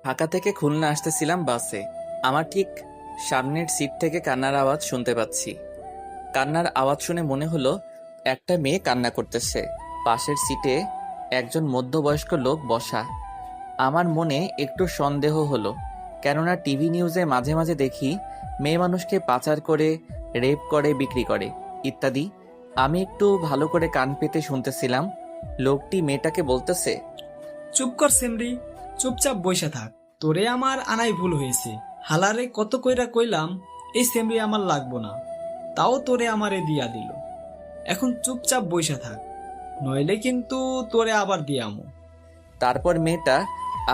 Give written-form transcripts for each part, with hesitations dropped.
ঢাকা থেকে খুলনা আসতেছিলাম বাসে। আমার ঠিক সামনের সিট থেকে কান্নার আওয়াজ শুনতে পাচ্ছি। কান্নার আওয়াজ শুনে মনে হলো একটা মেয়ে কান্না করতেছে। পাশের সিটে একজন মধ্যবয়স্ক লোক বসা। আমার মনে একটু সন্দেহ হলো, কেননা টিভি নিউজে মাঝে মাঝে দেখি মেয়ে মানুষকে পাচার করে, রেপ করে, বিক্রি করে ইত্যাদি। আমি একটু ভালো করে কান পেতে শুনতেছিলাম। লোকটি মেয়েটাকে বলতেছে, চুপ কর সেমরি, চুপচাপ বইসা থাক। তোরে আমার আনাই ভুল হয়েছে। হালারে কত কইরা কইলাম এই সেমরি আমার লাগবো না, তাও তোরে আমারে দিয়া দিল। এখন চুপচাপ বইসা থাক, নইলে কিন্তু তোরে আবার দিয়ামু। তারপর মেয়েটা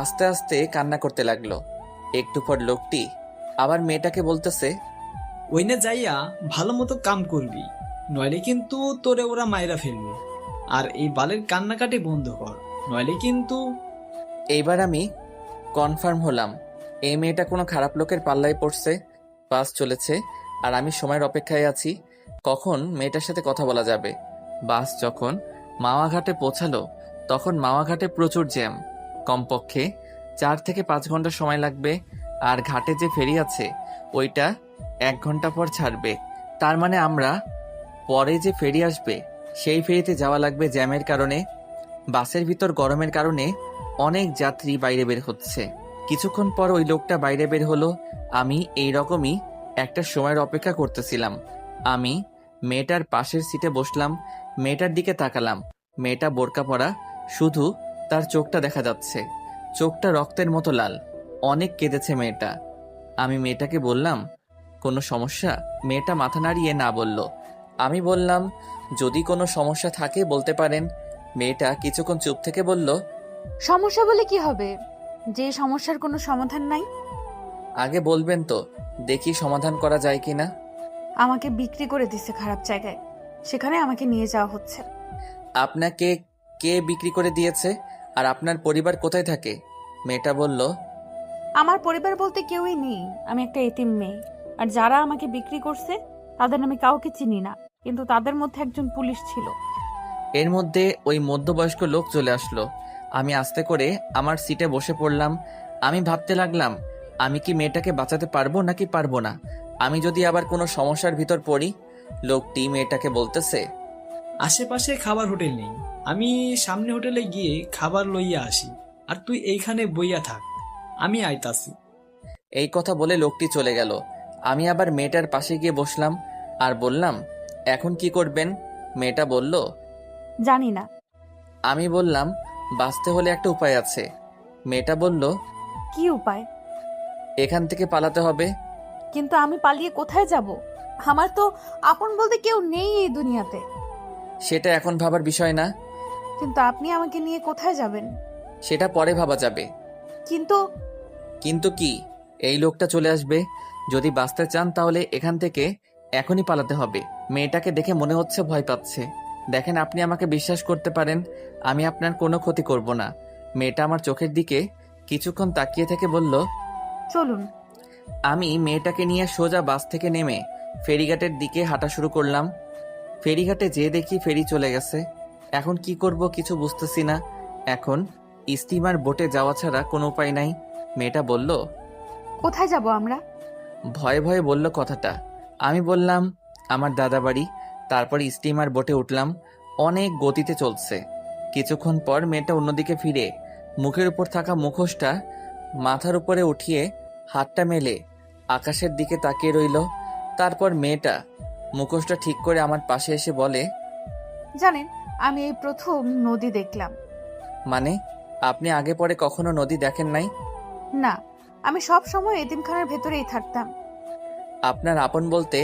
আস্তে আস্তে কান্না করতে লাগলো। একটু পর লোকটি আবার মেয়েটাকে বলতেছে, ওইনে যাইয়া ভালো মতো কাম করবি, নইলে কিন্তু তোরে ওরা মাইরা ফেলবে। আর এই বালের কান্নাকাটি বন্ধ কর, নইলে কিন্তু। এইবার আমি কনফার্ম হলাম এই মেয়েটা কোনো খারাপ লোকের পাল্লায় পড়ছে। বাস চলেছে আর আমি সময়ের অপেক্ষায় আছি, কখন মেয়েটার সাথে কথা বলা যাবে। বাস যখন মাওয়াঘাটে পৌঁছালো তখন মাওয়াঘাটে প্রচুর জ্যাম। কমপক্ষে 4 থেকে 5 ঘন্টা সময় লাগবে। আর ঘাটে যে ফেরি আছে ওইটা 1 ঘন্টা পর ছাড়বে। তার মানে আমরা পরে যে ফেরি আসবে সেই ফেরিতে যাওয়া লাগবে জ্যামের কারণে। বাসের ভিতর গরমের কারণে অনেক যাত্রী বাইরে বের হচ্ছে। কিছুক্ষণ পর ওই লোকটা বাইরে বের হলো। আমি এই রকমই একটা সময়ের অপেক্ষা করতেছিলাম। আমি মেয়েটার পাশের সিটে বসলাম, মেয়েটার দিকে তাকালাম। মেয়েটা বোরকা পরা, শুধু তার চোখটা দেখা যাচ্ছে। চোখটা রক্তের মতো লাল। অনেক কেঁদেছে মেয়েটা। আমি মেয়েটাকে বললাম, কোনো সমস্যা? মেয়েটা মাথা নাড়িয়ে না বলল। আমি বললাম, যদি কোনো সমস্যা থাকে বলতে পারেন। মেয়েটা কিছুক্ষণ চুপ থেকে বলল, সমস্যা বলে কি হবে, যে সমস্যার কোনো সমাধান নাই? আগে বলবেন তো, দেখি সমাধান করা যায় কিনা। আমাকে বিক্রি করে দিছে খারাপ জায়গায়, সেখানে আমাকে নিয়ে যাওয়া হচ্ছে। আপনাকে কে বিক্রি করে দিয়েছে? আর আপনার পরিবার কোথায় থাকে? মেয়েটা বলল, আমার পরিবার বলতে কেউই নেই, আমি একটা এতিম মেয়ে। আর যারা আমাকে বিক্রি করছে তাদের আমি কাউকে চিনি না, কিন্তু তাদের মধ্যে একজন পুলিশ ছিল। এর মধ্যে ওই মধ্যবয়স্ক লোক চলে আসলো। আমি আস্তে করে আমার সিটে বসে পড়লাম। আমি ভাবতে লাগলাম, আমি কি মেয়েটাকে বাঁচাতে পারবো নাকি পারবো না। আমি যদি আবার কোনো সমস্যার ভিতর পড়ি। লোকটি মেয়েটাকে বলতেছে, আশেপাশে খাবার হোটেল নেই, আমি সামনে হোটেলে গিয়ে খাবার লইয়া আসি, আর তুই এইখানে বইয়া থাক, আমি আইতাছি। এই কথা বলে লোকটি চলে গেল। আমি আবার মেয়েটার পাশে গিয়ে বসলাম আর বললাম, এখন কি করবেন? মেয়েটা বলল, জানি না। আমি বললাম, বাঁচতে হলে একটা উপায় আছে। মেয়েটা বলল, কি উপায়? এখান থেকে পালাতে হবে। কিন্তু আমি পালিয়ে কোথায় যাব? আমার তো আপন বলতে কেউ নেই এই দুনিয়াতে। সেটা এখন ভাবার বিষয় না। কিন্তু আপনি আমাকে নিয়ে কোথায় যাবেন? সেটা পরে ভাবা যাবে। কিন্তু কিন্তু কি? এই লোকটা চলে আসবে। যদি বাঁচতে চান তাহলে এখান থেকে এখনই পালাতে হবে। মেয়েটাকে দেখে মনে হচ্ছে ভয় পাচ্ছে। দেখেন, আপনি আমাকে বিশ্বাস করতে পারেন, আমি আপনার কোনো ক্ষতি করব না। মেয়েটা আমার চোখের দিকে কিছুক্ষণ তাকিয়ে থেকে বলল, চলুন। আমি মেয়েটাকে নিয়ে সোজা বাস থেকে নেমে ফেরিঘাটের দিকে হাঁটা শুরু করলাম। ফেরিঘাটে যেয়ে দেখি ফেরি চলে গেছে। এখন কি করব কিছু বুঝতেছি না। এখন স্টিমার বোটে যাওয়া ছাড়া কোনো উপায় নাই। মেয়েটা বলল, কোথায় যাব আমরা? ভয়ে ভয়ে বলল কথাটা। আমি বললাম, আমার দাদা বাড়ি। তারপর স্টিমার বোটে উঠলাম। অনেক গতিতে চলছে। কিছুক্ষণ পর মেয়েটা অন্যদিকে ফিরে মুখের উপর থাকা মুখোশটা মাথার উপরে উঠিয়ে হাতটা মেলে আকাশের দিকে তাকিয়ে রইল। তারপর মেয়েটা মুখোশটা ঠিক করে আমার পাশে এসে বলে, জানেন, আমি এই প্রথম নদী দেখলাম। মানে? আপনি আগে পরে কখনো নদী দেখেন নাই? না, আমি সব সময় এতিমখানার ভেতরেই থাকতাম। আপনার আপন বলতে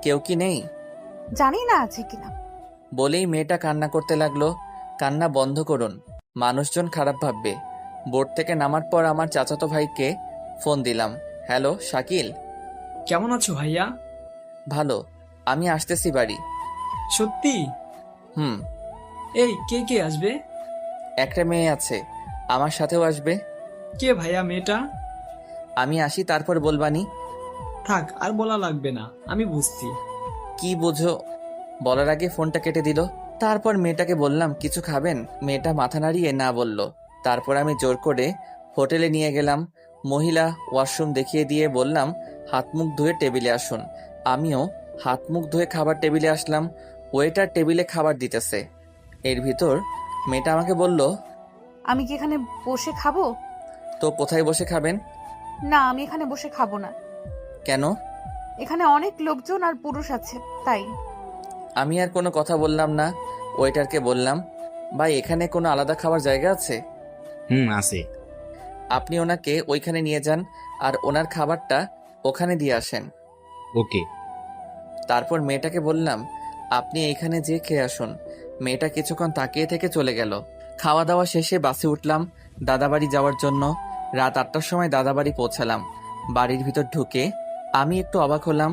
কেউ কি নেই? জানি না আছে কিনা। বলেই মেয়েটা কান্না করতে লাগলো। কান্না বন্ধ করুন, মানুষজন খারাপ ভাববে। বোট থেকে নামার পর আমার চাচাতো ভাইকে ফোন দিলাম। হ্যালো শাকিল। কেমন আছো ভাইয়া? ভালো, আমি আসতেছি বাড়ি। সত্যি? হুম। এই কে কে আসবে? একটা মেয়ে আছে, আমার সাথেও আসবে। কে ভাইয়া মেয়েটা? আমি আসি তারপর বলবানি। থাক, আর বলা লাগবে না, আমি বুঝছি। কি বোঝো? বলার আগে ফোনটা কেটে দিল। তারপর মেয়েটাকে বললাম, কিছু খাবেন? মেয়েটা মাথা নাড়িয়ে না বলল। তারপর আমি জোর করে হোটেলে নিয়ে গেলাম। মহিলা ওয়াশরুম দেখিয়ে দিয়ে বললাম হাত মুখ ধুয়ে টেবিলে আসুন। আমিও হাত মুখ ধুয়ে খাবার টেবিলে আসলাম। ওয়েটার টেবিলে খাবার দিতেছে। এর ভিতর মেয়েটা আমাকে বলল, আমি কি এখানে বসে খাবো? তো কোথায় বসে খাবেন? না, আমি এখানে বসে খাবো না। কেন? এখানে অনেক লোকজন আর পুরুষ আছে, তাই। আমি আর কোনো কথা বললাম না। ওয়েটারকে বললাম, ভাই এখানে কোনো আলাদা খাবার জায়গা আছে? আছে। আপনি ওনাকে ওইখানে নিয়ে যান আর ওনার খাবারটা ওখানে দিয়ে আসেন। ওকে। তারপর মেয়েটাকে বললাম, আপনি এইখানে যেয়ে খেয়ে আসুন। মেয়েটা কিছুক্ষণ তাকিয়ে থেকে চলে গেল। খাওয়া দাওয়া শেষে বাসে উঠলাম দাদাবাড়ি যাওয়ার জন্য। রাত 8টার সময় দাদাবাড়ি পৌঁছালাম। বাড়ির ভিতর ঢুকে আমি একটু অবাক হলাম।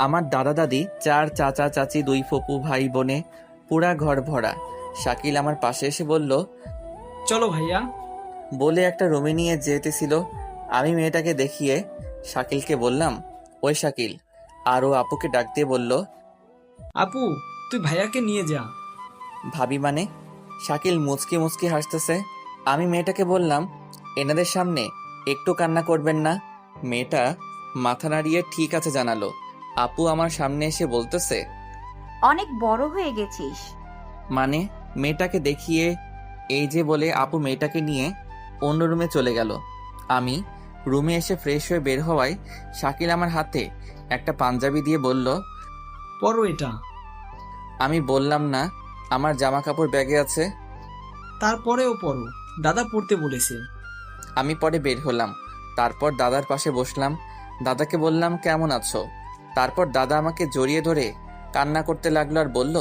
আমার দাদা দাদি, 4 চাচা চাচি, 2 ফুপু, ভাই বোনে পুরা ঘর ভরা। শাকিল আমার পাশে এসে বলল, চলো ভাইয়া। বলে একটা রুমে নিয়ে যেতেছিল। আমি মেয়েটাকে দেখিয়ে শাকিলকে বললাম, ওই শাকিল। আর ও আপুকে ডাক দিয়ে বলল, আপু, তুই ভাইয়াকে নিয়ে যা। ভাবি মানে? শাকিল মুচকি মুচকি হাসতেছে। আমি মেয়েটাকে বললাম, এনাদের সামনে একটু কান্না করবেন না। মেয়েটা মাথা নাড়িয়ে ঠিক আছে জানালো। আপু আমার সামনে এসে বলতেছে, অনেক বড় হয়ে গেছিস। মানে? মেয়েটাকে দেখিয়ে এই যে বলে আপু মেয়েটাকে নিয়ে অন্য রুমে চলে গেল। আমি রুমে এসে ফ্রেশ হয়ে বের হওয়ায় শাকিল আমার হাতে একটা পাঞ্জাবি দিয়ে বলল, পরো এটা। আমি বললাম না আমার জামা কাপড় ব্যাগে আছে। তারপরেও পরো, দাদা পড়তে বলেছে। আমি পরে বের হলাম। তারপর দাদার পাশে বসলাম। দাদাকে বললাম, কেমন আছো? তারপর দাদা আমাকে জড়িয়ে ধরে কান্না করতে লাগলো আর বলল,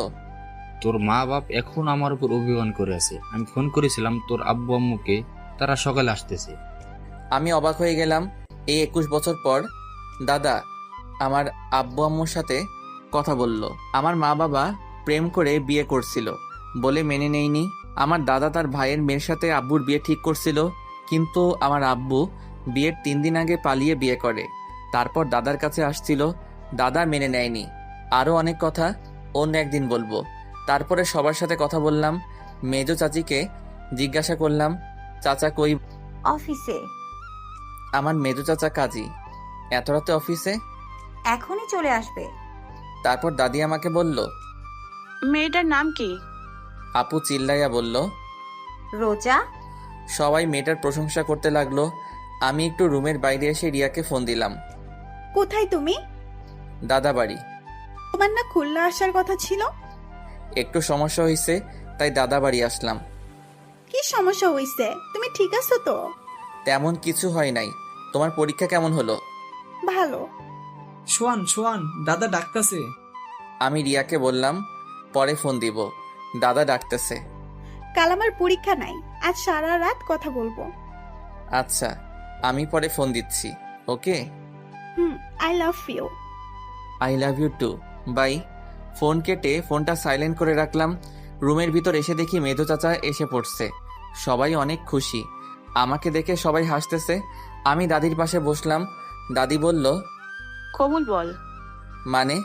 তোর মা বাপ এখন আমার উপর অভিমান করে আছে। আমি ফোন করেছিলাম তোর আব্বু আম্মুকে, তারা সকালে আসতেছে। আমি অবাক হয়ে গেলাম। এই 21 বছর পর দাদা আমার আব্বু আম্মুর সাথে কথা বলল। আমার মা বাবা প্রেম করে বিয়ে করছিল বলে মেনে নেয়নি। আমার দাদা তার ভাইয়ের মেয়ের সাথে আব্বুর বিয়ে ঠিক করছিল, কিন্তু আমার আব্বু বিয়ের 3 দিন আগে পালিয়ে বিয়ে করে। তারপর দাদার কাছে আসছিল, দাদা মেনে নেয়নি। আরও অনেক কথা অন্য একদিন বলবো। তারপরে সবার সাথে কথা বললাম। মেজো চাচিকে জিজ্ঞাসা করলাম, চাচা কই? অফিসে। আমার মেজো চাচা কাজী। এত রাতে অফিসে? এখনই চলে আসবে। তারপর দাদি আমাকে বলল, মেয়েটার নাম কি? আপু চিল্লাইয়া বলল। রোজা। সবাই মেয়েটার প্রশংসা করতে লাগলো। আমি একটু রুমের বাইরে এসে রিয়াকে ফোন দিলাম। কোথায় তুমি? দাদা বাড়ি। তোমার না খুলনা আসার কথা ছিল? একটু সমস্যা হয়েছে, তাই দাদা বাড়ি আসলাম। কি সমস্যা হইছে? তুমি ঠিক আছো তো? তেমন কিছু হয় নাই। তোমার পরীক্ষা কেমন হলো? ভালো। শোয়ান শোয়ান, দাদা ডাকতেছে। আমি রিয়াকে বললাম, পরে ফোন দিব, দাদা ডাকতেছে। কাল আমার পরীক্ষা নাই, আজ সারা রাত কথা বলবো। আচ্ছা, আমি পরে ফোন দিচ্ছি। Okay, I love you. I love you too. Bye. Phone কেটে ফোনটা সাইলেন্ট করে রাখলাম। রুমের ভিতর এসে দেখি মেধু চাচা এসে পড়ছে। সবাই অনেক খুশি। আমাকে দেখে সবাই হাসতেছে। আমি দাদির পাশে বসলাম। দাদি বলল, কবুল বল। মানে?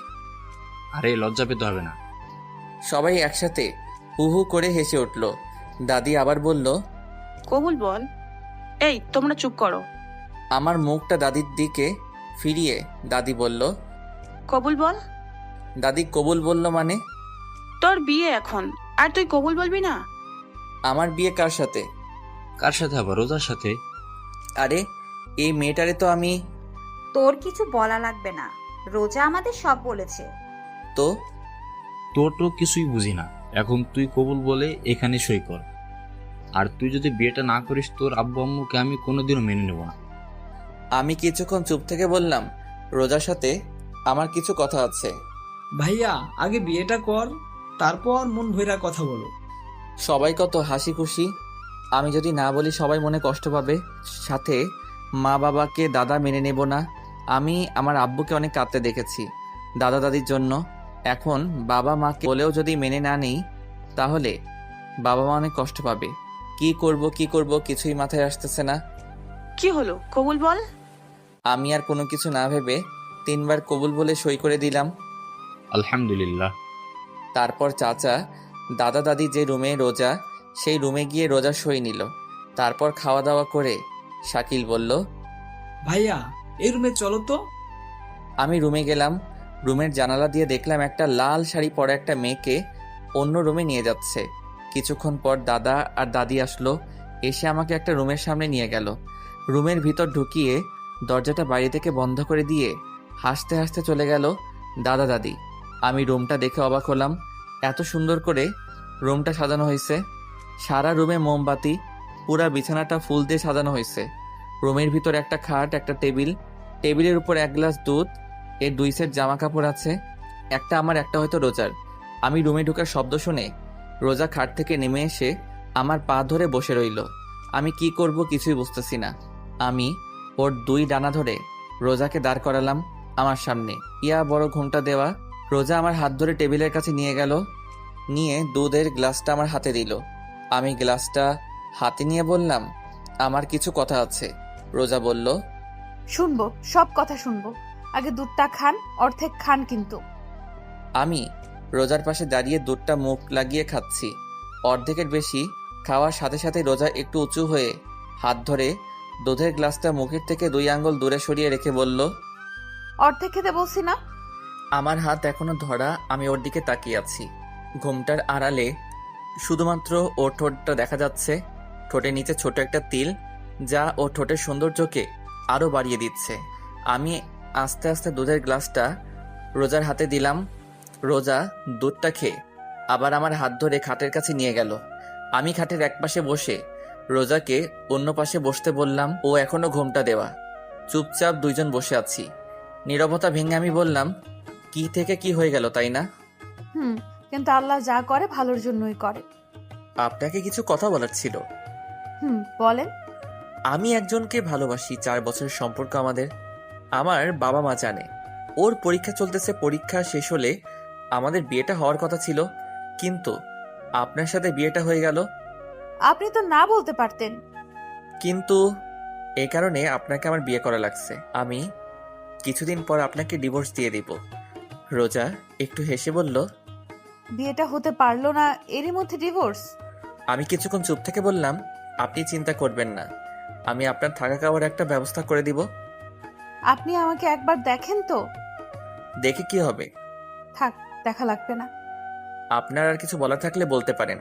আরে লজ্জা পেতে হবে না। সবাই একসাথে হু হু করে হেসে উঠল। দাদি আবার বলল, কবুল বল। এই তোমরা চুপ করো। আমার মুখটা দাদির দিকে ফিরিয়ে দাদি বলল, কবুল বল। দাদি কবুল বলল মানে? তোর বিয়ে এখন, আর তুই কবুল বলবি না? আমার বিয়ে কার সাথে? কার সাথে? আবার রোজার সাথে। আরে এই মেয়েটারে তো আমি। তোর কিছু বলা লাগবে না, রোজা আমাদের সব বলেছে। তো তোর তো কিছুই বুঝি না। এখন তুই কবুল বলে এখানে সই কর। আর তুই যদি বিয়েটা না করিস, তোর আব্বু আম্মুকে আমি কোনোদিনও মেনে নেব না। আমি কিছুক্ষণ চুপ থেকে বললাম, রোজার সাথে আমার কিছু কথা আছে। ভাইয়া, আগে বিয়েটা কর, তারপর মন ভৈরা কথা বলো। সবাই কত হাসি খুশি। আমি যদি না বলি সবাই মনে কষ্ট পাবে। সাথে মা বাবাকে দাদা মেনে নেব না। আমি আমার আব্বুকে অনেক কাঁদতে দেখেছি দাদা দাদির জন্য। এখন বাবা মাকে বলেও যদি মেনে না নেই, তাহলে বাবা মা অনেক কষ্ট পাবে। কি করব কিছুই মাথায় আসতেছে না। কি হলো, কবুল বল। আমি আর কোনো কিছু না ভেবে 3 বার কবুল বলে সই করে দিলাম। আলহামদুলিল্লাহ। তারপর চাচা দাদা দাদি যে রুমে রোজা, সেই রুমে গিয়ে রোজা সই নিল। তারপর খাওয়া দাওয়া করে শাকিল বলল, ভাইয়া এই রুমে চলো তো। আমি রুমে গেলাম। রুমের জানালা দিয়ে দেখলাম একটা লাল শাড়ি পরা একটা মেয়েকে অন্য রুমে নিয়ে যাচ্ছে। কিছুক্ষণ পর দাদা আর দাদি আসলো, এসে আমাকে একটা রুমের সামনে নিয়ে গেল। রুমের ভিতর ঢুকিয়ে দরজাটা বাইরে থেকে বন্ধ করে দিয়ে হাসতে হাসতে চলে গেল দাদা দাদি। আমি রুমটা দেখে অবাক হলাম, এত সুন্দর করে রুমটা সাজানো হয়েছে। সারা রুমে মোমবাতি, পুরা বিছানাটা ফুল দিয়ে সাজানো হয়েছে। রুমের ভিতর একটা খাট, একটা টেবিল, টেবিলের উপর এক গ্লাস দুধ, এর 2 সেট জামা কাপড় আছে, একটা আমার একটা হয়তো রোজার। আমি রুমে ঢোকার শব্দ শুনে রোজা খাট থেকে নেমে এসে আমার পা ধরে বসে রইল। আমি কি করব কিছুই বুঝতেছি না। আমি ওর 2 ডানা ধরে রোজাকে দাঁড় করালাম আমার সামনে। ইয়া বড় ঘুমটা দেওয়া। রোজা আমার হাত ধরে টেবিলের কাছে নিয়ে গেল, নিয়ে দুধের গ্লাসটা আমার হাতে দিল। আমি গ্লাসটা হাতে নিয়ে বললাম, আমার কিছু কথা আছে। রোজা বলল, শুনবো, সব কথা শুনবো। আগে দুধটা খান, অর্ধেক খান কিন্তু। আমি রোজার পাশে দাঁড়িয়ে দুধটা মুখ লাগিয়ে খাচ্ছি। অর্ধেকের বেশি খাওয়ার সাথে সাথে রোজা একটু উঁচু হয়ে হাত ধরে দুধের গ্লাসটা মুখের থেকে 2 আঙ্গুল দূরে সরিয়ে রেখে বলল, অর্ধেক খেতে বলছি না? আমার হাত এখনো ধরা। আমি ওর দিকে তাকিয়ে আছি। ঘুমটার আড়ালে শুধুমাত্র ওর ঠোঁটটা দেখা যাচ্ছে। ঠোঁটের নিচে ছোট একটা তিল, যা ওর ঠোঁটের সৌন্দর্যকে আরো বাড়িয়ে দিচ্ছে। আমি আস্তে আস্তে দুধের গ্লাসটা রোজার হাতে দিলাম। রোজা দুধটা খেয়ে আবার আমার হাত ধরে খাটের কাছে নিয়ে গেল। আমি খাটের এক পাশে বসে রোজাকে অন্য পাশে বসতে বললাম। ও এখনো ঘুমটা দেওয়া। চুপচাপ 2 জন বসে আছি। নীরবতা ভেঙে আমি বললাম, কি থেকে কি হয়ে গেল, তাই না? কিন্তু আল্লাহ যা করে ভালোর জন্যই করে। আপনাকে কিছু কথা বলার ছিল। বলেন। আমি একজনকে ভালোবাসি। 4 বছরের সম্পর্ক আমাদের। আমার বাবা মা জানে। ওর পরীক্ষা চলতেছে, পরীক্ষা শেষ হলে আমাদের বিয়েটা হওয়ার কথা ছিল, কিন্তু আপনার সাথে বিয়েটা হয়ে গেল। আপনি তো না বলতে পারতেন। কিন্তু এই কারণে আপনাকে আমার বিয়ে করা লাগছে। আমি কিছুদিন পর আপনাকে ডিভোর্স দিয়ে দিব। রোজা একটু হেসে বলল, বিয়েটা হতে পারলো না, এরই মধ্যে ডিভোর্স? আমি কিছুক্ষণ চুপ থেকে বললাম, আপনি চিন্তা করবেন না, আমি আপনার থাকা খাওয়ার একটা ব্যবস্থা করে দিব। আপনি আমাকে একবার দেখেন তো। দেখে কি হবে? থাক, দেখা লাগবে না। আপনার আর কিছু বলা থাকলে বলতে পারেন।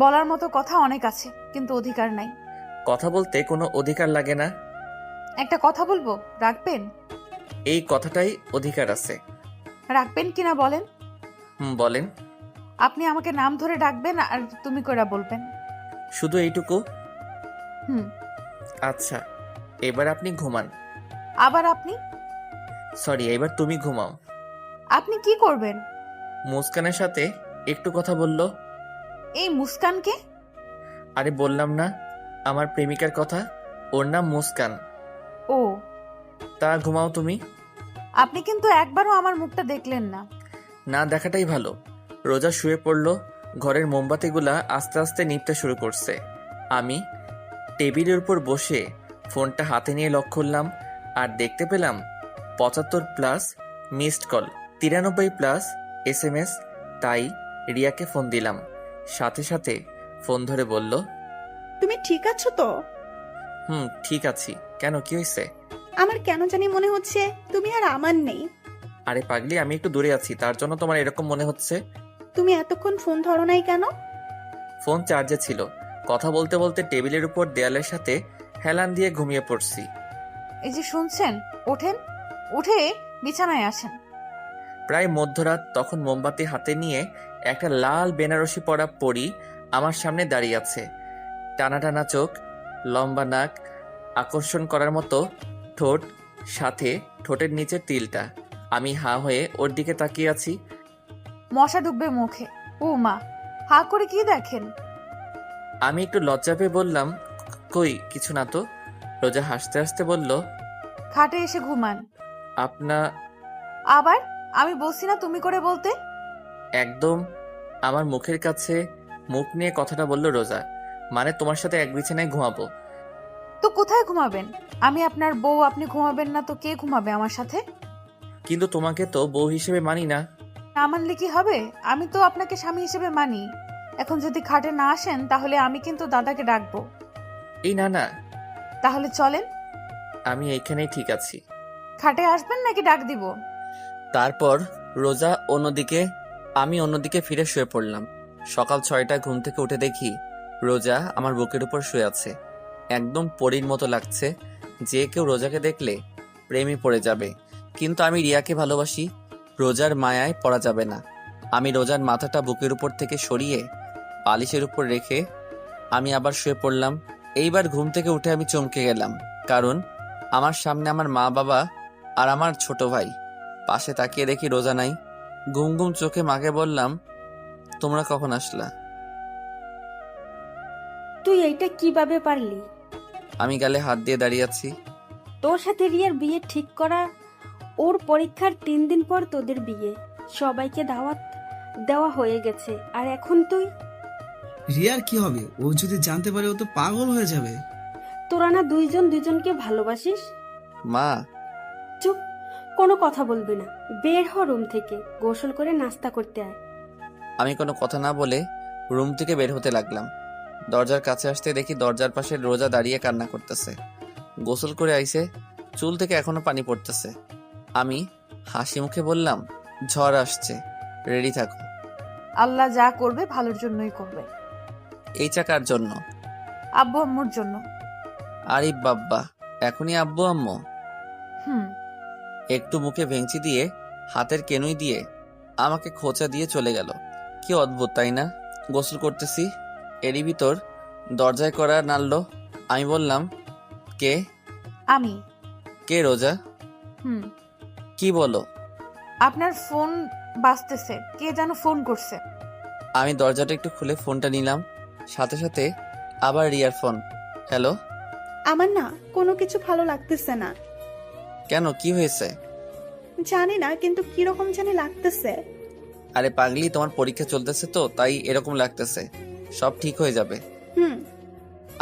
বলার মতো কথা অনেক আছে, কিন্তু অধিকার নাই। কথা বলতে কোনো অধিকার লাগে না। একটা কথা বলবো, রাখবেন? এই কথাটাই অধিকার আছে। রাখবেন কিনা বলেন? বলেন। আপনি আমাকে নাম ধরে ডাকবেন আর তুমি কইরা বলবেন। শুধু এইটুকু? হুম। আচ্ছা, এবার আপনি ঘুমান। আবার আপনি? সরি, এবার তুমি ঘুমাও। আপনি কি করবেন? মুস্কানের সাথে একটু কথা বলল। এই মুস্কানকে? আরে বললাম না, আমার প্রেমিকার কথা। ওর নাম মুস্কান। ও, তা ঘুমাও তুমি। আপনি কিন্তু একবারও আমার মুখটা দেখলেন না। না দেখাটাই ভালো। রোজা শুয়ে পড়ল। ঘরের মোমবাতিগুলা আস্তে আস্তে নিভতে শুরু করছে। আমি টেবিলের উপর বসে ফোনটা হাতে নিয়ে লক করলাম, আর দেখতে পেলাম 75+ মিসড কল, 93+ SMS। তাই রিয়াকে ফোন দিলাম। সাথে সাথে ফোন ধরে বলল, তুমি ঠিক আছো তো? ঠিক আছি। কেন, কি হয়েছে? আমার কেন জানি মনে হচ্ছে তুমি আর আমার নেই। আরে পাগলি, আমি একটু দূরে আছি, তার জন্য তোমার এরকম মনে হচ্ছে। তুমি এতক্ষণ ফোন ধরো নাই কেন? ফোন চার্জে ছিল। কথা বলতে বলতে টেবিলের উপর দেয়ালের সাথে হেলান দিয়ে ঘুমিয়ে পড়ছি। এই যে শুনছেন, ওঠেন, উঠে বিছানায় আসেন। প্রায় মধ্যরাত। তখন মোমবাতি হাতে নিয়ে একটা লাল বেনারসি পরা পরী আমার সামনে দাঁড়িয়ে আছে। টানা টানা চোখ, লম্বা নাক, আকর্ষণ করার মতো ঠোঁট, সাথে ঠোঁটের নিচে তিলটা। আমি হা হয়ে ওর দিকে তাকিয়ে আছি। মশা ঢুকবে মুখে। ও মা, হা করে কি দেখেন? আমি একটু লজ্জা পেয়ে বললাম, কই কিছু না তো। রোজা হাসতে হাসতে বলল, খাটে এসে ঘুমান। আবার আমি বলছি না তুমি করে বলতে? একদম আমার মুখের কাছে মুখ নিয়ে কথাটা বলল রোজা। মানে তোমার সাথে এক বিছানায় ঘুমাবো। তো কোথায় ঘুমাবেন? আমি আপনার বউ, আপনি ঘুমাবেন না তো কে ঘুমাবে আমার সাথে? কিন্তু তোমাকে তো বউ হিসেবে মানি না। না মানলে কি হবে? আমি তো আপনাকে স্বামী হিসেবে মানি। এখন যদি খাটে না আসেন তাহলে আমি কিন্তু দাদাকে ডাকবো। এই না না। তাহলে চলেন। আমি এইখানেই ঠিক আছি। খাটে আসবেন নাকি ডাক দিব? তারপর আমি অন্যদিকে ফিরে শুয়ে পড়লাম। সকাল 6টায় ঘুম থেকে উঠে দেখি রোজা আমার বুকের উপর শুয়ে আছে। একদম পরীর মতো লাগছে, যে কেউ রোজাকে দেখলে প্রেমে পড়ে যাবে। কিন্তু আমি রিয়াকে ভালোবাসি, রোজার মায়ায় পড়া যাবে না। আমি রোজার মাথাটা বুকের উপর থেকে সরিয়ে বালিশের উপর রেখে আমি আবার শুয়ে পড়লাম। এইবার ঘুম থেকে উঠে আমি চমকে গেলাম, কারণ আমার সামনে আমার মা বাবা আর আমার ছোট ভাই। পাশে তাকিয়ে দেখি রোজা নাই। ঘুম ঘুম চোখে মাকে বললাম, তোমরা কখন আসলা? তুই এইটা কিভাবে পারলি? আমি গালে হাত দিয়ে দাঁড়িয়ে আছি। তোর সাথে রিয়ার বিয়ে ঠিক করা, ওর পরীক্ষার 3 দিন পর তোদের বিয়ে, সবাইকে দাওয়াত দেওয়া হয়ে গেছে, আর এখন তুই? রিয়ার কি হবে? ও যদি জানতে পারে ও তো পাগল হয়ে যাবে। তোরা না দুইজন দুইজনকে ভালোবাসিস? মা, চুপ, কোনো কথা বলবি না। বের হ রুম থেকে, গোসল করে নাস্তা করতে আয়। আমি কোনো কথা না বলে রুম থেকে বের হতে লাগলাম। দরজার কাছে আসতে দেখি দরজার পাশে রোজা দাঁড়িয়ে কান্না করতেছে। গোসল করে আইছে, চুল থেকে এখনো পানি পড়তেছে। আমি হাসি মুখে বললাম, ঝড় আসছে, রেডি থাকো। আল্লাহ যা করবে ভালোর জন্যই করবে। এই চাকার জন্য? আব্বু আম্মুর জন্য। আরে বাব্বা, এখনই আব্বু আম্মু? হুম। একটু মুখে ভেঙচি দিয়ে হাতের কেনুই দিয়ে আমাকে খোঁচা দিয়ে চলে গেল। কি অদ্ভুত, তাই না? গোসল করতেছি, এরই ভিতর দরজায় করা নাড়লো। আমি বললাম, কে? আমি। কে রোজা? হুম। কি বলো? আপনার ফোন বাজতেছে, কে যেন ফোন করছে। আমি দরজাটা একটু খুলে ফোনটা নিলাম, সাথে সাথে আবার রিয়ার ফোন। হ্যালো। আমার না কোনো কিছু ভালো লাগতেছে না। কেন, কি হয়েছে? জানি না, কিন্তু কিরকম জানি লাগতেছে। আরে পাগলি, তোমার পরীক্ষা চলতেছে তো, তাই এরকম লাগতেছে। সব ঠিক হয়ে যাবে। হুম।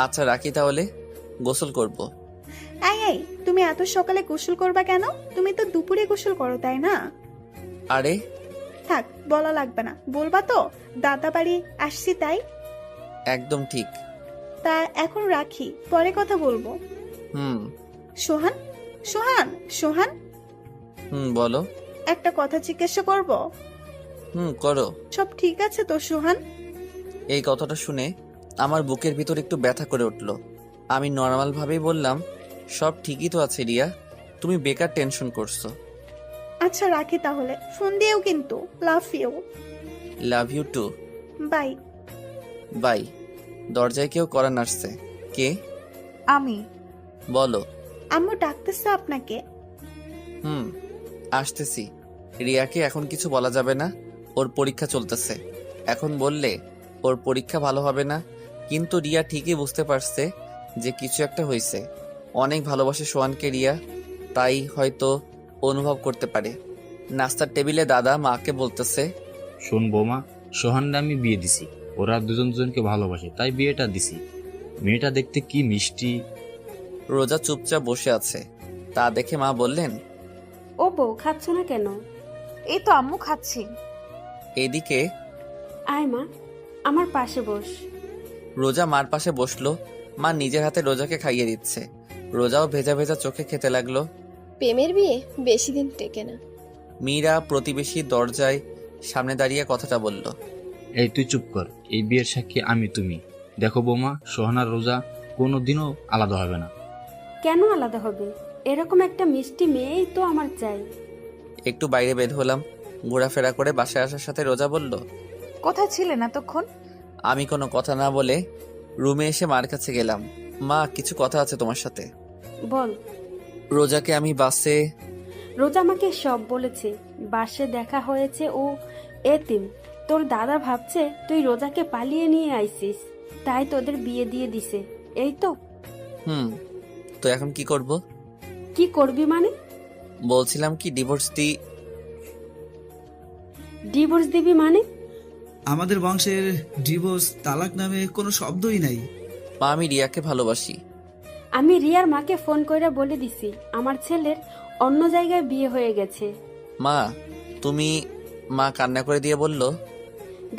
আচ্ছা রাখি তাহলে, গোসল করব। এই, তুমি এত সকালে গোসল করবা কেন? তুমি তো দুপুরে গোসল করো, তাই না? আরে থাক, বলা লাগবে না। বলবা তো দাদা বাড়ি আসছি তাই? একদম ঠিক। তা এখন রাখি, পরে কথা বলবো। হুম। সোহান, সোহান, সোহান, বলো। একটা কথা জিজ্ঞাসা করব? করো। সব ঠিক আছে তো সোহান? এই কথাটা শুনে আমার বুকের ভিতর একটু ব্যথা করে উঠল। আমি নর্মাল ভাবেই বললাম, সব ঠিকই তো আছে রিয়া, তুমি বেকার টেনশন করছো। আচ্ছা রাখি তাহলে, ফোন দিয়েও কিন্তু। Love you. Love you too. Bye. Bye. দরজায় কেউ করা নাড়ছে। কে? আমি। বলো। আম্মু ডাকতেছে আপনাকে। আসতেছি। রিয়াকে এখন কিছু বলা যাবে না, ওর পরীক্ষা চলতেছে। এখন বললে ওর পরীক্ষা ভালো হবে না। কিন্তু রিয়া ঠিকই বুঝতে পারছে যে কিছু একটা হয়েছে। অনেক ভালোবাসে সোহানকে রিয়া, তাই হয়তো অনুভব করতে পারে। নাস্তার টেবিলে দাদা মাকে বলতেছে, শোন বৌমা, সোহানরা আমি বিয়ে দিছি, ওরা দুজন দুজনকে ভালোবাসে তাই বিয়েটা দিছি। মেয়েটা দেখতে কি মিষ্টি। রোজা চুপচাপ বসে আছে, তা দেখে মা বললেন, ও বউ, খাচ্ছ না কেন? এই তো আম্মু খাচ্ছি। এদিকে আয় মা, আমার পাশে বস। রোজা মার পাশে বসলো। মা নিজের হাতে রোজাকে খাইয়ে দিচ্ছে। রোজাও ভেজা ভেজা চোখে খেতে লাগলো। প্রেমের বিয়ে বেশি দিন টেকে না। মীরা প্রতিবেশী দরজায় সামনে দাঁড়িয়ে কথাটা বলল। এই তুই চুপ কর, এই বিয়ের সাক্ষী আমি তুমি। দেখো বৌমা, সোহানার রোজা কোনোদিনও আলাদা হবে না। কেন আলাদা হবে? এরকম একটা মিষ্টি মেয়েই তো আমার চাই। একটু বাইরে বের হলাম। ঘোরাফেরা করে বাসায় আসার সাথে রোজা বলল, কোথায় ছিলেন এতক্ষণ? আমি কোনো কথা না বলে রুমে এসে মার কাছে গেলাম। মা, কিছু কথা আছে তোমার সাথে। বল। রোজাকে আমি বাসে। রোজা আমাকে সব বলেছে। বাসে দেখা হয়েছে, ও এতিম। তোর দাদা ভাবছে তুই রোজাকে পালিয়ে নিয়ে আইছিস, তাই তোদের বিয়ে দিয়ে দিছে, এই তো। তো এখন কি করব? কি করবি মানে? বলছিলাম কি ডিভোর্স ডিভোর্স দিবি মানে? আমাদের বংশের ডিভোর্স, তালাক নামে কোনো শব্দই নাই। মা, আমি রিয়াকে ভালোবাসি। আমি রিয়ার মাকে ফোন করে বলে দিছি আমার ছেলের অন্য জায়গায় বিয়ে হয়ে গেছে। মা, তুমি। মা কান্না করে দিয়ে বলল,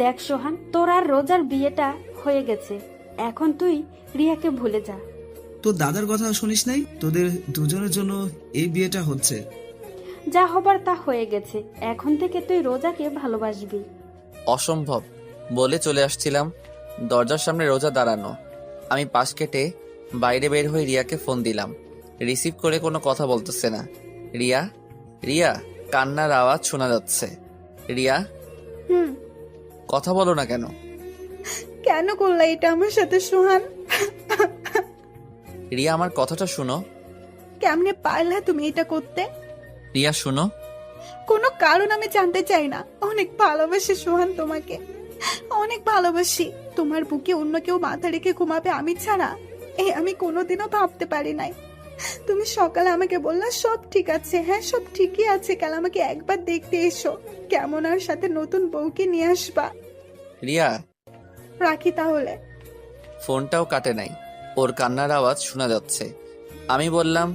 দেখ সোহান, তোর আর রোজার বিয়েটা হয়ে গেছে, এখন তুই রিয়াকে ভুলে যা। তোর দাদার কথা শুনিস নাই? তোদের দুজনের জন্য এই বিয়েটা হচ্ছে। যা হবার তা হয়ে গেছে, এখন থেকে তুই রোজাকে ভালোবাসবি। অসম্ভব বলে চলে আসছিলাম, দরজার সামনে রোজা দাঁড়ানো। আমি পাশ কেটে বাইরে বের হয়ে রিয়াকে ফোন দিলাম। রিসিভ করে কোনো কথা বলতেছে না। রিয়া, রিয়া, কান্নার আওয়াজ শোনা যাচ্ছে। রিয়া, হুম, কথা বলো না কেন? কেন করলা এটা আমার সাথে সোহান? রিয়া, আমার কথাটা শুনো। কেমনে পারলা তুমি এটা করতে? রিয়া শুনো। কোনো কারণ আমি জানতে চাই না। অনেক ভালোবাসি সোহান তোমাকে, অনেক ভালোবাসি। তোমার বুকে অন্য কেউ মাথা রেখে ঘুমাবে আমি ছাড়া, আমি কোনোদিনও ভাবতে পারি নাই। তুমি সকালে আমাকে বললা সব ঠিক আছে। হ্যাঁ, সব ঠিকই আছে, কাল আমাকে একবার দেখতে এসো, কেমন আর সাথে নতুন বউকে নিয়ে আসবা। রিয়া, রাখি তাহলে। ফোনটাও কাটে নাই, ওর কান্নার আওয়াজ শোনা যাচ্ছে। আমি বললাম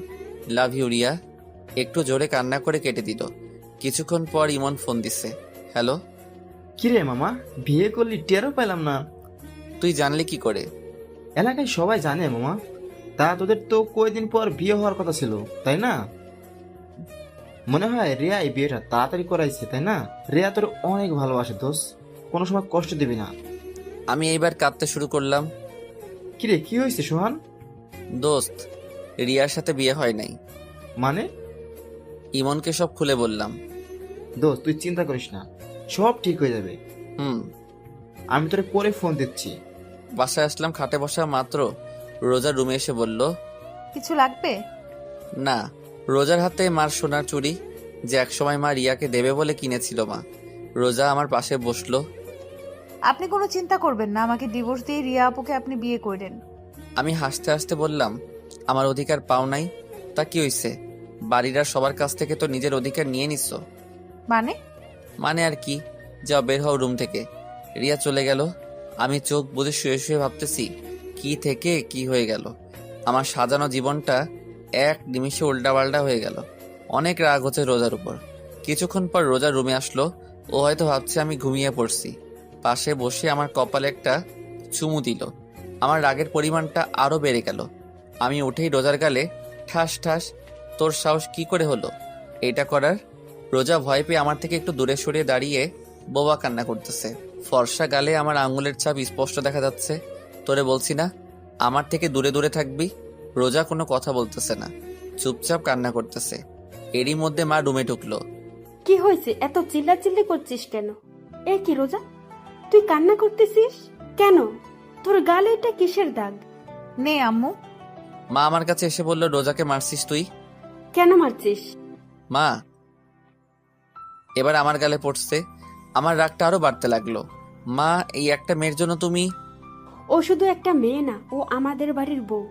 লাভ ইউ রিয়া, একটু জোরে কান্না করে কেটে দিল। কিছুক্ষণ পর ইমন ফোন দিছে। হ্যালো। কিরে মামা, বিয়ে করলি টেরও পেলাম না। তুই জানলি কি করে? এলাকায় সবাই জানে মামা। তা তোদের তো কয়েকদিন পর বিয়ে হওয়ার কথা ছিল, তাই না? মনে হয় রিয়া এই বিয়েটা তাড়াতাড়ি করাইছে, তাই না? রিয়া তোর অনেক ভালোবাসে দোস্ত, কোনো সময় কষ্ট দিবি না। আমি এইবার কাঁদতে শুরু করলাম। কিরে, কি হয়েছে সোহান? দোস্ত, রিয়ার সাথে বিয়ে হয় নাই। মানে? ইমনকে সব খুলে বললাম। দোস্ত তুই চিন্তা করিস না, সব ঠিক হয়ে যাবে। হুম। আমি তোরে পরে ফোন দিচ্ছি। বাসায় আসলাম, খাটে বসা মাত্র রোজা রুমে এসে বলল, কিছু লাগবে? না। রোজার হাতে মার সোনার চুড়ি, যে একসময় মা রিয়াকে দেবে বলে কিনেছিল মা। রোজা আমার পাশে বসলো। আপনি কোনো চিন্তা করবেন না, আমাকে ডিভোর্স দিয়ে রিয়া আপুকে আপনি বিয়ে করেন। আমি হাসতে হাসতে বললাম, আমার অধিকার পাও নাই? তা কি হইছে? বাড়ির আর সবার কাছ থেকে তো নিজের অধিকার নিয়ে নিচ্ছ। মানে? মানে আর কি, যাও বের হও রুম থেকে। রিয়া চলে গেল। আমি চোখ বুজে শুয়ে শুয়ে ভাবতেছি কি থেকে কি হয়ে গেল। আমার সাজানো জীবনটা এক নিমিষে উল্টাপাল্টা হয়ে গেল। অনেক রাগ হচ্ছে রোজার উপর। কিছুক্ষণ পর রোজা রুমে আসলো। ও হয়তো ভাবছে আমি ঘুমিয়ে পড়ছি। পাশে বসে আমার কপালে একটা চুমু দিল। আমার রাগের পরিমাণটা আরো বেড়ে গেল। আমি উঠেই রোজার গালে ঠাস ঠাস। তোর সাহস কি করে হলো এটা করার? রোজা ভয় পেয়ে আমার থেকে একটু দূরে সরিয়ে দাঁড়িয়ে বোবা কান্না করতেছে। ফর্সা গালে আমার আঙুলের ছাপ স্পষ্ট দেখা যাচ্ছে। তোরে বলছি না আমার থেকে দূরে দূরে থাকবি? রোজা কোনো কথা বলতেছে না, চুপচাপ কান্না করতেছে। এরই মধ্যে মা রুমে ঢুকলো। কি হয়েছে, এত চিল্লাচিল্লি করছিস কেন? এ কি রোজা, তুই কান্না করতেছিস কেন? তোর গালে এটা কিসের দাগ? নে আম্মু। মা আমার কাছে এসে বলল, রোজাকে মারছিস তুই? কেন মারছিস? মা এবার আমার গালে পড়ছে। আমার রাগটা আরো বাড়তে লাগলো। মা, এই একটা মেয়ের জন্য তুমি? ও শুধু একটা মেয়ে না, ও আমাদের বাড়ির বউ।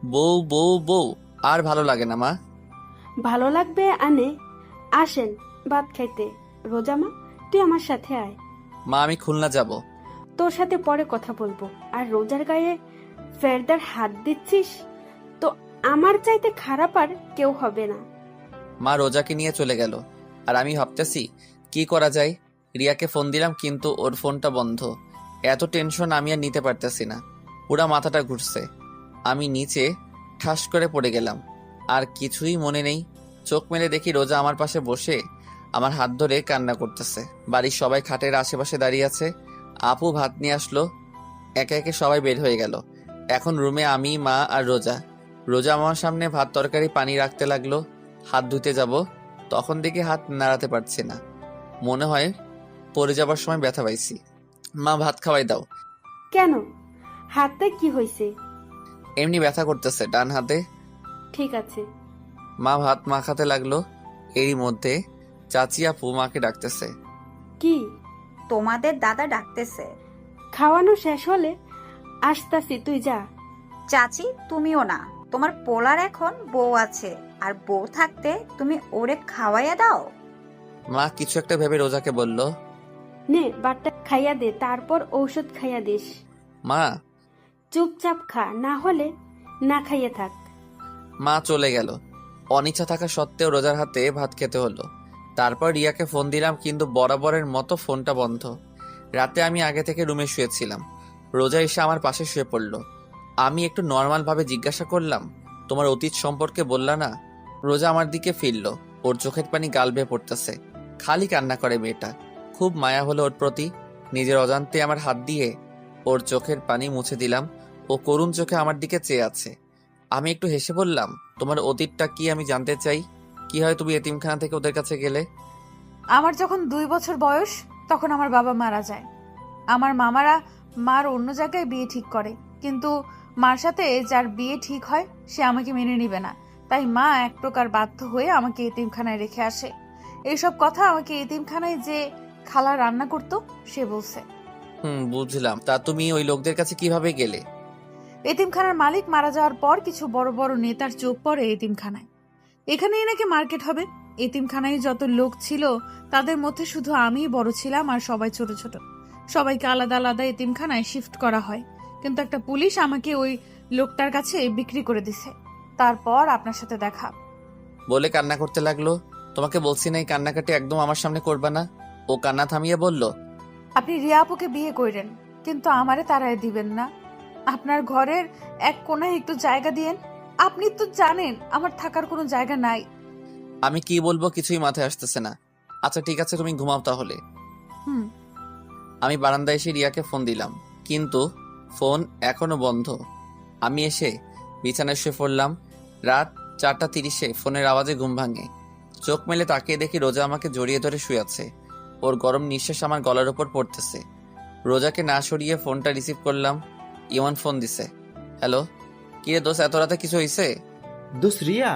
বউ বউ বউ আর ভালো লাগে না মা। ভালো লাগবে আনে। আসেন ভাত খাইতে। রোজা মা, তুই আমার সাথে আয়। মা, আমি খুলনা যাব। তোর সাথে পরে কথা বলবো। আর রোজার গায়ে ফেরদার হাত দিচ্ছিস তো আমার চাইতে খারাপ আর কেউ হবে না। মা রোজাকে নিয়ে চলে গেল। আর আমি ভাবতেছি কি করা যায়। রিয়াকে ফোন দিলাম কিন্তু ওর ফোনটা বন্ধ। এত টেনশন আমি আর নিতে পারতেছি না, পুরা মাথাটা ঘুরছে। আমি নিচে ঠাস করে পড়ে গেলাম। আর কিছুই মনে নেই। চোখ মেলে দেখি রোজা আমার পাশে বসে আমার হাত ধরে কান্না করতেছে। বাড়ির সবাই খাটের আশেপাশে দাঁড়িয়ে আছে। আপু ভাত নিয়ে আসলো। একে একে সবাই বের হয়ে গেল। এখন রুমে আমি, মা আর রোজা। রোজা আমার সামনে ভাত তরকারি পানি রাখতে লাগলো। হাত ধুতে যাব, তখন দেখি হাত নাড়াতে পারছি না। মনে হয় পড়ে যাবার সময় ব্যথা পাইছি। মা, ভাত খাওয়াই দাও। কেন, হাতে কি হয়েছে? এমনি ব্যথা করতেছে ডান হাতে। ঠিক আছে। মা ভাত মাখাতে লাগলো। এরই মধ্যে চাচি আপু মাকে ডাকতেছে। কি? তোমাদের দাদা ডাকতেছে। খাওয়ানো শেষ হলে আসতাছি, তুই যা। চাচি তুমিও না, তোমার পোলার এখন বউ আছে, আর বউ থাকতে তুমি ওরে খাওয়াইয়া দাও। মা কিছু একটা ভেবে রোজাকে বলল, নে বাটটা খাইয়া দে, তারপর ঔষধ খাইয়া দিস। মা। চুপচাপ খা, না হলে না খাইয়ে থাক। মা চলে গেল। অনিচ্ছা থাকা সত্ত্বেও রোজার হাতে ভাত খেতে হলো। তারপর রিয়াকে ফোন দিলাম কিন্তু বরাবরের মতো ফোনটা বন্ধ। রাতে আমি আগে থেকে রুমে শুয়েছিলাম। রোজা এসে আমার পাশে শুয়ে পড়ল। আমি একটু নর্মাল ভাবে জিজ্ঞাসা করলাম, তোমার অতীত সম্পর্কে বললা না? রোজা আমার দিকে ফিরল, ওর চোখের পানি গাল বেয়ে পড়তেছে। খালি কান্না করে মেয়েটা। খুব মায়া হলো ওর প্রতি। নিজের অজান্তে আমার হাত দিয়ে ওর চোখের পানি মুছে দিলাম। ও করুণ চোখে আমার দিকে চেয়ে আছে। আমি একটু হেসে বললাম, তোমার অতীতটা কি আমি জানতে চাই। কি হয় তুমি এতিমখানা থেকে ওদের কাছে গেলে? আমার যখন 2 বছর বয়স তখন আমার বাবা মারা যায়। আমার মামারা মার অন্য জায়গায় বিয়ে ঠিক করে, কিন্তু মার সাথে যার বিয়ে ঠিক হয় সে আমাকে মেনে নিবে না। তাই মা এক প্রকার বাধ্য হয়ে আমাকে এতিমখানায় রেখে আসে। এইসব কথা আমাকে এতিমখানায় যে খালা রান্না করতো সে বলছে। বুঝলাম। তা তুমি ওই লোকদের কাছে কিভাবে গেলে? এতিমখানার মালিক মারা যাওয়ার পর কিছু বড় বড় নেতার চোখ পড়ে এতিমখানায়। এখানেই নাকি মার্কেট হবে। এতিমখানায় যত লোক ছিল তাদের মধ্যে শুধু আমিই বড় ছিলাম, আর সবাই ছোট ছোট। সবাইকে আলাদা আলাদা এতিমখানায় শিফট করা হয়, কিন্তু একটা পুলিশ আমাকে ওই লোকটার কাছে বিক্রি করে দিছে। তারপর আপনার সাথে দেখা। বলে কান্না করতে লাগলো। তোমাকে বলছি না এই কান্নাকাটি একদম আমার সামনে করবা না। ও কান্না থামিয়ে বলল, আপনি রিয়া আপুকে বিয়ে করেন, কিন্তু আমারে তারায় দিবেন না। আপনার ঘরের এক কোণায় একটু জায়গা দিয়েন। আপনি তো জানেন আমার থাকার কোনো জায়গা নাই। আমি কি বলবো কিছুই মাথায় আসতেছে না। আচ্ছা ঠিক আছে, তুমি ঘুমাও তাহলে। হুম। আমি বারান্দায় এসে রিয়াকে ফোন দিলাম, কিন্তু ফোন এখনো বন্ধ। আমি এসে বিছানায় শুয়ে পড়লাম। রাত 4:30 ফোনের আওয়াজে ঘুম ভাঙে। চোখ মেলে তাকিয়ে দেখি রোজা আমাকে জড়িয়ে ধরে শুয়ে আছে। ওর গরম নিঃশ্বাস আমার গলার উপর পড়তেছে। রোজাকে না সরিয়ে ফোনটা রিসিভ করলাম। ইমন ফোন দিছে। হ্যালো। কি রে দোস্ত, এত রাতে কিছু হয়েছে? দোস্ত রিয়া।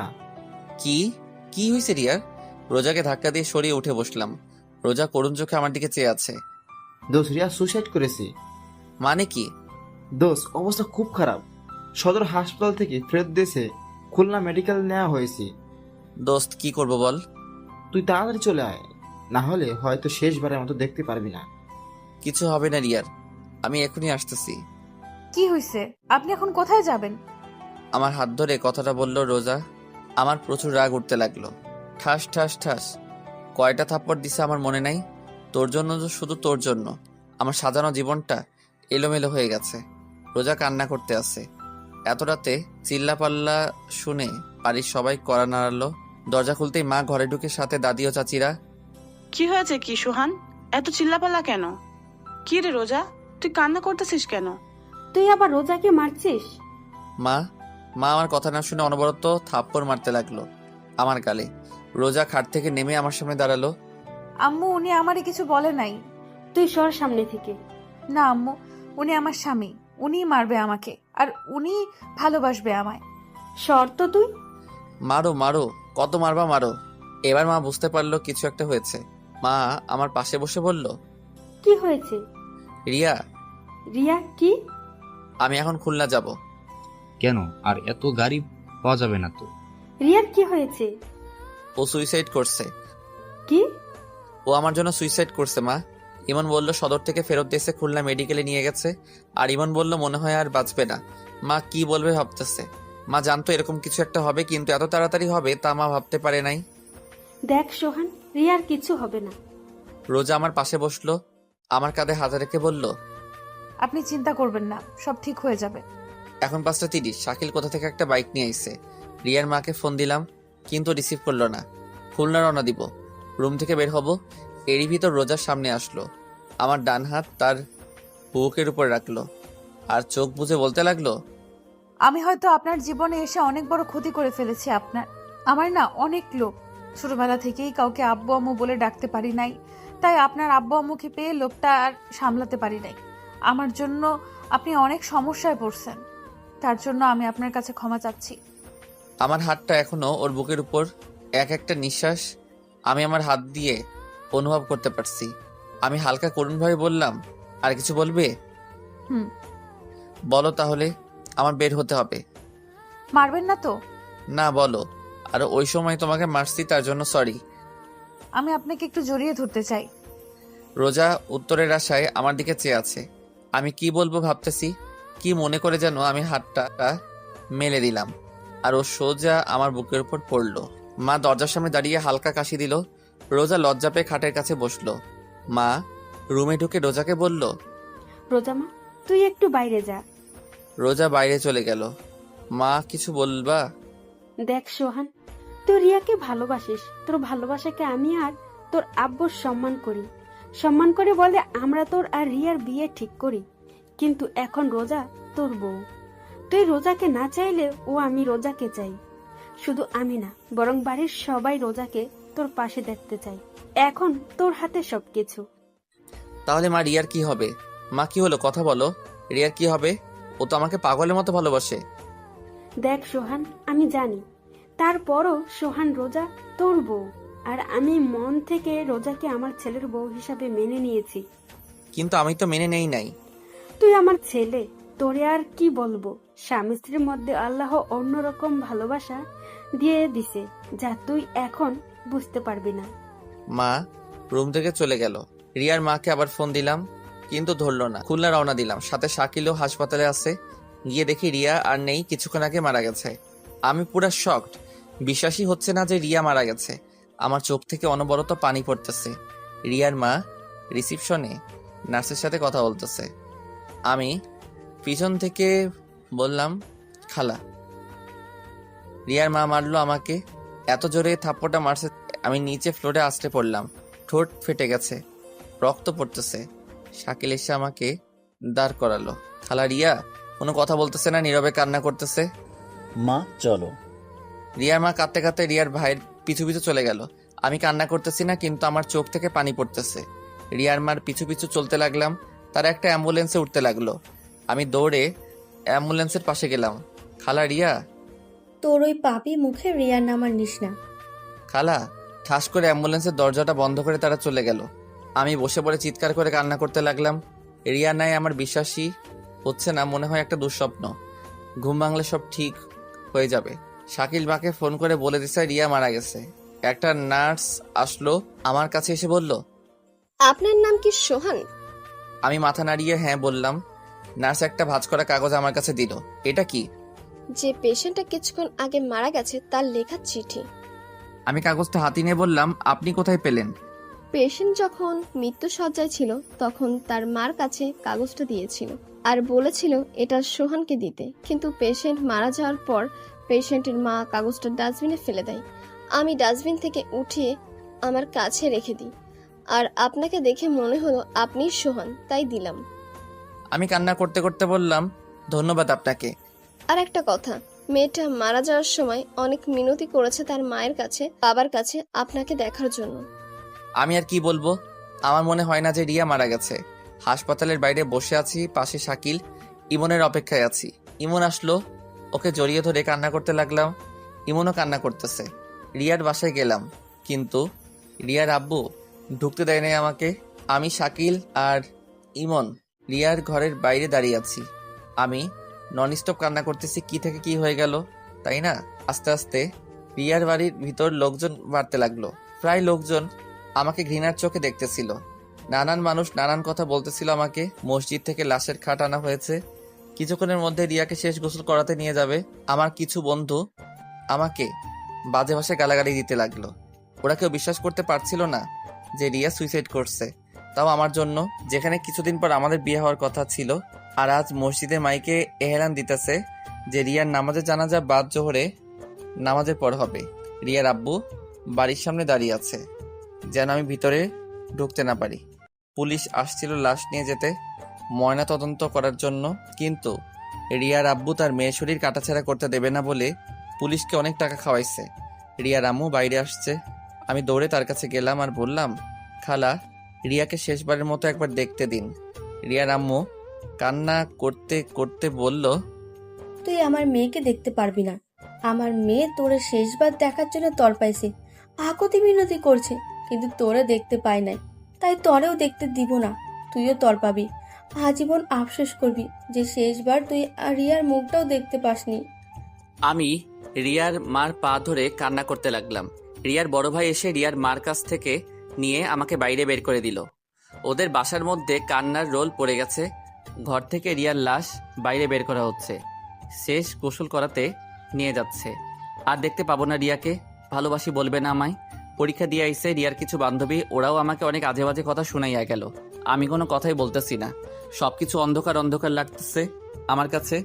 কি কি হয়েছে রিয়ার? রোজাকে ধাক্কা দিয়ে সরিয়ে উঠে বসলাম। রোজা করুণ চোখে আমার দিকে চেয়ে আছে। দোস্ত রিয়া সুসাইড করেছে। মানে কি? দোস্ত অবস্থা খুব খারাপ। সদর হাসপাতাল থেকে ফেরত দেশে খুলনা মেডিকেল নেওয়া হয়েছে। দোস্ত কি করব বল? তুই তাড়াতাড়ি চলে আয়, না হলে হয়তো শেষবারের মতো দেখতে পারবি না। কিছু হবে না রিয়ার, আমি এখনই আসতেছি। কি হয়েছে? আপনি এখন কোথায় যাবেন? আমার হাত ধরে কথাটা বলল রোজা। আমার প্রচুর রাগ উঠতে লাগলো। ঠাস ঠাস ঠাস কয়টা থাপ্পড় দিছে আমার মনে নাই। তোর জন্য, শুধু তোর জন্য আমার সাজানো জীবনটা এলোমেলো হয়ে গেছে। রোজা কান্না করতে আছে। এত রাতে চিল্লাপাল্লা শুনে বাড়ির সবাই কড়া নাড়ালো। দরজা খুলতেই মা ঘরে ঢুকে, সাথে দাদি ও চাচিরা। কি হয়েছে কি সোহান? এত চিল্লাপাল্লা কেন? কি রে রোজা, তুই কান্না করতেছিস কেন? তুই আবার রোজাকে মারছিস? মা মা আমার কথা না শুনে অনবরত থাপ্পড় মারতে লাগলো আমার গালে। রোজা খাট থেকে নেমে আমার সামনে দাঁড়ালো। আম্মু, উনি আমারে কিছু বলে নাই। তুই সর সামনে থেকে। না আম্মু, উনি আমার স্বামী। উনিই মারবে আমাকে, আর উনি ভালোবাসবে আমায়। সর তো তুই। মারো মারো, কত মারবা মারো। এবার মা বুঝতে পারলো কিছু একটা হয়েছে। মা আমার পাশে বসে বলল, কি হয়েছে? রিয়া। রিয়া কি? আমি এখন খুলনা যাব। কেন? আর এত গাড়ি পাওয়া যাবে না তো? রিয়ার কি হয়েছে? ও সুইসাইড করছে। কি? ও আমার জন্য সুইসাইড করছে মা। ইমন বলল সদর থেকে ফেরত দিয়েছে, খুলনা মেডিকেলে নিয়ে গেছে। আর ইমন বলল মনে হয় আর বাঁচবে না। মা কি বলবে ভাবতেছে। মা জানতো এরকম কিছু একটা হবে, কিন্তু এত তাড়াতাড়ি হবে তা মা ভাবতে পারে নাই। দেখ সোহান, রিয়ার কিছু হবে না। রোজা আমার পাশে বসলো, আমার কাঁধে হাত রেখে বলল, আপনি চিন্তা করবেন না, সব ঠিক হয়ে যাবে। এখন 5:30। শাকিল কোথা থেকে একটা বাইক নিয়ে আইছে। রিয়ার মাকে ফোন দিলাম, কিন্তু রিসিভ করলো না। খুলনা রওনা দিব। রুম থেকে বের হব, এরই ভিতর রোজার সামনে আসলো। আমার ডান হাত তার বুকের উপর রাখলো, আর চোখ বুজে বলতে লাগলো, আমি হয়তো আপনার জীবনে এসে অনেক বড় ক্ষতি করে ফেলেছি আপনার। আমার না অনেক লোভ। ছোটবেলা থেকেই কাউকে আব্বু আম্মু বলে ডাকতে পারি নাই, তাই আপনার আব্বু আম্মুকে পেয়ে লোভটা আর সামলাতে পারি নাই। আমার জন্য আপনি অনেক সমস্যায় পড়ছেন, তার জন্য আমি আপনার কাছে ক্ষমা চাচ্ছি। আমার হাতটা এখনো ওর বুকের উপর। এক একটা নিঃশ্বাস আমি আমার হাত দিয়ে অনুভব করতে পারছি। আমি হালকা করুণভাবে বললাম, আর কিছু বলবে? হুম। বলো তাহলে, আমার বের হতে হবে। মারবেন না তো? না বলো। আর ওই সময় তোমাকে মারছি তার জন্য সরি। আমি আপনাকে একটু জড়িয়ে ধরতে চাই। রোজা উত্তরের আশায় আমার দিকে চেয়ে আছে। আমি কি বলবো ভাবতেছি, কি মনে করে যেন আমি হাতটা মেলে দিলাম, আর ও সোজা আমার বুকের উপর পড়লো। মা দরজার সামনে দাঁড়িয়ে হালকা কাশি দিল। রোজা লজ্জা পেয়ে খাটের কাছে বসলো। মা রুমে ঢুকে রোজাকে বলল, রোজামা, তুই একটু বাইরে যা। রোজা বাইরে চলে গেল। মা কিছু বলবা? দেখ সোহান, তুই রিয়াকে ভালোবাসিস, তোর ভালোবাসাকে আমি আর তোর আব্বুর সম্মান করি। সম্মান করে বলে আমরা তোর আর রিয়ার বিয়ে ঠিক করি। কিন্তু এখন রোজা তোর বউ। তুই রোজাকে না চাইলে ও আমি রোজাকে চাই। শুধু আমি না, বরং বাড়ির সবাই রোজাকে তোর পাশে দেখতে চাই। এখন তোর হাতে সবকিছু। তাহলে মা রিয়ার কি হবে? মা কি হলো, কথা বলো। রিয়ার কি হবে? ও তো আমাকে পাগলের মতো ভালোবাসে। দেখ সোহান, আমি জানি, তারপরও সোহান রোজা তোর বউ, আর আমি মন থেকে রোজাকে আমার ছেলের বউ হিসাবে মেনে নিয়েছি। কিন্তু আমি তো মেনে নেই নাই। তুই আমার ছেলে, তোরে আর কি বলবো। স্বামী স্ত্রীর মধ্যে আল্লাহ অন্যরকম ভালোবাসা দিয়ে দিছে, যা তুই এখন বুঝতে পারবি না। মা রুম থেকে চলে গেল। রিয়ার মাকে আবার ফোন দিলাম, কিন্তু ধরলো না। খুলনা রওনা দিলাম, সাথে শাকিলও হাসপাতালে আছে। গিয়ে দেখি রিয়া আর নেই, কিছুক্ষণ আগে মারা গেছে। আমি পুরা শকড, বিশ্বাসই হচ্ছে না যে রিয়া মারা গেছে। আমার চোখ থেকে অনবরত পানি পড়তেছে। রিয়ার মা রিসিপশনে নার্সের সাথে কথা বলতেছে। আমি পিছন থেকে বললাম, খালা। রিয়ার মা মারলো আমাকে, এত জোরে থাপ্পড়টা মারছে আমি নিচে ফ্লোরে আছড়ে পড়লাম। ঠোঁট ফেটে গেছে, রক্ত পড়তেছে। শাকিল এসে আমাকে দাঁড় করালো। খালা রিয়া কোনো কথা বলতেছে না, নীরবে কান্না করতেছে। মা চলো। রিয়ার মা কাঁদতে কাঁদতে রিয়ার ভাইয়ের পিছু পিছু চলে গেল। আমি কান্না করতেছি না, কিন্তু আমার চোখ থেকে পানি পড়তেছে। রিয়ার মার পিছু পিছু চলতে লাগলাম। তারা একটা অ্যাম্বুলেন্সে উঠতে লাগলো। আমি দৌড়ে অ্যাম্বুলেন্সের পাশে গেলাম। খালা রিয়া। তোর ওই পাপি মুখে রিয়ার নাম আর নিস না। খালা। ঠাস করে অ্যাম্বুলেন্সের দরজাটা বন্ধ করে তারা চলে গেল। আমি বসে পড়ে চিৎকার করে কান্না করতে লাগলাম। রিয়া নাই, আমার বিশ্বাসই হচ্ছে না, মনে হয় একটা দুঃস্বপ্ন। ঘুম ভাঙলে সব ঠিক হয়ে যাবে। শাকিল মাকে ফোন করে বলে দিছে রিয়া মারা গেছে। একটা নার্স আসলো, আমার কাছে এসে বলল, আপনার নাম কি সোহান? আমি মাথা নাড়িয়ে হ্যাঁ বললাম। নার্স একটা ভাঁজ করা কাগজ আমার কাছে দিল। এটা কি? যে পেশেন্টটা কিছুক্ষণ আগে মারা গেছে তার লেখা চিঠি। আমি কাগজটা হাতে নিয়ে বললাম, আপনি কোথায় পেলেন? পেশেন্ট যখন মৃত্যু সজ্জায় ছিল তখন তার মার কাছে কাগজটা দিয়েছিল আর বলেছিল এটা সোহানকে দিতে, কিন্তু পেশেন্ট মারা যাওয়ার পর পেশেন্টের মা কাগজটা ডাস্টবিনে ফেলে দেয়। আমি ডাস্টবিন থেকে উঠিয়ে আমার কাছে রেখে দিই, আর আপনাকে দেখে মনে হলো আপনিই সোহান, তাই দিলাম। আমি কান্না করতে করতে বললাম, ধন্যবাদ আপনাকে। আর একটা কথা, মেয়েটা মারা যাওয়ার সময় অনেক মিনতি করেছে তার মায়ের কাছে, বাবার কাছে আপনাকে দেখার জন্য। আমি আর কি বলবো, আমার মনে হয় না যে রিয়া মারা গেছে। হাসপাতালের বাইরে বসে আছি, পাশে শাকিল, ইমনের অপেক্ষায় আছি। ইমন আসলো, ওকে জড়িয়ে ধরে কান্না করতে লাগলাম। ইমনও কান্না করতেছে। রিয়ার বাসায় গেলাম, কিন্তু রিয়ার আব্বু ঢুকতে দেয় নাই আমাকে। আমি, শাকিল আর ইমন রিয়ার ঘরের বাইরে দাঁড়িয়ে আছি। আমি নন স্টপ কান্না করতেছি, কি থেকে কি হয়ে গেল, তাই না? আস্তে আস্তে রিয়ার বাড়ির ভিতর লোকজন বাড়তে লাগলো। প্রায় লোকজন আমাকে ঘৃণার চোখে দেখতেছিল। নানান মানুষ নানান কথা বলতেছিল আমাকে। মসজিদ থেকে লাশের খাট আনা হয়েছে, কিছুক্ষণের মধ্যে রিয়াকে শেষ গোসল করাতে নিয়ে যাবে। আমার কিছু বন্ধু আমাকে বাজে ভাষায় গালাগালি দিতে লাগলো। ওরা কেউ বিশ্বাস করতে পারছিল না যে রিয়া সুইসাইড করছে, তাও আমার জন্য, যেখানে কিছুদিন পর আমাদের বিয়ে হওয়ার কথা ছিল। আর আজ মসজিদে মাইকে এহেলান দিতেছে যে রিয়ার নামাজে জানাজা বাদ জোহরে নামাজের পর হবে। রিয়ার আব্বু বাড়ির সামনে দাঁড়িয়ে আছে, যেন আমি ভিতরে ঢুকতে না পারি। পুলিশ আসছিল লাশ নিয়ে যেতে, ময়না তদন্ত করার জন্য, কিন্তু রিয়ার আব্বু তার মেয়ের শরীর কাটাছেড়া করতে দেবে না বলে পুলিশকে অনেক টাকা খাওয়াইছে। রিয়ার আম্মু বাইরে আসছে। আমি দৌড়ে তার কাছে গেলাম আর বললাম, খালা, রিয়াকে শেষবারের মতো একবার দেখতে দিন। রিয়ার আম্মু কান্না করতে করতে বলল, তুই আমার মেয়েকে দেখতে পারবি না। আমার মেয়ে তোরে শেষবার দেখার জন্য তড়পাইছে, আকুতি মিনতি করছে, কিন্তু তোরে দেখতে পাই নাই, তাই তরেও দেখতে দিব না। তুইও তড়পাবি, আজীবন আফসোস করবি যে শেষবার তুই রিয়ার মুখটাও দেখতে পাসনি। আমি রিয়ার মার পা ধরে কান্না করতে লাগলাম। রিয়ার বড় ভাই এসে রিয়ার মার কাছ থেকে নিয়ে আমাকে বাইরে বের করে দিল। ওদের বাসার মধ্যে কান্নার রোল পড়ে গেছে। ঘর থেকে রিয়ার লাশ বাইরে বের করা হচ্ছে, শেষ গোসল করাতে নিয়ে যাচ্ছে। আর দেখতে পাবো না রিয়াকে, ভালোবাসি বলবে না আমায়। পরীক্ষা দিয়ে আইসে রিয়ার কিছু বান্ধবী, ওরাও আমাকে অনেক আজে বাজে কথা শুনাইয়া গেল। আমি কোনো কথাই বলতেছি না, সবকিছু অন্ধকার অন্ধকার লাগতেছে আমার কাছে।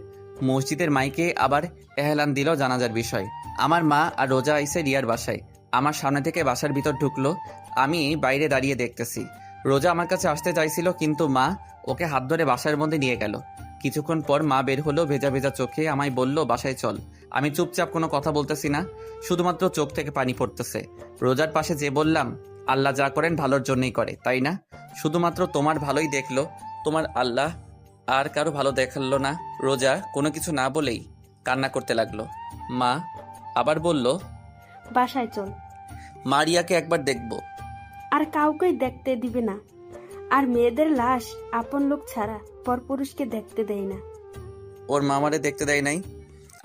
মসজিদের মাইকে আবার এহলান দিল জানাজার বিষয়। আমার মা আর রোজা আইসে রিয়ার বাসায়। আমার সামনে থেকে বাসার ভিতর ঢুকলো। আমি বাইরে দাঁড়িয়ে দেখতেছি। রোজা আমার কাছে আসতে চাইছিল, কিন্তু মা ওকে হাত ধরে বাসার মধ্যে নিয়ে গেল। কিছুক্ষণ পর মা বের হলো ভেজা ভেজা চোখে, আমায় বলল বাসায় চল। আমি চুপচাপ, কোনো কথা বলতেছি না, শুধুমাত্র চোখ থেকে পানি পড়তেছে। রোজার পাশে যে বললাম, আল্লাহ যা করেন ভালোর জন্যই করে, তাই না? শুধুমাত্র তোমার ভালোই দেখলো তোমার আল্লাহ, আর কারো ভালো দেখালো না। রোজা কোনো কিছু না বলেই কান্না করতে লাগলো। মা আবার বলল, বাসায় চল। মা রিয়াকে একবার দেখবো। আর কাউকেই দেখতে দিবে না। আর মেয়েদের লাশ আপন লোক ছাড়া পরপুরুষকে দেখতে দেয় না। ওর মামারে দেখতে দেয় নাই।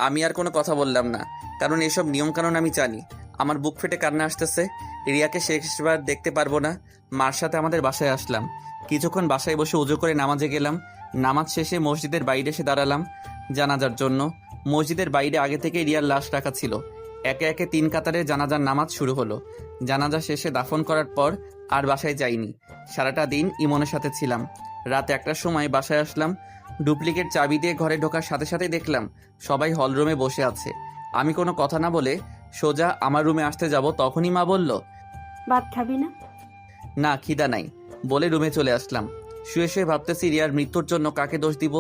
আমি আর কোনো কথা বললাম না, কারণ এসব নিয়মকানুন আমি জানি। আমার বুক ফেটে কান্না আসতেছে। রিয়াকে শেষবার দেখতে পারবো না। মার সাথে আমাদের বাসায় আসলাম। কিছুক্ষণ বাসায় বসে উজু করে নামাজে গেলাম। নামাজ শেষে মসজিদের বাইরে এসে দাঁড়ালাম জানাজার জন্য। মসজিদের বাইরে আগে থেকে রিয়ার লাশ রাখা ছিল। একে একে 3 কাতারে জানাজার নামাজ শুরু হলো। জানাজা শেষে দাফন করার পর আর বাসায় যাইনি। সারাটা দিন ইমনের সাথে ছিলাম। রাত 1টার সময় বাসায় আসলাম। ডুপ্লিকেট চাবি দিয়ে ঘরে ঢোকার সাথে সাথে দেখলাম সবাই হলরুমে বসে আছে। আমি কোনো কথা না বলে সোজা আমার রুমে আসতে যাব, তখনই মা বলল, ভাত খাবি না? না, খিদা নাই বলে রুমে চলে আসলাম। শুয়ে শুয়ে ভাবতেছি রিয়ার মৃত্যুর জন্য কাকে দোষ দিব,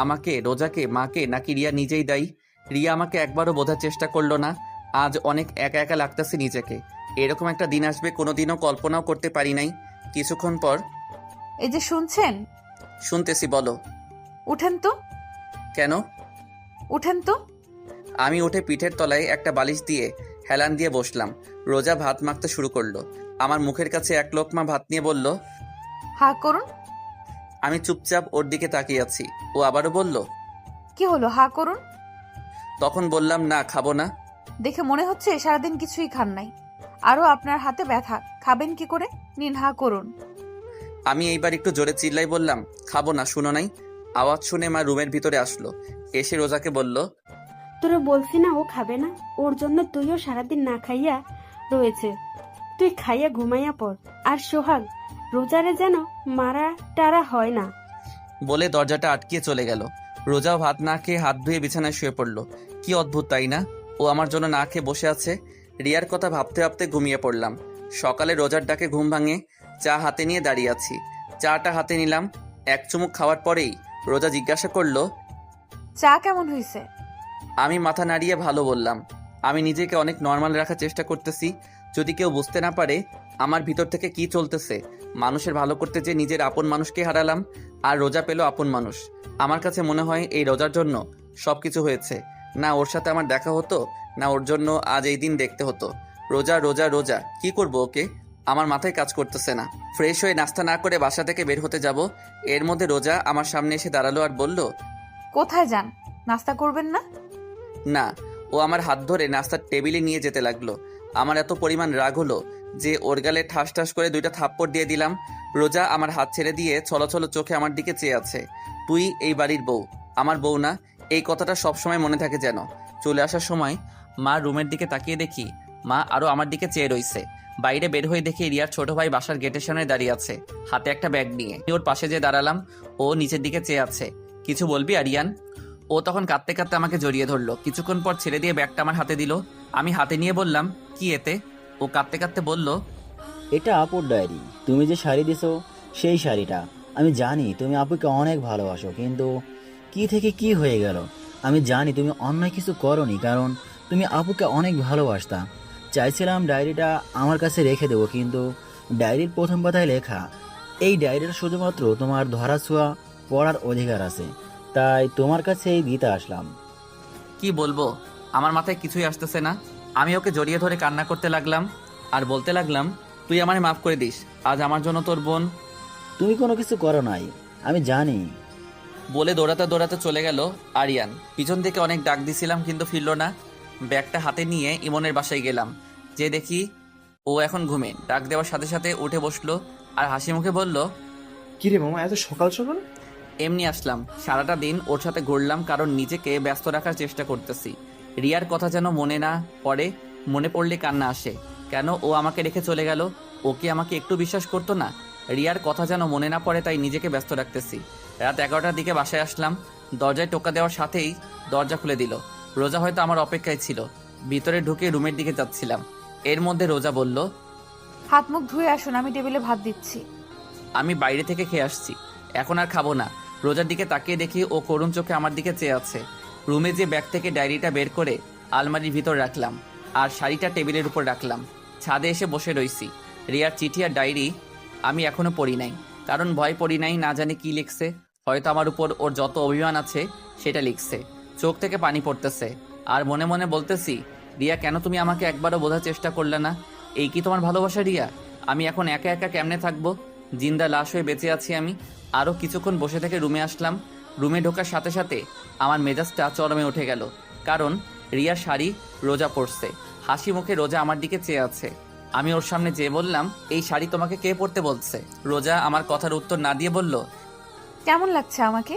আমাকে, রোজাকে, মাকে, নাকি রিয়া নিজেই দায়ী। রিয়া আমাকে একবারও বোঝার চেষ্টা করলো না। আজ অনেক একা একা লাগতেছে নিজেকে। এরকম একটা দিন আসবে কোনোদিনও কল্পনাও করতে পারি নাই। কিছুক্ষণ পর, এই যে শুনছেন? শুনতেছি, বলো। উঠেন তো। কেন? উঠেন তো। আমি উঠে পিঠের তলায় একটা বালিশ দিয়ে হেলান দিয়ে বসলাম। রোজা ভাত মাখতে শুরু করলো। আমার মুখের কাছে 1 লোকমা ভাত নিয়ে বলল, হা করুন। আমি চুপচাপ ওর দিকে তাকিয়ে আছি। ও আবারও বলল, কি হলো, হা করুন। তখন বললাম, না, খাবো না। দেখে মনে হচ্ছে সারাদিন কিছুই খান নাই। আরো আপনার হাতে ব্যথা, খাবেন কি করে? নিন, হা করুন। আমি এইবার একটু জোরে চিল্লাই বললাম, খাবো না, শুনো নাই? আওয়াজ শুনে মা রুমের ভিতরে আসলো। এসে রোজাকে বলল, তোরা বলছি না ও খাবে না? ওর জন্য তুইও সারাদিন না খাইয়া রয়েছে। তুই খাইয়া ঘুমাইয়া পড়। আর সোহাগ, রোজারে যেন মারা টারা হয় না। বলে দরজাটা আটকিয়ে চলে গেল। রোজাও ভাত না খেয়ে হাত ধুয়ে বিছানায় শুয়ে পড়লো। কি অদ্ভুত, তাই না? ও আমার জন্য না খেয়ে বসে আছে। রিয়ার কথা ভাবতে ভাবতে ঘুমিয়ে পড়লাম। সকালে রোজার ডাকে ঘুম ভাঙে। চা হাতে নিয়ে দাঁড়িয়ে আছি। চাটা হাতে নিলাম। 1 চুমুক খাওয়ার পরেই রোজা জিজ্ঞাসা করলো, চা কেমন হয়েছে? আমি মাথা নাড়িয়ে ভালো বললাম। আমি নিজেকে অনেক নর্মাল রাখার চেষ্টা করতেছি, যদি কেউ বুঝতে না পারে আমার ভিতর থেকে কি চলতেছে। মানুষের ভালো করতে যে নিজের আপন মানুষকে হারালাম, আর রোজা পেল আপন মানুষ। আমার কাছে মনে হয় এই রোজার জন্য সবকিছু হয়েছে। না ওর সাথে আমার দেখা হতো, না ওর জন্য আজ এই দিন দেখতে হতো। রোজা রোজা রোজা, কি করব ওকে? আমার মাথায় কাজ করতেছে না। ফ্রেশ হয়ে নাস্তা না করে বাসা থেকে বের হতে যাব, এর মধ্যে রোজা আমার সামনে এসে দাঁড়ালো আর বলল, কোথায় যান? নাস্তা করবেন না? না। ও আমার হাত ধরে নাস্তার টেবিলে নিয়ে যেতে লাগলো। আমার এত পরিমাণ রাগ হলো যে ওর গালে ঠাস ঠাস করে 2টা থাপ্পড় দিয়ে দিলাম। রোজা আমার হাত ছেড়ে দিয়ে ছলছল চোখে আমার দিকে চেয়ে আছে। তুই এই বাড়ির বউ, আমার বউ না? এই কথাটা সবসময় মনে থাকে যেন। চলে আসার সময় মা রুমের দিকে তাকিয়ে দেখি মা আরও আমার দিকে চেয়ে রইছে। বাইরে বের হয়ে দেখি রিয়ার ছোট ভাই বাসার গেটের সামনে দাঁড়িয়ে আছে, হাতে একটা ব্যাগ নিয়ে। ওর পাশে যে দাঁড়ালাম, ও নিচের দিকে চেয়ে আছে। কিছু বলবি আরিয়ান? ও তখন কাঁদতে কাঁদতে আমাকে জড়িয়ে ধরলো। কিছুক্ষণ পর ছেড়ে দিয়ে ব্যাগটা আমার হাতে দিল। আমি হাতে নিয়ে বললাম, কি এতে? ও কাঁদতে কাঁদতে বলল, এটা আপুর ডায়েরি। তুমি যে শাড়ি দিছো সেই শাড়িটা। আমি জানি তুমি আপুকে অনেক ভালোবাসো, কিন্তু কি থেকে কি হয়ে গেল। আমি জানি তুমি অন্যায় কিছু করনি, কারণ তুমি আপুকে অনেক ভালোবাসতা। চাইছিলাম ডায়েরিটা আমার কাছে রেখে দেবো, কিন্তু ডায়েরির প্রথম পাতায় লেখা, এই ডায়েরিটা শুধুমাত্র তোমার ধরাছোঁয়া পড়ার অধিকার আছে, তাই তোমার কাছে এই দিতে আসলাম। কি বলবো, আমার মাথায় কিছুই আসতেছে না। আমি ওকে জড়িয়ে ধরে কান্না করতে লাগলাম আর বলতে লাগলাম, তুই আমারে মাফ করে দিস। আজ আমার জন্য তোর বোন। তুমি কোনো কিছু করো নাই, আমি জানি। বলে দৌড়াতে দৌড়াতে চলে গেল আরিয়ান। পিছন থেকে অনেক ডাক দিছিলাম, কিন্তু ফিরল না। ব্যাগটা হাতে নিয়ে ইমনের বাসায় গেলাম। যে দেখি ও এখন ঘুমে। ডাক দেওয়ার সাথে সাথে উঠে বসলো আর হাসি মুখে বলল, কিরে মামা, এত সকাল সকাল? এমনি আসলাম। সারাটা দিন ওর সাথে ঘুরলাম, কারণ নিজেকে ব্যস্ত রাখার চেষ্টা করতেছি। রিয়ার কথা যেন মনে না পড়ে, মনে পড়লে কান্না আসে। কেন ও আমাকে রেখে চলে গেল? ও কি আমাকে একটু বিশ্বাস করতো না? রিয়ার কথা যেন মনে না পড়ে, তাই নিজেকে ব্যস্ত রাখতেছি। রাত 11টার দিকে বাসায় আসলাম। দরজায় টোকা দেওয়ার সাথেই দরজা খুলে দিল। রোজা হয়তো আমার অপেক্ষায় ছিল। ভিতরে ঢুকে রুমের দিকে যাচ্ছিলাম, এর মধ্যে রোজা বলল, হাত মুখ ধুয়ে আসুন, আমি টেবিলে ভাত দিচ্ছি। আমি বাইরে থেকে খেয়ে আসছি, এখন আর খাবো না। রোজার দিকে তাকিয়ে দেখি ও করুণ চোখে আমার দিকে চেয়ে আছে। রুমে যে ব্যাগ থেকে ডায়েরিটা বের করে আলমারির ভিতর রাখলাম, আর শাড়িটা টেবিলের উপর রাখলাম। ছাদে এসে বসে রইছি। রিয়ার চিঠি আর ডায়েরি আমি এখনো পড়ি নাই, কারণ ভয় পড়ি নাই, না জানি কি লিখছে। হয়তো আমার উপর ওর যত অভিমান আছে সেটা লিখছে। চোখ থেকে পানি পড়তেছে, আর মনে মনে বলতেছি, রিয়া কেন তুমি আমাকে একবারও বোঝার চেষ্টা করলে না? এই কি তোমার ভালোবাসা রিয়া? আমি এখন একা একা কেমনে থাকবো? জিন্দা লাশ হয়ে বেঁচে আছি আমি। আরও কিছুক্ষণ বসে থেকে রুমে আসলাম। রুমে ঢোকার সাথে সাথে আমার মেজাজটা চরমে উঠে গেল, কারণ রিয়ার শাড়ি রোজা পরছে। হাসি মুখে রোজা আমার দিকে চেয়ে আছে। আমি ওর সামনে যেয়ে বললাম, এই শাড়ি তোমাকে কে পরতে বলছে? রোজা আমার কথার উত্তর না দিয়ে বলল, কেমন লাগছে আমাকে?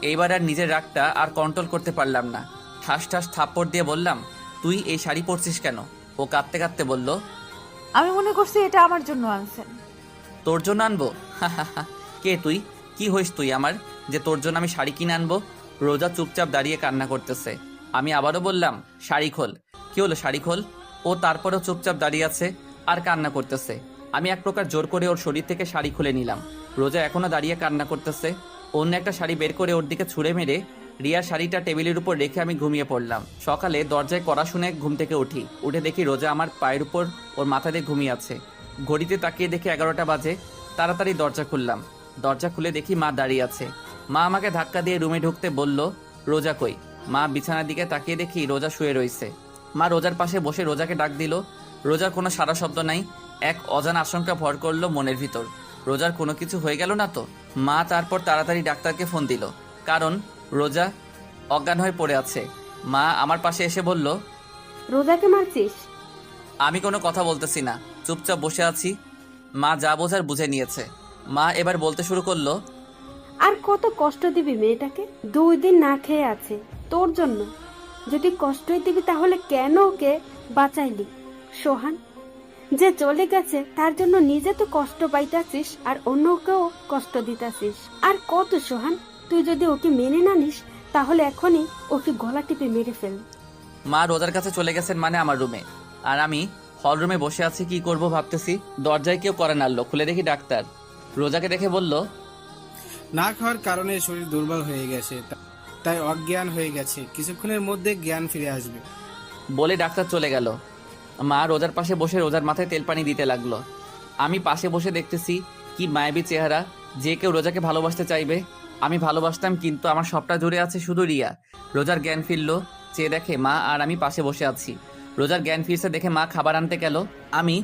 এইবার আর নিজের রাগটা আর কন্ট্রোল করতে পারলাম না। ঠাস ঠাস থাপ্পড় দিয়ে বললাম, তুই এই শাড়ি পরছিস কেন? ও কাঁদতে কাঁদতে বলল, আমি মনে করছি এটা আমার জন্য আনছেন। তোর জন্য আনবো? কে তুই? কি হইস তুই আমার, যে তোর জন্য আমি শাড়ি কিনে আনবো? রোজা চুপচাপ দাঁড়িয়ে কান্না করতেছে। আমি আবারও বললাম, শাড়ি খোল। কি হলো, শাড়ি খোল। ও তারপরেও চুপচাপ দাঁড়িয়ে আছে আর কান্না করতেছে। আমি এক প্রকার জোর করে ওর শরীর থেকে শাড়ি খুলে নিলাম। রোজা এখনো দাঁড়িয়ে কান্না করতেছে। অন্য একটা শাড়ি বের করে ওর দিকে ছুঁড়ে মেরে রিয়ার শাড়িটা টেবিলের উপর রেখে আমি ঘুমিয়ে পড়লাম। সকালে দরজায় কড়া শুনে ঘুম থেকে উঠে দেখি রোজা আমার পায়ের উপর ওর মাথা দিয়ে ঘুমিয়ে আছে। ঘড়িতে তাকিয়ে দেখি 11টা বাজে। তাড়াতাড়ি দরজা খুললাম। দরজা খুলে দেখি মা দাঁড়িয়ে আছে। মা আমাকে ধাক্কা দিয়ে রুমে ঢুকতে বলল, রোজা কই? মা বিছানার দিকে তাকিয়ে দেখি রোজা শুয়ে রয়েছে। মা রোজার পাশে বসে রোজাকে ডাক দিল। রোজার কোনো সারা শব্দ নাই। এক অজানা আশঙ্কা ভর করলো মনের ভিতর, রোজার কোনো কিছু হয়ে গেল না তো? মা তারপর তাড়াতাড়ি ডাক্তারকে ফোন দিল, কারণ রোজা অজ্ঞান হয়ে পড়ে আছে। মা আমার পাশে এসে বলল, রোজাকে মারছিস? আমি কোনো কথা বলতেছি না, চুপচাপ বসে আছি। মা যা বোঝার বুঝে নিয়েছে। মা এবার বলতে শুরু করলো, আর কত কষ্ট দিবি মেয়েটাকে? 2 দিন না খেয়ে আছে তোর জন্য। যদি কষ্টই দিবি তাহলে কেন ওকে বাঁচাইলি? সোহান যে চলে গেছে তার জন্য নিজে তো কষ্ট পাইতাছিস আর অন্যকেও কষ্ট দিতাছিস। আর কত সোহান, তুই যদি ওকে মেনে না নিস তাহলে এখনই ওকে গলা টিপে মেরে ফেল। মা রোজার কাছে চলে গেছেন মানে আমার রুমে, আর আমি হল রুমে বসে আছি। কি করব ভাবতেছি। দরজায় কেউ করে নাড়লো, খুলে দেখি ডাক্তার। রোজাকে দেখে বলল, না খাওয়ার কারণে শরীর দুর্বল হয়ে গেছে, তাই অজ্ঞান হয়ে গেছে, কিছুক্ষণের মধ্যে জ্ঞান ফিরে আসবে। বলে ডাক্তার চলে গেল। মা রোজার পাশে বসে রোজার মাথায় তেল পানি দিতে লাগলো। আমি পাশে বসে দেখতেছি কি মায়াবী চেহারা, যে কেউ রোজাকে ভালোবাসতে চাইবে। আমি ভালোবাসতাম, কিন্তু আমার সবটা জুড়ে আছে শুধু রিয়া। রোজার জ্ঞান ফিরলো, চেয়ে দেখে মা আর আমি পাশে বসে আছি। রোজার জ্ঞান ফিরছে দেখে মা খাবার আনতে গেল। আমি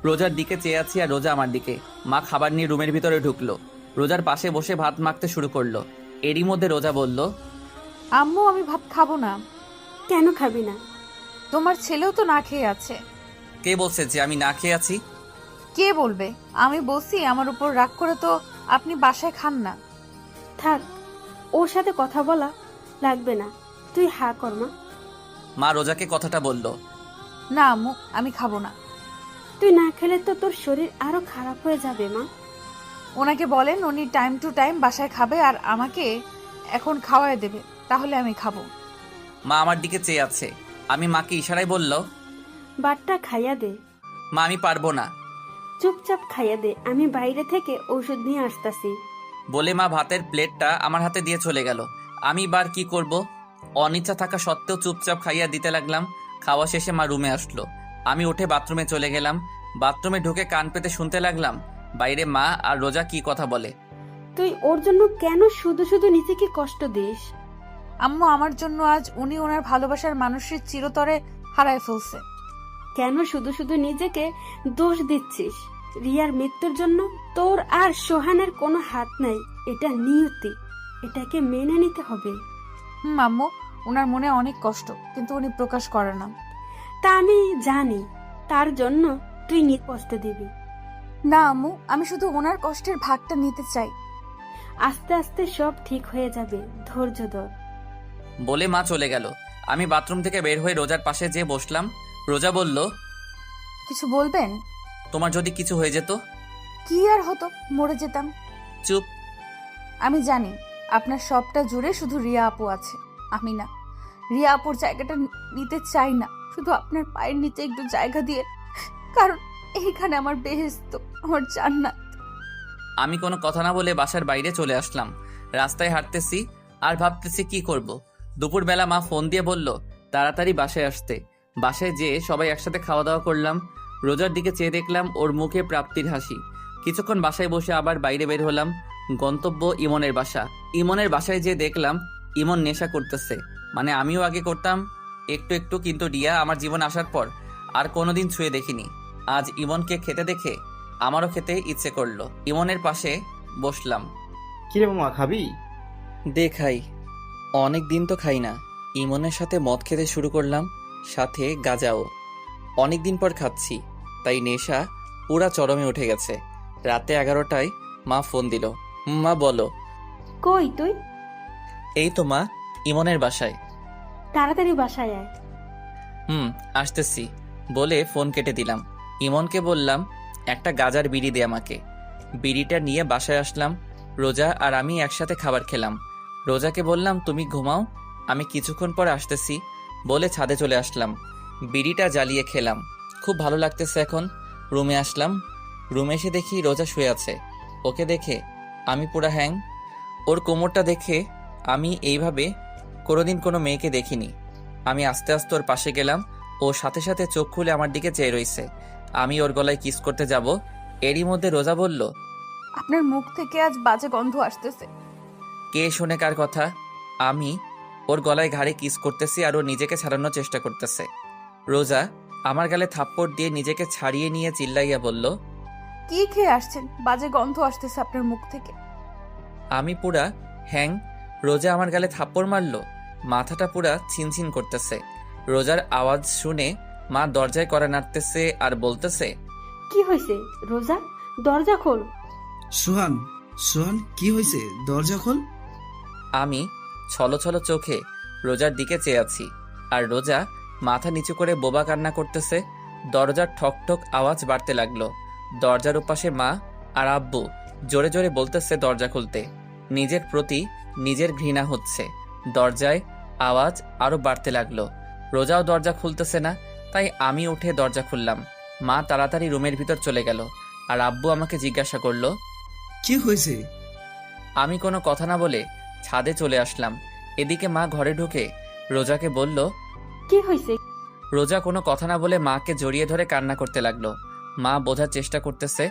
রোজার দিকে চেয়ে আছি আর রোজা আমার দিকে। মা খাবার নিয়ে রুমের ভিতরে ঢুকলো। রোজার পাশে বসে ভাত মাখতে শুরু করলো। এরই মধ্যে রোজা বলল, আম্মু আমি ভাত খাবো না। কেন খাবি না? তোমার ছেলেও তো না খেয়ে আছে। কে বলছে যে আমি না খেয়ে আছি? কে বলবে? আমি বলছি আমার উপর রাগ করে তো আপনি বাসায় খান না। থাক, ওর সাথে কথা বলা লাগবে না, তুই হা কর মা। মা রোজাকে কথাটা বলল। না আম্মু, আমি খাবো না। তুই না খেলে তো তোর শরীর আরো খারাপ হয়ে যাবে মা। ওনাকে বলেন উনি টাইম টু টাইম বাসায় খাবে আর আমাকে এখন খাওয়ায় দেবে, তাহলে আমি খাবো। মা আমার দিকে চেয়ে আছে। আমি মাকে ইশারায় বলল, বাটটা খাইয়া দে। মা আমি পারবো না। চুপচাপ খাইয়া দে, আমি বাইরে থেকে ঔষধ নিয়ে আসতাছি। বলে মা ভাতের প্লেটটা আমার হাতে দিয়ে চলে গেল। আমি বার কি করব? অনিচ্ছা থাকা সত্ত্বেও চুপচাপ খাইয়া দিতে লাগলাম। খাওয়া শেষে মা রুমে আসলো। আমি উঠে বাথরুমে চলে গেলাম। বাথরুমে ঢুকে কান পেতে শুনতে লাগলাম বাইরে মা আর রোজা কি কথা বলে। তুই ওর জন্য কেন শুধু শুধু নিজেকে কষ্ট দিস? আম্মু আমার জন্য আজ উনি ওনার ভালোবাসার মানুষের চিরতরে হারায় ফেলছে। কেন শুধু শুধু নিজেকে দোষ দিচ্ছিস? রিয়ার মৃত্যুর জন্য তোর আর সোহানের কোনো হাত নাই। এটা নিয়তি, এটাকে মেনে নিতে হবে। আম্মু ওনার মনে অনেক কষ্ট, কিন্তু উনি প্রকাশ করে না। তা আমি জানি, তার জন্য তুই কষ্ট দিবি না আম্মু, আমি শুধু ওনার কষ্টের ভাগটা নিতে চাই। আস্তে আস্তে সব ঠিক হয়ে যাবে, ধৈর্য ধর। বলে মা চলে গেল। আমি বাথরুম থেকে বের হয়ে রোজার পাশে যেয়ে বসলাম। রোজা বলল, কিছু বলবেন? তোমার যদি কিছু হয়ে যেত? কি আর হতো, মরে যেতাম। চুপ। আমি জানি আপনার সবটা জুড়ে শুধু রিয়া আপু আছে, আমি না। রিয়া আপুর জায়গাটা নিতে চাই না, শুধু আপনার পায়ের নিচে একটু জায়গা দিয়ে, কারণ এইখানে আমার বেহেশত, আমার জান্নাত। আমি কোনো কথা না বলে বাসার বাইরে চলে আসলাম। রাস্তায় হাঁটতেছি আর ভাবতেছি কি করব। দুপুরবেলা মা ফোন দিয়ে বলল তাড়াতাড়ি বাসায় আসতে। বাসায় যেয়ে সবাই একসাথে খাওয়া দাওয়া করলাম। রোজার দিকে চেয়ে দেখলাম ওর মুখে প্রাপ্তির হাসি। কিছুক্ষণ বাসায় বসে আবার বাইরে বের হলাম। গন্তব্য ইমনের বাসা। ইমনের বাসায় যেয়ে দেখলাম ইমন নেশা করতেছে, মানে আমিও আগে করতাম একটু একটু, কিন্তু রিয়া আমার জীবন আসার পর আর কোনোদিন ছুঁয়ে দেখিনি। আজ ইমনকে খেতে দেখে আমারও খেতে ইচ্ছে করলো। ইমনের পাশে বসলাম। কিরে মামা, খাবি? দেখাই, অনেক দিন তো খাই না। ইমনের সাথে মদ খেতে শুরু করলাম, সাথে গাঁজাও। অনেক দিন পর খাচ্ছি, তাই নেশা পুরা চরমে উঠে গেছে। রাতে 11টায় মা ফোন দিল। মা বলো। কই তুই? এই তো মা, ইমনের বাসায়। তাড়াতাড়ি বাসায় আয়। আসতেছি বলে ফোন কেটে দিলাম। ইমনকে বললাম একটা গাজার বিড়ি দে আমাকে। বিড়িটা নিয়ে বাসায় আসলাম। রোজা আর আমি একসাথে খাবার খেলাম। রোজাকে বললাম তুমি ঘুমাও, আমি কিছুক্ষণ পর আসতেছি বলে ছাদে চলে আসলাম। বিড়িটা জ্বালিয়ে খেলাম, খুব ভালো লাগতেছে এখন। রুমে আসলাম। রুমে এসে দেখি রোজা শুয়ে আছে। ওকে দেখে আমি পুরা হ্যাং। ওর কোমরটা দেখে আমি এইভাবে কোনোদিন কোনো মেয়েকে দেখিনি। আমি আস্তে আস্তে ওর পাশে গেলাম। ও সাথে সাথে চোখ খুলে আমার দিকে চেয়ে রইছে। আমি ওর গলায় কিস করতে যাব, এরই মধ্যে রোজা বলল আপনার মুখ থেকে আজ বাজে গন্ধ আসতেছে। কে শোনে কার কথা? আমি ওর গলায় ঘাড়ে কিস করতেছি আর ও নিজেকে ছাড়ানোর চেষ্টা করতেছে। রোজা আমার গালে থাপ্পড় দিয়ে নিজেকে ছাড়িয়ে নিয়ে চিল্লাইয়া বলল কি খেয়ে আসছেন? বাজে গন্ধ আসতেছে আপনার মুখ থেকে। আমি পুরা হ্যাং। রোজা আমার গালে থাপ্পড় মারলো, মাথাটা পুরা ছিনছিন করতেছে। রোজার আওয়াজ শুনে মা দরজায় কড়া নাড়তেছে আর বলতেছে কি হয়েছে রোজা? দরজা খোল। সোহান, সোহান কি হয়েছে? দরজা খোল। আমি ছলো ছলো চোখে রোজার দিকে চেয়ে আছি, আর রোজা মাথা নিচু করে বোবা কান্না করতেছে। দরজার ঠক ঠক আওয়াজ বাড়তে লাগলো। দরজার ওপাশে মা আর আব্বু জোরে জোরে বলতেছে দরজা খুলতে। নিজের প্রতি নিজের ঘৃণা হচ্ছে। দরজায় আওয়াজ আরো বাড়তে লাগলো। রোজাও দরজা খুলতেছে না, তাই আমি উঠে দরজা খুললাম। মা তাড়াতাড়ি রুমের ভিতর চলে গেল, আর আব্বু আমাকে জিজ্ঞাসা করলো কি হয়েছে? আমি কোনো কথা না বলে ছাদে চলে আসলাম। এদিকে মা ঘরে ঢুকে রোজাকে বলল কি হয়েছে? রোজা কোনো কথা না বলে মাকে জড়িয়ে ধরে কান্না করতে লাগলো। মা বোঝার চেষ্টা করতেছে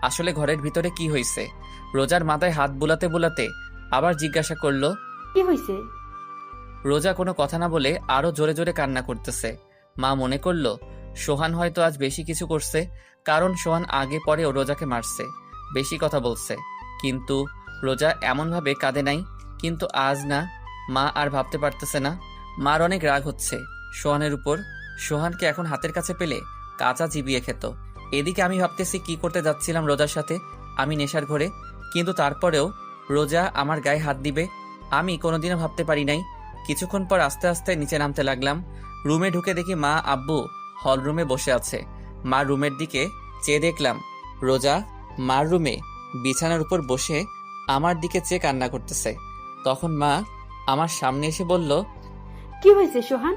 আসলে ঘরের ভিতরে কি হয়েছে। রোজার মাথায় হাত বুলাতে বুলাতে আবার জিজ্ঞাসা করলো কি হয়েছে? রোজা কোনো কথা না বলে আরো জোরে জোরে কান্না করতেছে। মা মনে করলো সোহান হয়তো আজ বেশি কিছু করছে, কারণ সোহান আগে পরেও রোজাকে মারছে, বেশি কথা বলছে। কিন্তু রোজা এমনভাবে কাঁদে নাই। কিন্তু আজ না, মা আর ভাবতে পারতেছে না। মার অনেক রাগ হচ্ছে সোহানের উপর। সোহানকে এখন হাতের কাছে পেলে কাঁচা চিবিয়ে খেত। এদিকে আমি ভাবতেছি কি করতে যাচ্ছিলাম রোজার সাথে, আমি নেশার ঘরে। কিন্তু তারপরেও রোজা আমার গায়ে হাত দিবে আমি কোনোদিনও ভাবতে পারি নাই। কিছুক্ষণ পর আস্তে আস্তে নিচে নামতে লাগলাম। রুমে ঢুকে দেখি মা আব্বু হল রুমে বসে আছে। মা রুমের দিকে চেয়ে দেখলাম রোজা মার রুমে বিছানার উপর বসে আমার দিকে চেয়ে কান্না করতেছে। তখন মা আমার সামনে এসে বলল কি হয়েছে সোহান?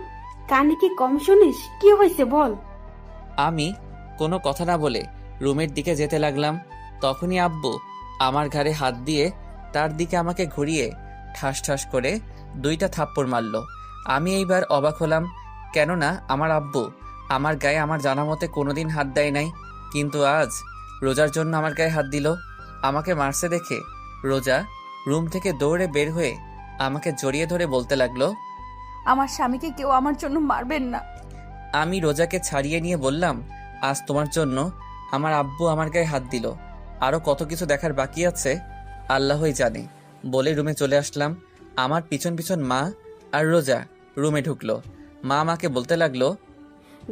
কানে কি কম শুনিস? কি হয়েছে বল। আমি কোনো কথা না বলে রুমের দিকে যেতে লাগলাম। তখনই আব্বু আমার ঘাড়ে হাত দিয়ে তার দিকে আমাকে ঘুরিয়ে ঠাস ঠাস করে 2টা থাপ্পড় মারল। আমি এইবার অবাক হলাম, কেননা আমার আব্বু আমার গায়ে আমার জানা মতে কোনোদিন হাত দেয় নাই, কিন্তু আজ রোজার জন্য আমার গায়ে হাত দিল। আমাকে মারছে দেখে রোজা রুম থেকে দৌড়ে বের হয়ে আমাকে জড়িয়ে ধরে বলতে লাগলো আমার স্বামীকে কেউ আমার জন্য মারবেন না। আমি রোজাকে ছাড়িয়ে নিয়ে বললাম আজ তোমার জন্য আমার আব্বু আমার গায়ে হাত দিল, আরো কত কিছু দেখার বাকি আছে আল্লাহই জানে বলে রুমে চলে আসলাম। আমার পিছন পিছন মা আর রোজা রুমে ঢুকলো। মা আমাকে বলতে লাগলো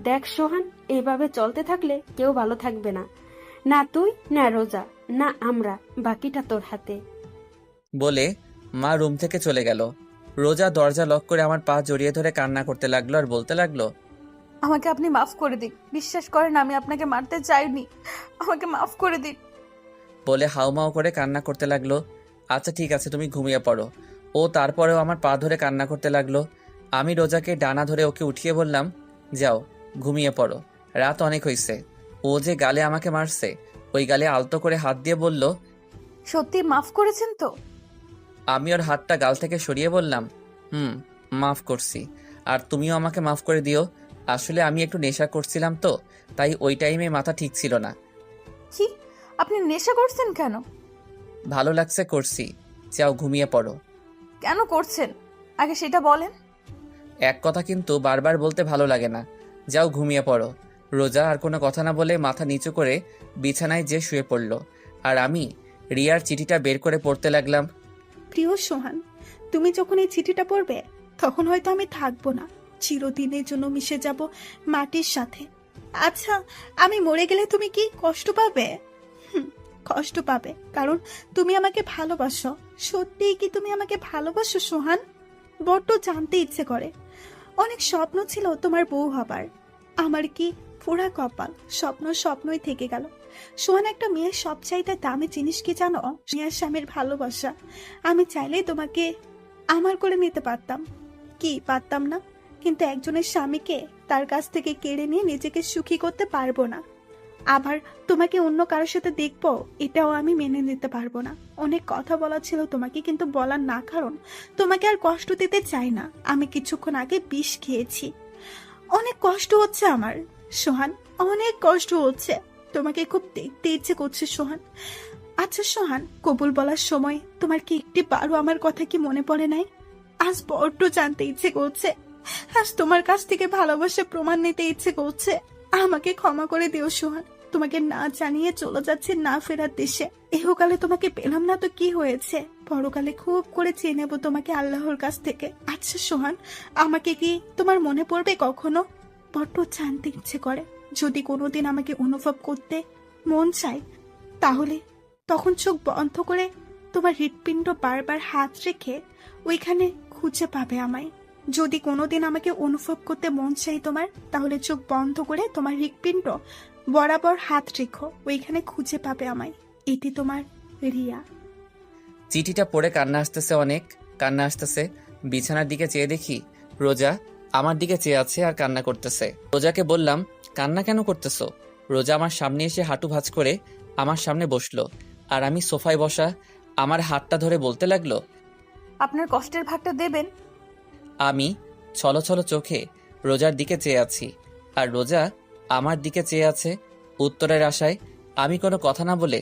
দেখ সোহান, এইভাবে চলতে থাকলে কেউ ভালো থাকবে না, না তুই না রোজা না আমরা, বাকিটা তোর হাতে। বলে মা রুম থেকে চলে গেল। রোজা দরজা লক করে আমার পা জড়িয়ে ধরে কান্না করতে লাগলো আর বলতে লাগলো আমাকে আপনি মাফ করে দিন, বিশ্বাস করেন আমি আপনাকে মারতে চাইনি, আমাকে মাফ করে দিন। বলে হাউমাউ করে কান্না করতে লাগলো। আচ্ছা ঠিক আছে, তুমি ঘুমিয়ে পড়ো। ও তারপরেও আমার পা ধরে কান্না করতে লাগলো। আমি রোজাকে ডানা ধরে ওকে উঠিয়ে বললাম, যাও ঘুমিয়ে পড়ো, রাত অনেক হয়েছে। ও যে গালে আমাকে মারছে, ওই গালে আলতো করে হাত দিয়ে বলল। সত্যি মাফ করেছেন তো? আমি ওর হাতটা গাল থেকে সরিয়ে বললাম, মাফ করছি। আর তুমিও আমাকে মাফ করে দিও। আসলে আমি একটু নেশা করছিলাম তো, তাই ওই টাইমে মাথা ঠিক ছিল না। কি, আপনি নেশা করছেন কেন? ভালো লাগছে করছি। যাও ঘুমিয়ে পড়ো। কেন করছেন আগে সেটা বলেন। এক কথা কিন্তু বারবার বলতে ভালো লাগে না। যাও ঘুমিয়ে পড়ো। রোজা আর কোনো কথা না বলে মাথা নিচু করে বিছানায় যে শুয়ে পড়ল, আর আমি রিয়ার চিঠিটা বের করে পড়তে লাগলাম। প্রিয় সোহান, তুমি যখন এই চিঠিটা পড়বে তখন হয়তো আমি থাকবো না, চিরদিনের জন্য মিশে যাব মাটির সাথে। আচ্ছা, আমি মরে গেলে তুমি কি কষ্ট পাবে? কষ্ট পাবে, কারণ তুমি আমাকে ভালোবাসো। সত্যিই কি তুমি আমাকে ভালোবাসো সোহান? বড্ড জানতে ইচ্ছে করে। অনেক স্বপ্ন ছিল তোমার বউ হবার। আমার কি পুরা কপাল, স্বপ্নই থেকে গেল। সোহান, একটা মেয়ের সবচাইতে দামি জিনিস কি জানো? মেয়ের স্বামীর ভালোবাসা। আমি চাইলেই তোমাকে আমার করে নিতে পারতাম, কি পারতাম না? কিন্তু একজনের স্বামীকে তার কাছ থেকে কেড়ে নিয়ে নিজেকে সুখী করতে পারবো না। আবার তোমাকে অন্য কারোর সাথে দেখবো, এটাও আমি মেনে নিতে পারবো না। অনেক কথা বলা ছিল তোমাকে, কিন্তু বলার না, কারণ তোমাকে আর কষ্ট দিতে চাই না। আমি কিছুক্ষণ আগে বিষ খেয়েছি। অনেক কষ্ট হচ্ছে আমার সোহান, অনেক কষ্ট হচ্ছে। তোমাকে খুব দেখতে ইচ্ছে করছে সোহান। আচ্ছা সোহান, কবুল বলার সময় তোমার কি একটি বারো আমার কথা কি মনে পড়ে নাই? আজ বড্ড জানতে ইচ্ছে করছে, আজ তোমার কাছ থেকে ভালোবাসা প্রমাণ নিতে ইচ্ছে করছে। আমাকে ক্ষমা করে দিও সোহান। তোমাকে না জানিয়ে চলে যাচ্ছে না ফেরার দেশে। ইহকালে তোমাকে পেলাম না তো কি হয়েছে, পরকালে খুব করে চেয়ে নেবো তোমাকে আল্লাহর কাছ থেকে। আচ্ছা সোহান, আমাকে কি তোমার মনে পড়বে কখনো? বড্ড জানতে ইচ্ছে করে। যদি কোনোদিন আমাকে অনুভব করতে মন চায়, তাহলে তখন চোখ বন্ধ করে তোমার হৃৎপিণ্ড বারবার হাত রেখে ওইখানে খুঁজে পাবে আমায়। যদি কোনোদিন আমাকে অনুভব করতে মন চাই তোমার, তাহলে চোখ বন্ধ করে তোমার হৃৎপিণ্ড বরাবর হাত রেখো, ওইখানে খুঁজে পাবে আমায়। এটি তোমার রিয়া। চিঠিটা পড়ে কান্না আসতেছে, অনেক কান্না আসতেছে। বিছানার দিকে চেয়ে দেখি রোজা আমার দিকে চেয়ে আছে আর কান্না করতেছে। রোজাকে বললাম, কান্না কেন করতেছো? রোজা আমার সামনে এসে হাঁটু ভাঁজ করে আমার সামনে বসলো, আর আমি সোফায় বসা আমার হাতটা ধরে বলতে লাগলো, আপনার কষ্টের ভাগটা দেবেন। আমি ছলছল চোখে রোজার দিকে চেয়ে আছি, আর রোজা আমার দিকে চেয়ে আছে উত্তরের আশায়। আমি কোনো কথা না বলে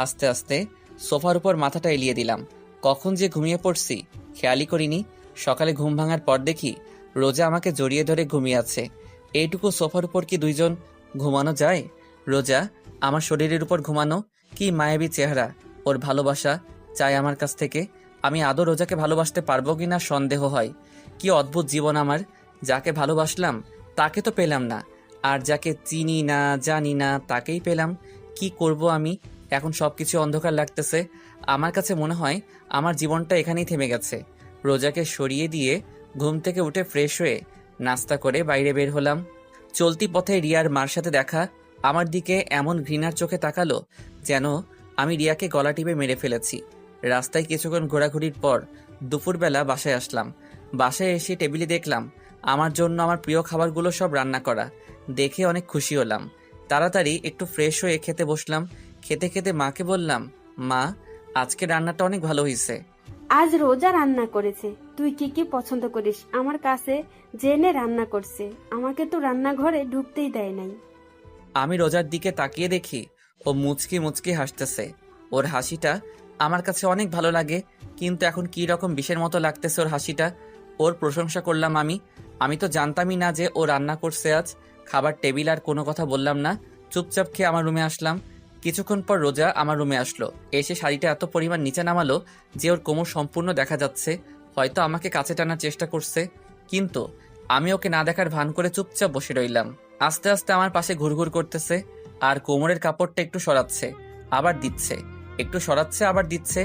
আস্তে আস্তে সোফার উপর মাথাটা এলিয়ে দিলাম। কখন যে ঘুমিয়ে পড়ছি খেয়ালই করিনি। সকালে ঘুম ভাঙার পর দেখি রোজা আমাকে জড়িয়ে ধরে ঘুমিয়ে আছে। এইটুকু সোফার উপর কি দুইজন ঘুমানো যায়? রোজা আমার শরীরের উপর ঘুমানো, কি মায়াবী চেহারা। ওর ভালোবাসা চাই আমার কাছ থেকে। আমি আদৌ রোজাকে ভালোবাসতে পারবো কিনা সন্দেহ হয়। কি অদ্ভুত জীবন আমার। যাকে ভালোবাসলাম তাকে তো পেলাম না, আর যাকে চিনি না জানি না তাকেই পেলাম। কি করব আমি এখন? সবকিছু অন্ধকার লাগতেছে। আমার কাছে মনে হয় আমার জীবনটা এখানেই থেমে গেছে। রোজাকে সরিয়ে দিয়ে ঘুম থেকে উঠে ফ্রেশ হয়ে নাস্তা করে বাইরে বের হলাম। চলতি পথে রিয়ার মার সাথে দেখা। আমার দিকে এমন ঘৃণার চোখে তাকালো যেন আমি রিয়াকে গলা টিপে মেরে ফেলেছি। রাস্তায় কিছুক্ষণ ঘোরাঘুরির পর দুপুরবেলা বাসায় আসলাম। বাসায় এসে টেবিলে দেখলাম আমার জন্য আমার প্রিয় খাবারগুলো সব রান্না করা। দেখে অনেক খুশি হলাম। তাড়াতাড়ি একটু ফ্রেশ হয়ে খেতে বসলাম। খেতে খেতে মাকে বললাম, মা আজকে রান্নাটা অনেক ভালো হয়েছে। আজ রোজা রান্না করেছে। তুই কি কি পছন্দ করিস আমার কাছে জেনে রান্না করছে। আমাকে তো রান্নাঘরে ঢুকতেই দেয় নাই। আমি রোজার দিকে তাকিয়ে দেখি ও মুচকি মুচকি হাসতেছে। ওর হাসিটা আমার কাছে অনেক ভালো লাগে, কিন্তু এখন কি রকম বিষের মতো লাগতেছে ওর হাসিটা। ওর প্রশংসা করলাম আমি তো জানতামই না যে ও রান্না করছে আজ। খাবার টেবিল আর কোনো কথা বললাম না, চুপচাপ খেয়ে আমার রুমে আসলাম। কিছুক্ষণ পর রোজা আমার রুমে আসলো। এসে শাড়িটা এত পরিমাণ নিচে নামালো যে ওর কোমর সম্পূর্ণ দেখা যাচ্ছে। হয়তো আমাকে কাছে টানার চেষ্টা করছে, কিন্তু আমি ওকে না দেখার ভান করে চুপচাপ বসে রইলাম। আস্তে আস্তে আমার পাশে ঘুরঘুর করতেছে, আর কোমরের কাপড়টা একটু সরাচ্ছে আবার দিচ্ছে, একটু সরাচ্ছে আবার দিচ্ছে।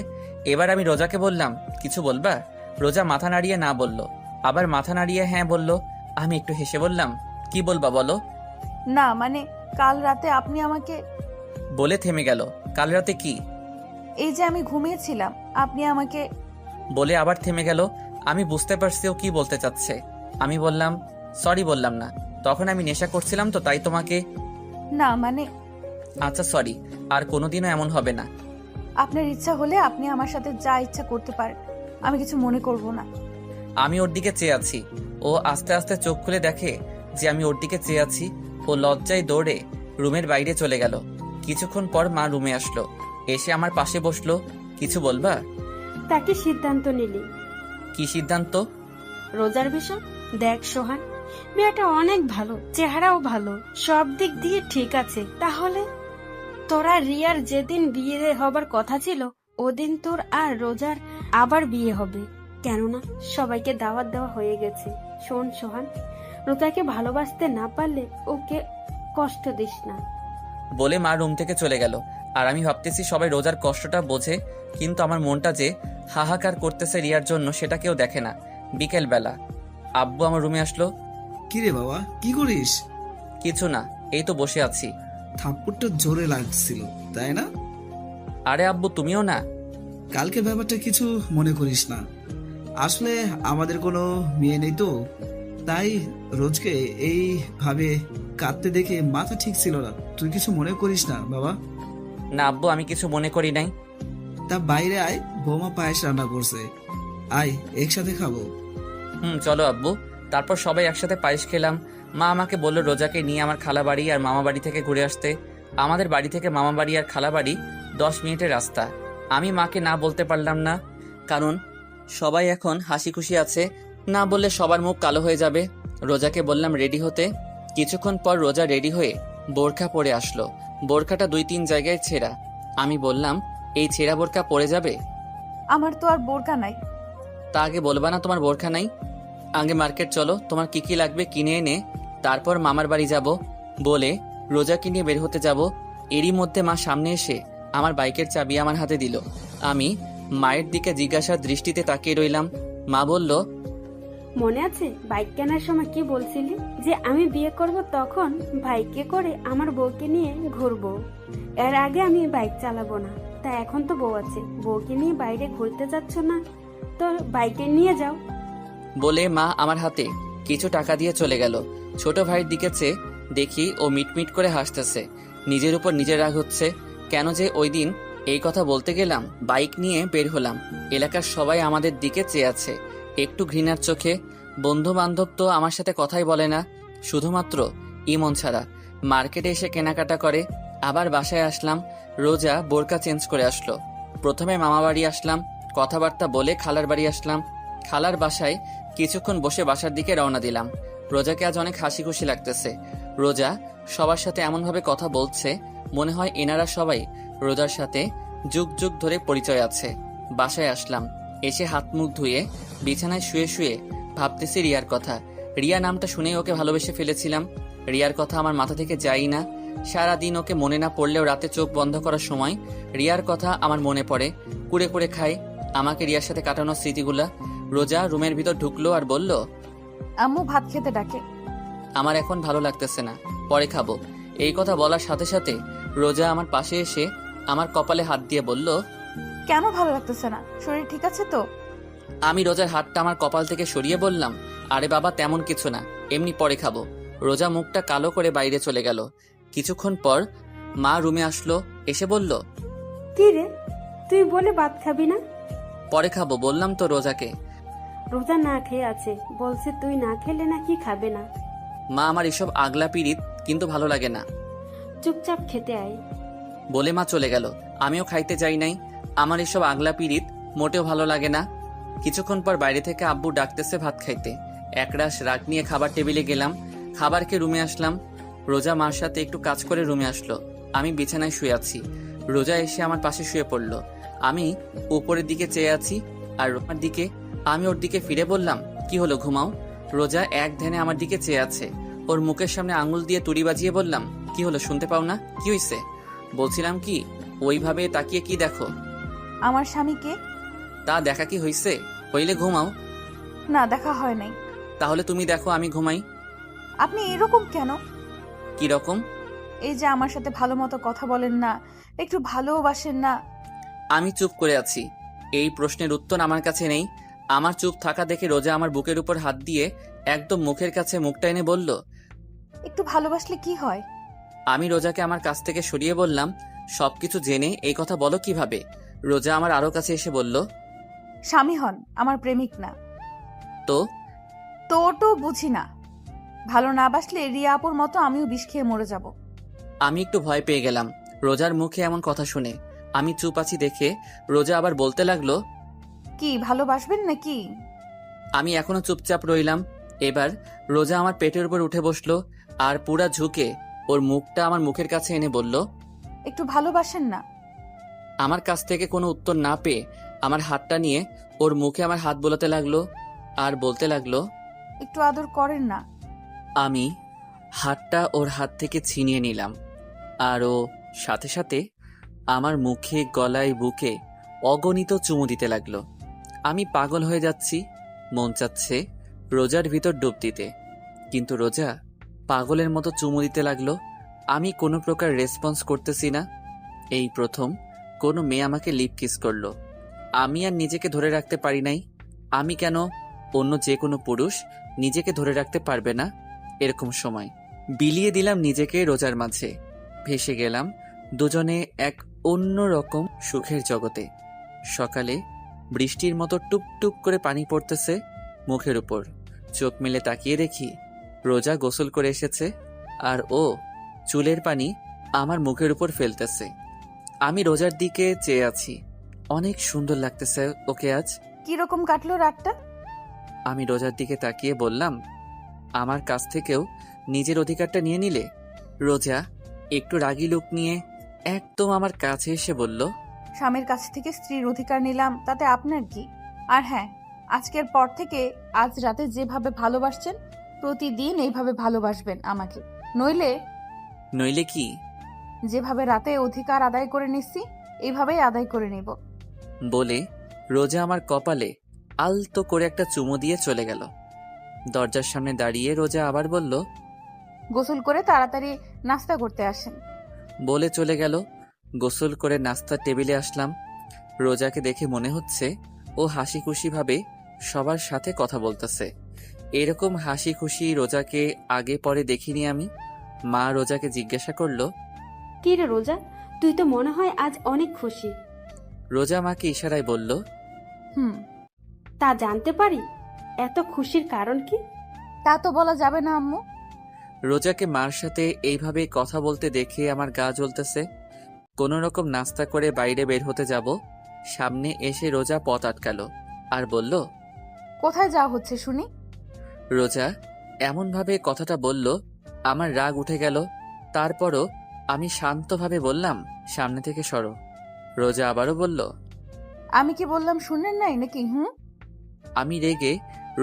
এবার আমি রোজাকে বললাম, কিছু বলবা? রোজা মাথা নাড়িয়ে না বলল, আবার মাথা নাড়িয়ে হ্যাঁ বলল। আমি একটু হেসে বললাম, কি বলবা বলো? না মানে কাল রাতে আপনি আমাকে। বলে থেমে গেল। কাল রাতে কি? এই যে আমি ঘুমিয়েছিলাম, আপনি আমাকে। বলে আবার থেমে গেল। আমি বুঝতে পারছি ও কি বলতে চাচ্ছে। আমি বললাম, সরি বললাম না, তখন আমি নেশা করছিলাম তো তাই তোমাকে। না মানে, আচ্ছা সরি, আর কোনোদিনও এমন হবে না। আপনার ইচ্ছা হলে আপনি আমার সাথে যা ইচ্ছা করতে পারেন, আমি কিছু মনে করব না। আমি ওর দিকে চেয়ে আছি। ও আস্তে আস্তে চোখ খুলে দেখে যে আমি ওর দিকে চেয়ে আছি। ও লজ্জায় দৌড়ে রুমের বাইরে চলে গেল। কিছুক্ষণ পর মা রুমে আসলো, এসে আমার পাশে বসলো। কিছু বলবা? তাকে সিদ্ধান্ত নিলি? কি সিদ্ধান্ত? রোজার বিষয়। দেখ সোহান, মেয়েটা অনেক ভালো, চেহারাও ভালো, সব দিক দিয়ে ঠিক আছে। তাহলে তোরা রিয়ার যেদিন বিয়ে হবার কথা ছিল ওদিন তোর আর রোজার আবার বিয়ে হবে, কেননা সবাইকে দাওয়াত দেওয়া হয়ে গেছে। শোন সোহান, রোজাকে ভালোবাসতে না পারলে ওকে কষ্ট দিস না। বলে মা রুম থেকে চলে গেল। আর আমি ভাবতেছি সবাই রোজার কষ্টটা বোঝে, কিন্তু আমার মনটা যে হাহাকার করতেছে রিয়ার জন্য সেটা কেউ দেখে না। বিকেল বেলা আব্বু আমার রুমে আসলো। কিরে বাবা, কি করিস? কিছু না, এই তো বসে আছি। থাপ্পড়টা জোরে লাগছিল, তাই না? আরে আব্বু, তুমিও না? কালকে ব্যাপারটা কিছু মনে করিস না। আসলে আমাদের কোনো মেয়ে নেই তো, তাই রোজকে এইভাবে কাঁদতে দেখে মাথা ঠিক ছিল না। তুই কিছু মনে করিস না বাবা। না আব্বু, আমি কিছু মনে করি নাই। তা বাইরে আয়, বৌমা পায়েস রান্না করছে, আয় একসাথে খাবো। চলো আব্বু। তারপর সবাই একসাথে পায়েস খেলাম। মা আমাকে বলল রোজাকে নিয়ে আমার খালা বাড়ি আর মামা বাড়ি থেকে ঘুরে আসতে। আমাদের বাড়ি থেকে মামা বাড়ি আর খালা বাড়ি 10 মিনিটের রাস্তা। আমি মাকে না বলতে পারলাম না, কারণ সবাই এখন হাসি খুশি আছে। না বললে সবার মুখ কালো হয়ে যাবে। রোজাকে বললাম রেডি হতে। কিছুক্ষণ পর রোজা রেডি হয়ে বোরখা পরে আসলো। বোরখাটা 2-3 জায়গায় ছেঁড়া। আমি বললাম, এই ছেঁড়া বোরখা পরে যাবে? আমার তো আর বোরকা নাই। তা আগে বলবা না তোমার বোরখা নাই? আগে মার্কেট চলো, তোমার কি কি লাগবে কিনে এনে তারপর মামার বাড়ি যাব। বলে রোজাকে নিয়ে বের হতে যাব। এরই মধ্যে মা সামনে এসে আমার বাইকের চাবি আমার হাতে দিল। আমি মায়ের দিকে জিজ্ঞাসার দৃষ্টিতে তাকিয়ে রইলাম। মা বলল, মনে আছে বাইক কেনার সময় কি বলছিলি যে আমি বিয়ে করব তখন বাইকে করে আমার বউকে নিয়ে ঘুরবো, এর আগে আমি বাইক চালাবো না। তা এখন তো বউ আছে, বউকে নিয়ে বাইরে ঘুরতে যাচ্ছ না তো বাইকে নিয়ে যাও। বলে মা আমার হাতে কিছু টাকা দিয়ে চলে গেল। ছোট ভাইয়ের দিকে চেয়ে দেখি ও মিটমিট করে হাসতেছে। নিজের উপর নিজের রাগ হচ্ছে। কেন যে ওই দিন এই কথা বলতে গেলাম। বাইক নিয়ে বের হলাম। এলাকার সবাই আমাদের দিকে চেয়ে আছে একটু ঘৃণার চোখে। বন্ধু বান্ধব তো আমার সাথে কথাই বলে না, শুধুমাত্র ইমন ছাড়া। মার্কেটে এসে কেনাকাটা করে আবার বাসায় আসলাম। রোজা বোরকা চেঞ্জ করে আসলো। প্রথমে মামা বাড়ি আসলাম, কথাবার্তা বলে খালার বাড়ি আসলাম। খালার বাসায় কিছুক্ষণ বসে বাসার দিকে রওনা দিলাম। রোজাকে আজ অনেক হাসি খুশি লাগতেছে। রোজা সবার সাথে এমনভাবে কথা বলছে মনে হয় এনারা সবাই রোজার সাথে যুগ যুগ ধরে পরিচয় আছে। বাসায় আসলাম, এসে হাত মুখ ধুয়ে বিছানায় শুয়ে শুয়ে ভাবতেছি রিয়ার কথা। রিয়া নামটা শুনেই ওকে ভালোবেসে ফেলেছিলাম। রিয়ার কথা আমার মাথা থেকে যাই না। সারাদিন ওকে মনে না পড়লেও রাতে চোখ বন্ধ করার সময় রিয়ার কথা আমার মনে পড়ে। কুড়ে কুড়ে খাই আমাকে রিয়ার সাথে কাটানোর স্মৃতিগুলা। রোজা রুমের ভিতর ঢুকলো আর বলল, আম্মু ভাত খেতে ডাকে। আমার এখন ভালো লাগতেছে না, পরে খাবো। এই কথা বলার সাথে সাথে রোজা আমার পাশে এসে আমার কপালে হাত দিয়ে বলল, কেন ভালো লাগতেছে না? শরীর ঠিক আছে তো? আমি রোজার হাতটা আমার কপাল থেকে সরিয়ে বললাম, আরে বাবা তেমন কিছু না, এমনি পরে খাবো। রোজা মুখটা কালো করে বাইরে চলে গেল। কিছুক্ষণ পর মা রুমে আসলো, এসে বলল, কি রে, তুই বলে ভাত খাবি না? পরে খাবো বললাম তো রোজাকে। রোজা না খেয়ে আছে, বলছে তুই না খেলে নাকি খাবে না। মা আমার এসব আগলা পিরিত কিন্তু ভালো লাগে না, চুপচাপ খেতে আয়। বলে মা চলে গেল। আমিও খাইতে যাই নাই, আমার এসব আগলা পিরিত মোটেও ভালো লাগে না। কিছুক্ষণ পর বাইরে থেকে আব্বু ডাকতেছে ভাত খাইতে। একরাশ রাগ নিয়ে খাবার টেবিলে গেলাম। খাবারকে রুমে আসলাম। রোজা মার সাথে একটু কাজ করে রুমে আসলো। আমি বিছানায় শুয়ে আছি। রোজা এসে আমার পাশে শুয়ে পড়লো। আমি উপরের দিকে চেয়ে আছি আর রোমার দিকে। আমি ওর দিকে ফিরে বললাম, কি হলো, ঘুমাও? রোজা এক ধ্যানে আমার দিকে চেয়ে আছে। ওর মুখের সামনে আঙুল দিয়ে তুড়ি বাজিয়ে বললাম, কি হলো, শুনতে পাও না? কি হইছে? বলছিলাম কি, ওইভাবে তাকিয়ে কি দেখো? আমার স্বামীকে। তা দেখা কি হইছে? হইলে ঘুমাও। না, দেখা হয় নাই। তাহলে তুমি দেখো, আমি ঘুমাই। আপনি এরকম কেন? কি রকম? এই যে আমার সাথে ভালো মতো কথা বলেন না, একটু ভালোবাসেন না। আমি চুপ করে আছি। এই প্রশ্নের উত্তর আমার কাছে নেই। আমার চুপ থাকা দেখে রোজা আমার বুকের উপর হাত দিয়ে একদম মুখের কাছে মুখটা এনে বলল। একটু ভালোবাসলে কি হয়? আমি রোজাকে আমার কাছ থেকে সরিয়ে বললাম, সবকিছু জেনে এই কথা বলো কিভাবে? রোজা আমার আরো কাছে এসে বলল, স্বামী হন, আমার প্রেমিক না। তো তো বুঝি না। ভালো না বাসলে রিয়া আপুর মতো আমিও বিষ খেয়ে মরে যাব। আমি একটু ভয় পেয়ে গেলাম রোজার মুখে এমন কথা শুনে। আমি চুপ আছি দেখে রোজা আবার বলতে লাগলো, কি ভালোবাসবেন নাকি? আমি এখনো চুপচাপ রইলাম। এবার রোজা আমার পেটের উপর উঠে বসলো আর পুরা ঝুঁকে ওর মুখটা আমার মুখের কাছে এনে বলল, একটু ভালোবাসেন না? আমার কাছ থেকে কোনো উত্তর না পেয়ে আমার হাতটা নিয়ে ওর মুখে আমার হাত বোলাতে লাগলো আর বলতে লাগলো, একটু আদর করেন না? আমি হাতটা ওর হাত থেকে ছিনিয়ে নিলাম আর ও সাথে সাথে আমার মুখে, গলায়, বুকে অগণিত চুমু দিতে লাগলো। আমি পাগল হয়ে যাচ্ছি। মন চাচ্ছে রোজার ভিতর ডুব দিতে, কিন্তু রোজা পাগলের মতো চুমু দিতে লাগলো। আমি কোনো প্রকার রেসপন্স করতেছি না। এই প্রথম কোনো মেয়ে আমাকে লিপ কিস করলো। আমি আর নিজেকে ধরে রাখতে পারি নাই। আমি কেন, অন্য যে কোনো পুরুষ নিজেকে ধরে রাখতে পারবে না এরকম সময়? বিলিয়ে দিলাম নিজেকে রোজার মাঝে। ভেসে গেলাম দুজনে এক অন্য রকম সুখের জগতে। সকালে বৃষ্টির মতো টুপ টুপ করে পানি পড়তেছে মুখের উপর। চোখ মেলে তাকিয়ে দেখি রোজা গোসল করে এসেছে আর ও চুলের পানি আমার মুখের উপর ফেলতেছে। আমি রোজার দিকে চেয়ে আছি। অনেক সুন্দর লাগতেছে ওকে আজ। কিরকম কাটলো রাতটা? আমি রোজার দিকে তাকিয়ে বললাম, আমার কাছ থেকেও নিজের অধিকারটা নিয়ে নিলে? রোজা একটু রাগী লুক নিয়ে একদম আমার কাছে এসে বলল, স্বামীর কাছ থেকে স্ত্রীর অধিকার নিলাম, তাতে আপনার কি? আর হ্যাঁ, আজকের পর থেকে আজ রাতে যেভাবে ভালোবাসছেন প্রতিদিন এইভাবে ভালোবাসবেন আমাকে। নইলে কি? যেভাবে রাতে অধিকার আদায় করে নিচ্ছি এইভাবেই আদায় করে নিব। বলে রোজা আমার কপালে আলতো করে একটা চুমু দিয়ে চলে গেল। দরজার সামনে দাঁড়িয়ে রোজা আবার বলল, গোসল করে তাড়াতাড়ি নাস্তা করতে আসেন। বলে চলে গেল। গোসল করে নাস্তার টেবিলে আসলাম। রোজাকে দেখে মনে হচ্ছে ও হাসি খুশি ভাবে সবার সাথে কথা বলতেছে। এরকম হাসি খুশি রোজাকে আগে পরে দেখিনি আমি। মা রোজাকে জিজ্ঞাসা করলো, কি রে রোজা, তুই তো মনে হয় আজ অনেক খুশি। রোজা মাকে ইশারায় বলল, তা জানতে পারি এত খুশির কারণ কি? তা তো বলা যাবে না আম্মু। রোজাকে মার সাথে এইভাবে কথা বলতে দেখে আমার গা জ্বলতেছে। কোনো রকম নাস্তা করে বাইরে বের হতে যাব, সামনে এসে রোজা পথ আটকালো আর বলল, কোথায় যাওয়া হচ্ছে শুনি? রোজা এমনভাবে কথাটা বলল আমার রাগ উঠে গেল। তারপরও আমি শান্তভাবে বললাম, সামনে থেকে সরো। রোজা আবারও বলল, আমি কি বললাম শুনলেন নাই নাকি? আমি রেগে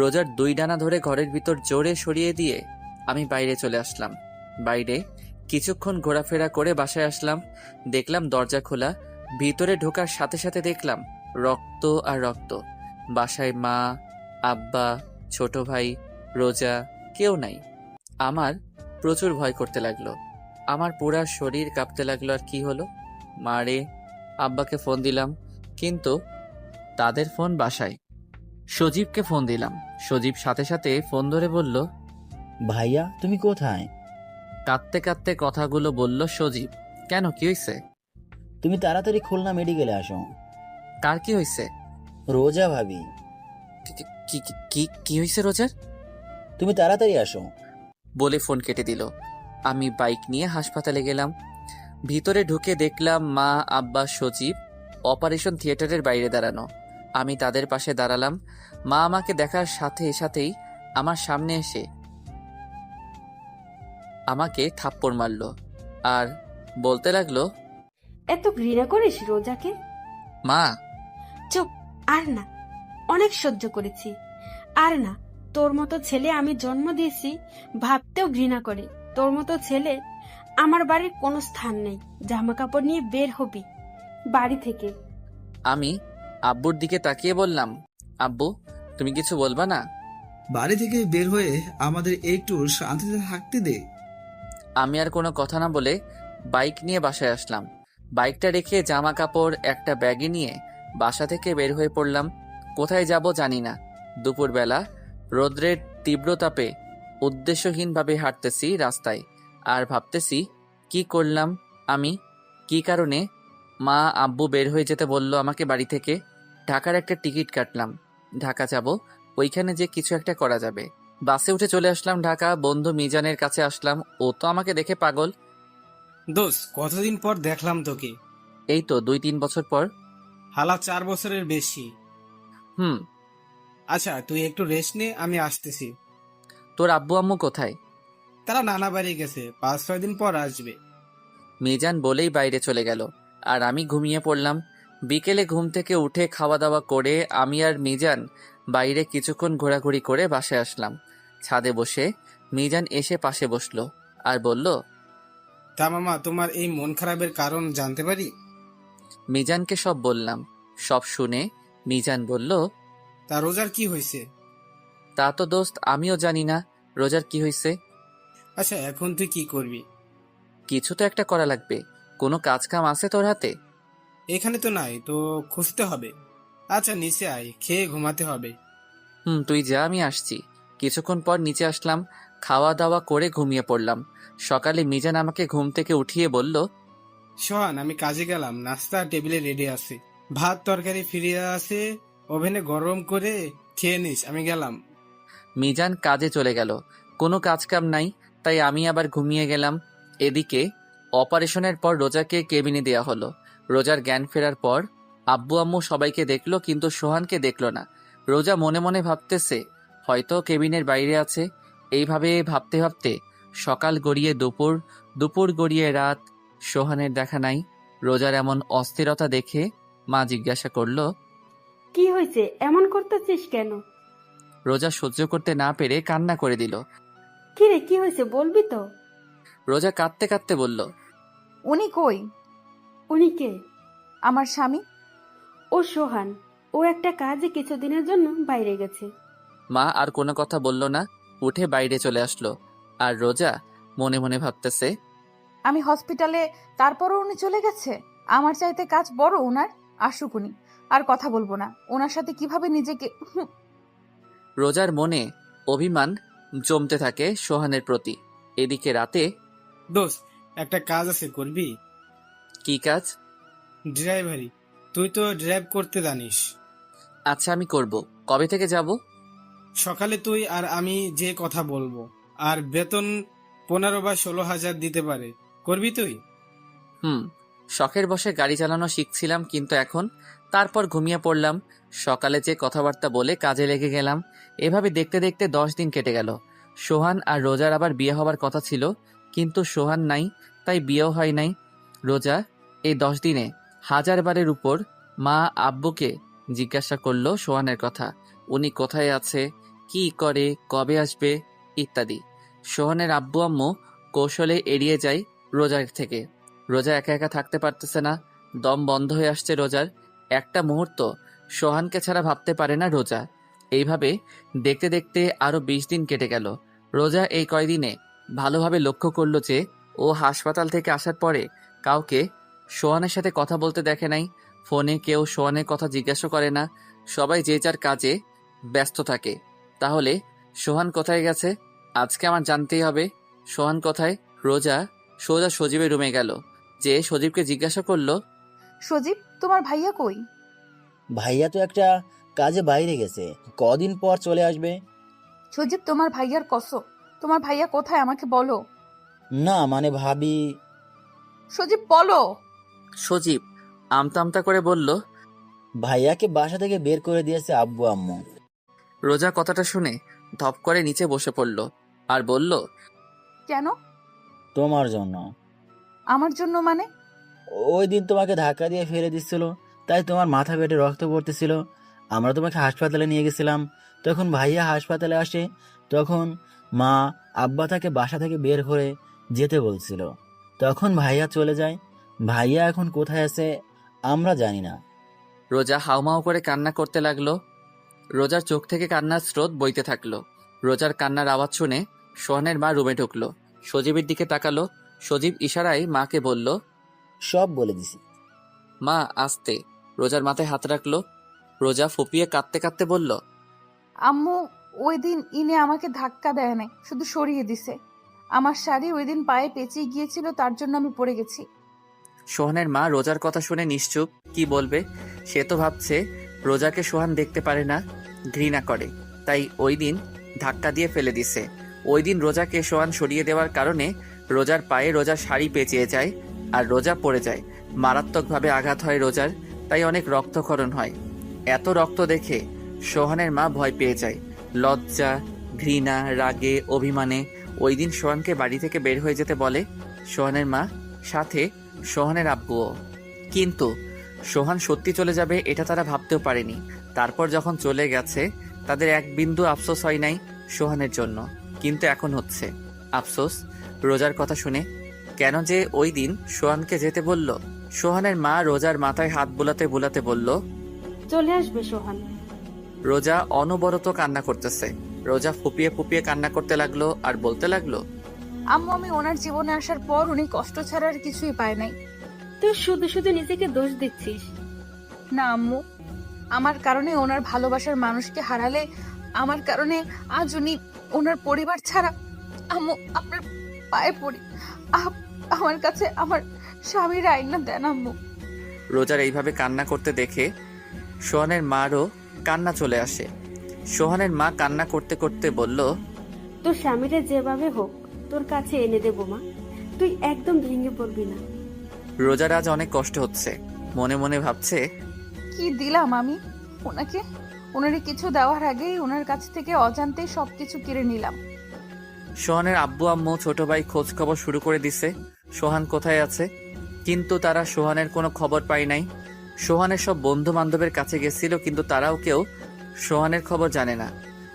রোজার দুই ডানা ধরে ঘরের ভিতর জোরে সরিয়ে দিয়ে আমি বাইরে চলে আসলাম। বাইরে কিছুক্ষণ ঘোরাফেরা করে বাসায় আসলাম। দেখলাম দরজা খোলা। ভিতরে ঢোকার সাথে সাথে দেখলাম রক্ত আর রক্ত। বাসায় মা, আব্বা, ছোট ভাই, রোজা কেউ নাই। আমার প্রচুর ভয় করতে লাগলো। আমার পুরা শরীর কাঁপতে লাগলো। আর কি হলো? মারে, আব্বাকে ফোন দিলাম, কিন্তু তাদের ফোন বাসায়। সজীবকে ফোন দিলাম। সজীব সাথে সাথে ফোন ধরে বলল, ভাইয়া তুমি কোথায়? কাঁদতে কাঁদতে কথাগুলো বলল সজীব। কেন, কি হয়েছে? তুমি তাড়াতাড়ি খুলনা মেডিকেলে আসো। কার কি হয়েছে? রোজা ভাবি। কি হয়েছে রোজার? তুমি তাড়াতাড়ি আসো। বলে ফোন কেটে দিল। আমি বাইক নিয়ে হাসপাতালে গেলাম। ভিতরে ঢুকে দেখলাম মা, আব্বা, সজীব অপারেশন থিয়েটারের বাইরে দাঁড়ানো। আমি তাদের পাশে দাঁড়ালাম। মা আমাকে দেখার সাথে সাথেই আমার সামনে এসে আমাকে থাপ্পড় মারলো আর বলতে লাগলো, এত ঘৃণা করিস রোজাকে? মা চুপ, আর না, অনেক সহ্য করেছি। আর না, তোর মতো ছেলে আমি জন্ম দিয়েছি ভাবতেও ঘৃণা করে। তোর মতো ছেলে আমার বাড়ির কোনো স্থান নেই। জামা কাপড় নিয়ে বের হবি বাড়ি থেকে। আমি আব্বুর দিকে তাকিয়ে বললাম, আব্বু তুমি কিছু বলবা না? বাড়ি থেকে বের হয়ে আমাদের একটু শান্তিতে থাকতে দে। আমি আর কোনো কথা না বলে বাইক নিয়ে বাসায় আসলাম। বাইকটা রেখে জামা কাপড় একটা ব্যাগে নিয়ে বাসা থেকে বের হয়ে পড়লাম। কোথায় যাব জানি না। দুপুরবেলা রৌদ্রের তীব্রতাপে উদ্দেশ্যহীনভাবে হাঁটতেছি রাস্তায়, আর ভাবতেছি কি করলাম আমি, কি কারণে মা আব্বু বের হয়ে যেতে বলল আমাকে বাড়ি থেকে। ঢাকার একটা টিকিট কাটলাম, ঢাকা যাব, ওইখানে যে কিছু একটা করা যাবে। বাসে উঠে চলে আসলাম ঢাকা। বন্ধু মিজানের কাছে আসলাম, ও তো আমাকে দেখে পাগল। দোস্ত, কতদিন পর দেখলাম তোকে। এই তো 2-3 বছর পর। হালা 4 বছরের বেশি। হুম। আচ্ছা, তুই একটু রেস্ট নে, আমি আসতেছি। তোর আব্বু আম্মু কোথায়? তারা নানা বাড়ি গেছে, 5-6 দিন পর আসবে। মিজান বলেই বাইরে চলে গেল, আর আমি ঘুমিয়ে পড়লাম। বিকেলে ঘুম থেকে উঠে খাওয়া দাওয়া করে আমি আর মিজান বাইরে কিছুক্ষণ ঘোরাঘুরি করে বাসায় আসলাম। ছাদে বসে মিজান এসে পাশে বসলো আর বলল, তা মামা, তোমার এই মন খারাপের কারণ জানতে পারি? মিজানকে সব বললাম। সব শুনে মিজান বলল, তা রোজার কি হয়েছে? তা তো দোস্ত আমিও জানি না রোজার কি হয়েছে। আচ্ছা, এখন তুই কি করবি? কিছু তো একটা করা লাগবে। কোনো কাজ কাম আছে তোর হাতে? এখানে তো নাই, তো খুঁজতে হবে। আচ্ছা, নিচে আয়, খেয়ে ঘুমাতে হবে। তুই যা, আমি আসছি। কিছুক্ষণ পর নিচে আসলাম, খাওয়া দাওয়া করে ঘুমিয়ে পড়লাম। সকালে মিজান আমাকে ঘুম থেকে উঠিয়ে বলল, সোহান, আমি কাজে গেলাম, নাস্তা টেবিলে রেডি আছে, ভাত তরকারি ফিরিয়ে আছে, ওভেনে গরম করে খেয়ে নিস, আমি গেলাম। মিজান কাজে চলে গেল। কোনো কাজ কাম নাই, তাই আমি আবার ঘুমিয়ে গেলাম। এদিকে অপারেশনের পর রোজাকে কেবিনে দেয়া হলো। রোজার জ্ঞান ফেরার পর আব্বু আম্মু সবাইকে দেখলো, কিন্তু সোহানকে দেখলো না। রোজা মনে মনে ভাবতেছে হয়তো কেবিনের বাইরে আছে। এইভাবে ভাবতে ভাবতে সকাল গড়িয়ে দুপুর, দুপুর গড়িয়ে রাত, সোহানের দেখা নাই। রোজার এমন অস্থিরতা দেখে মা জিজ্ঞাসা করলো, কি হয়েছে, এমন করতেছিস কেন? রোজা সহ্য করতে না পেরে কান্না করে দিল। কি রে, কি হয়েছে বলবি তো? রোজা কাঁদতে কাঁদতে বলল, উনি কই? উনি কে? আমার স্বামী। ও সোহান, ও একটা কাজে কিছুদিনের জন্য বাইরে গেছে। মা আর কোনো কথা বলল না, উঠে বাইরে চলে আসলো। আর রোজা মনে মনে ভাবতেছে, আমি হসপিটালে, তারপরও উনি চলে গেছে। আমার চাইতে কাজ বড় ওনার। আসুক উনি, আর কথা বলবো না ওনার সাথে। কিভাবে নিজেকে রোজার মনে অভিমান জমতে থাকে সোহানের প্রতি। এদিকে রাতে, দোস্ত, একটা কাজ আছে, করবি? কি কাজ? ড্রাইভারি। তুই তো ড্রাইভ করতে জানিস। আচ্ছা, আমি করব। কবে থেকে যাব? সকালে তুই আর আমি যে কথা বলবো, আর বেতন 15 বা 16,000 দিতে পারে। করবি তুই? শখের বসে গাড়ি চালানো শিখছিলাম, কিন্তু এখন। তারপর ঘুমিয়ে পড়লাম। সকালে যে কথাবার্তা বলে কাজে লেগে গেলাম। এভাবে দেখতে দেখতে 10 দিন কেটে গেল। সোহান আর রোজার আবার বিয়ে হবার কথা ছিল, কিন্তু সোহান নাই, তাই বিয়েও হয় নাই। রোজা এই 10 দিনে 1000 বারের উপর মা আব্বুকে জিজ্ঞাসা করলো সোহানের কথা। উনি কোথায় আছে, কি করে, কবে আসবে ইত্যাদি। সোহানের আব্বু আম্মু কৌশলে এড়িয়ে যায় রোজার থেকে। রোজা একা একা থাকতে পারতেছে না, দম বন্ধ হয়ে আসছে রোজার। একটা মুহূর্ত সোহানকে ছাড়া ভাবতে পারে না রোজা। এইভাবে দেখতে দেখতে আরো 20 দিন কেটে গেল। রোজা এই কয়দিনে ভালোভাবে লক্ষ্য করলো যে ও হাসপাতাল থেকে আসার পরে কাউকে সোহানের সাথে কথা বলতে দেখে নাই। ফোনে কেউ সোহানের কথা জিজ্ঞাসা করে না, সবাই যে যার কাজে ব্যস্ত থাকে। তাহলে সোহান কোথায় গেছে? আজকে আমার জানতেই হবে সোহান কোথায়। রোজা সোজা সজীবের রুমে গেল, যে সজীবকে জিজ্ঞাসা করলো, সজীব, তোমার ভাইয়া কই? ভাইয়া তো একটা কাজে বাইরে গেছে, কদিন পর চলে আসবে। সজীব, তোমার ভাইয়ার কসম, তোমার ভাইয়া কোথায় আমাকে বলো। না মানে ভাবি। সজীব বলো। সজীব আমতা আমতা করে বলল, ভাইয়াকে বাসা থেকে বের করে দিয়েছে আব্বু আম্মু। রোজা কথাটা শুনে ধপ করে নিচে বসে পড়ল আর বলল, কেন? তোমার জন্য। আমার জন্য মানে? ওই দিন তোমাকে ধাক্কা দিয়ে ফেলে দিচ্ছিল, তাই তোমার মাথা পেটে রক্ত পড়তেছিল। আমরা তোমাকে হাসপাতালে নিয়ে গেছিলাম। তখন ভাইয়া হাসপাতালে আসে, তখন মা আব্বা তাকে বাসা থেকে বের করে যেতে বলছিল। তখন ভাইয়া চলে যায়। ভাইয়া এখন কোথায় আছে আমরা জানি না। রোজা হাউমাউ করে কান্না করতে লাগলো। রোজার চোখ থেকে কান্নার স্রোত বইতে থাকলো। রোজার কান্নার আওয়াজ শুনে সোহানের মা রুমে ঢুকলো, সজীবের দিকে তাকালো। সজীব ইশারায় মাকে বলল, সব বলে দিছি। মা আস্তে। রোজার মাথায় হাত রাখলো। রোজা ফুপিয়ে কাঁদতে কাঁদতে বলল, আম্মু ওই দিন ইনে আমাকে ধাক্কা দেয় নাই, শুধু সরিয়ে দিছে। আমার শাড়ি ওই দিন পায়ে পেঁচিয়ে গিয়েছিল, তার জন্য আমি পড়ে গেছি। সোহানের মা রোজার কথা শুনে নিশ্চুপ। কি বলবে? সে তো ভাবছে রোজাকে সোহান দেখতে পারে না, ঘৃণা করে, তাই ওই দিন ধাক্কা দিয়ে ফেলে দিছে। ওই দিন রোজাকে সোহান সরিয়ে দেওয়ার কারণে রোজার পায়ে রোজার শাড়ি পেঁচিয়ে যায় আর রোজা পড়ে যায়। মারাত্মকভাবে আঘাত হয় রোজার, তাই অনেক রক্তক্ষরণ হয়। এত রক্ত দেখে সোহানের মা ভয় পেয়ে যায়। লজ্জা, ঘৃণা, রাগে, অভিমানে ওই দিন সোহানকে বাড়ি থেকে বের হয়ে যেতে বলে সোহানের মা, সাথে সোহানের আব্বুও। কিন্তু সোহান সত্যি চলে যাবে এটা তারা ভাবতেও পারেনি। তারপর যখন চলে গেছে তাদের এক বিন্দু আফসোস হয় নাই সোহানের জন্য, কিন্তু এখন হচ্ছে আফসোস রোজার কথা শুনে। কেন যে ওই দিন সোহানকে যেতে বলল। সোহানের মা রোজার মাথায় হাত বুলাতে বুলাতে বলল, চলে আসবে সোহান। রোজা অনবরত কান্না করতেছে। রোজা ফুপিয়ে ফুপিয়ে কান্না করতে লাগলো আর বলতে লাগলো, আম্মু আমি ওনার জীবনে আসার পর উনি কষ্ট ছাড়া আর কিছুই পায় নাই। তুই শুধু শুধু নিজেকে দোষ দিচ্ছিস। না আম্মু, আমার কারণে ওনার ভালোবাসার মানুষকে হারালে, আমার কারণে আজ উনি ওনার পরিবার ছাড়া। আম্মু আপনার পায়ে পড়ি, আমার কাছে আমার স্বামীর আইনা দেন আম্মু। রোজার এইভাবে কান্না করতে দেখে সোহানের মারও কান্না চলে আসে। সোহানের মা কান্না করতে করতে বলল, তোর স্বামীরা যেভাবে হোক তোর কাছে এনে দেবো মা, তুই একদম ভেঙে পড়বি না। রোজার আজ অনেক কষ্ট হচ্ছে। মনে মনে ভাবছে, কি দিলাম আমি ওনাকে? ওনারে কিছু দেওয়ার আগেই ওনার কাছ থেকে অজান্তেই সবকিছু কেড়ে নিলাম। সোহানের আব্বু আম্মু ছোট ভাই খোঁজ খবর শুরু করে দিছে সোহান কোথায় আছে, কিন্তু তারা সোহানের কোনো খবর পায় নাই। সোহানের সব বন্ধু বান্ধবের কাছে গেছিল, কিন্তু তারাও কেউ সোহানের খবর জানে না।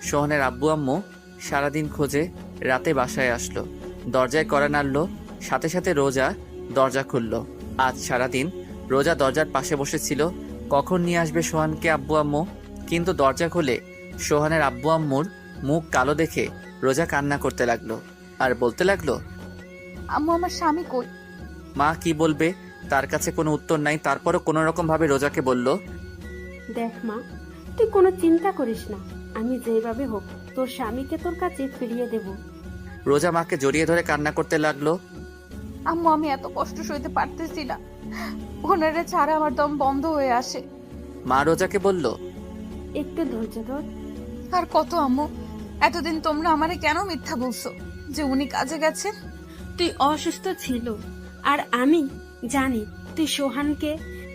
সোহানের আব্বু আম্মু সারাদিন খোঁজে রাতে বাসায় আসলো, দরজায় কড়া নাড়লো, সাথে সাথে রোজা দরজা খুলল। আজ সারাদিন রোজা দরজার পাশে বসেছিল, কখন নিয়ে আসবে সোহানকে আব্বু আম্মু। কিন্তু দরজা খুলে সোহানের আব্বু আম্মুর মুখ কালো দেখে রোজা কান্না করতে লাগলো আর বলতে লাগলো, আম্মু আমার স্বামী কই? মা কি বলবে, তার কাছে কোনো উত্তর নাই। তারপরও কোনো রকম ভাবে রোজাকে বলল, দেখ মা, তুই কোনো চিন্তা করিস না, আমি যেভাবে হোক তোর স্বামীকে তোর কাছে ফিরিয়ে দেব। রোজা মাকে জড়িয়ে ধরে কান্না করতে লাগলো। আম্মু আমি এত কষ্ট সইতে পারতেছি না, ওনারা ছাড়া আমার দম বন্ধ হয়ে আসে। মা রোজাকে বলল, একটু ধৈর্য ধর। আর কত আম্মু, এতদিন তোমরা আমারে কেন মিথ্যা বলছো যে উনি কাজে গেছেন? তুই অসুস্থ ছিল, আর আমি জানি তুই সোহানকে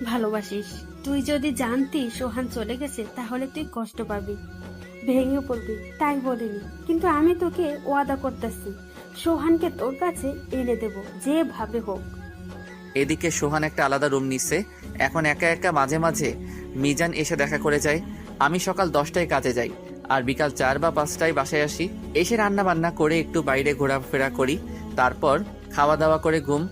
ভালোবাসিস। তুই যদি জানতি সোহান চলে গেছে তাহলে তুই কষ্ট পাবি, ভেঙে পড়বি, তাই বলিনি। কিন্তু আমি তোকে ওয়াদা করতেছি সোহানকে তোর কাছে এনে দেব যেভাবে হোক। এদিকে সোহান একটা আলাদা রুম নিছে। এখন একা একা মাঝে মাঝে মিজান এসে দেখা করে যায়। আমি সকাল 10টায় কাজে যাই আর বিকাল 4 বা 5টায় বাসায় আসি। এসে রান্না বান্না করে একটু বাইরে ঘোরাফেরা করি, তারপর খাওয়া দাওয়া করে ঘুম।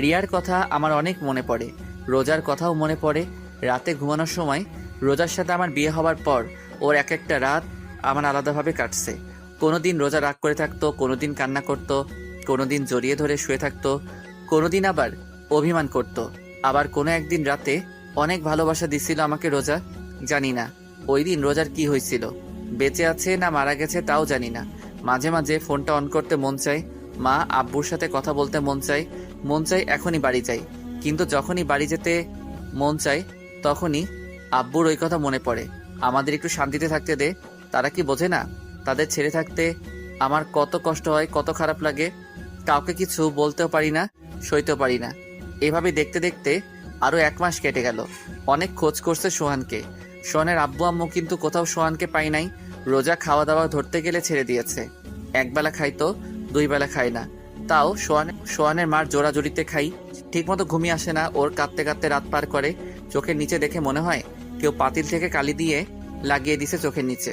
রিয়ার কথা আমার অনেক মনে পড়ে, রোজার কথাও মনে পড়ে। রাতে ঘুমানোর সময় রোজার সাথে আমার বিয়ে হওয়ার পর ওর এক একটা রাত আমার আলাদাভাবে কাটছে। কোনোদিন রোজা রাগ করে থাকতো, কোনোদিন কান্না করতো, কোনোদিন জড়িয়ে ধরে শুয়ে থাকতো, কোনোদিন আবার অভিমান করতো। আবার কোনো একদিন রাতে অনেক ভালোবাসা দিছিল আমাকে রোজা। জানি না ওই দিন রোজার কি হয়েছিল, বেঁচে আছে না মারা গেছে তাও জানি না। মাঝে মাঝে ফোনটা অন করতে মন চায়, মা আব্বুর সাথে কথা বলতে মন চায় এখনই বাড়ি যাই। কিন্তু যখনই বাড়ি যেতে মন চায় তখনই আব্বুর ওই কথা মনে পড়ে, আমাদের একটু শান্তিতে থাকতে দে। তারা কি বোঝে না তাদের ছেড়ে থাকতে আমার কত কষ্ট হয়, কত খারাপ লাগে। কাউকে কিছু বলতেও পারি না, সইতেও পারি না। এভাবে দেখতে দেখতে আরো 1 মাস কেটে গেল। অনেক খোঁজ করছে সোহানকে। সোহানের আব্বু আম্মু কিন্তু কোথাও সোহানকে পাই নাই। রোজা খাওয়া দাওয়া ধরতে গেলে ছেড়ে দিয়েছে। একবেলা খাইতো, 2 বেলা খায় না, তাও সোহানের মার জোড়াজড়িতে খাই। ঠিকমতো ঘুমিয়ে আসে না, ওর কাঁদতে কাঁদতে রাত পার করে। চোখের নিচে দেখে মনে হয় কেউ পাতিল থেকে কালি দিয়ে লাগিয়ে দিছে চোখের নিচে।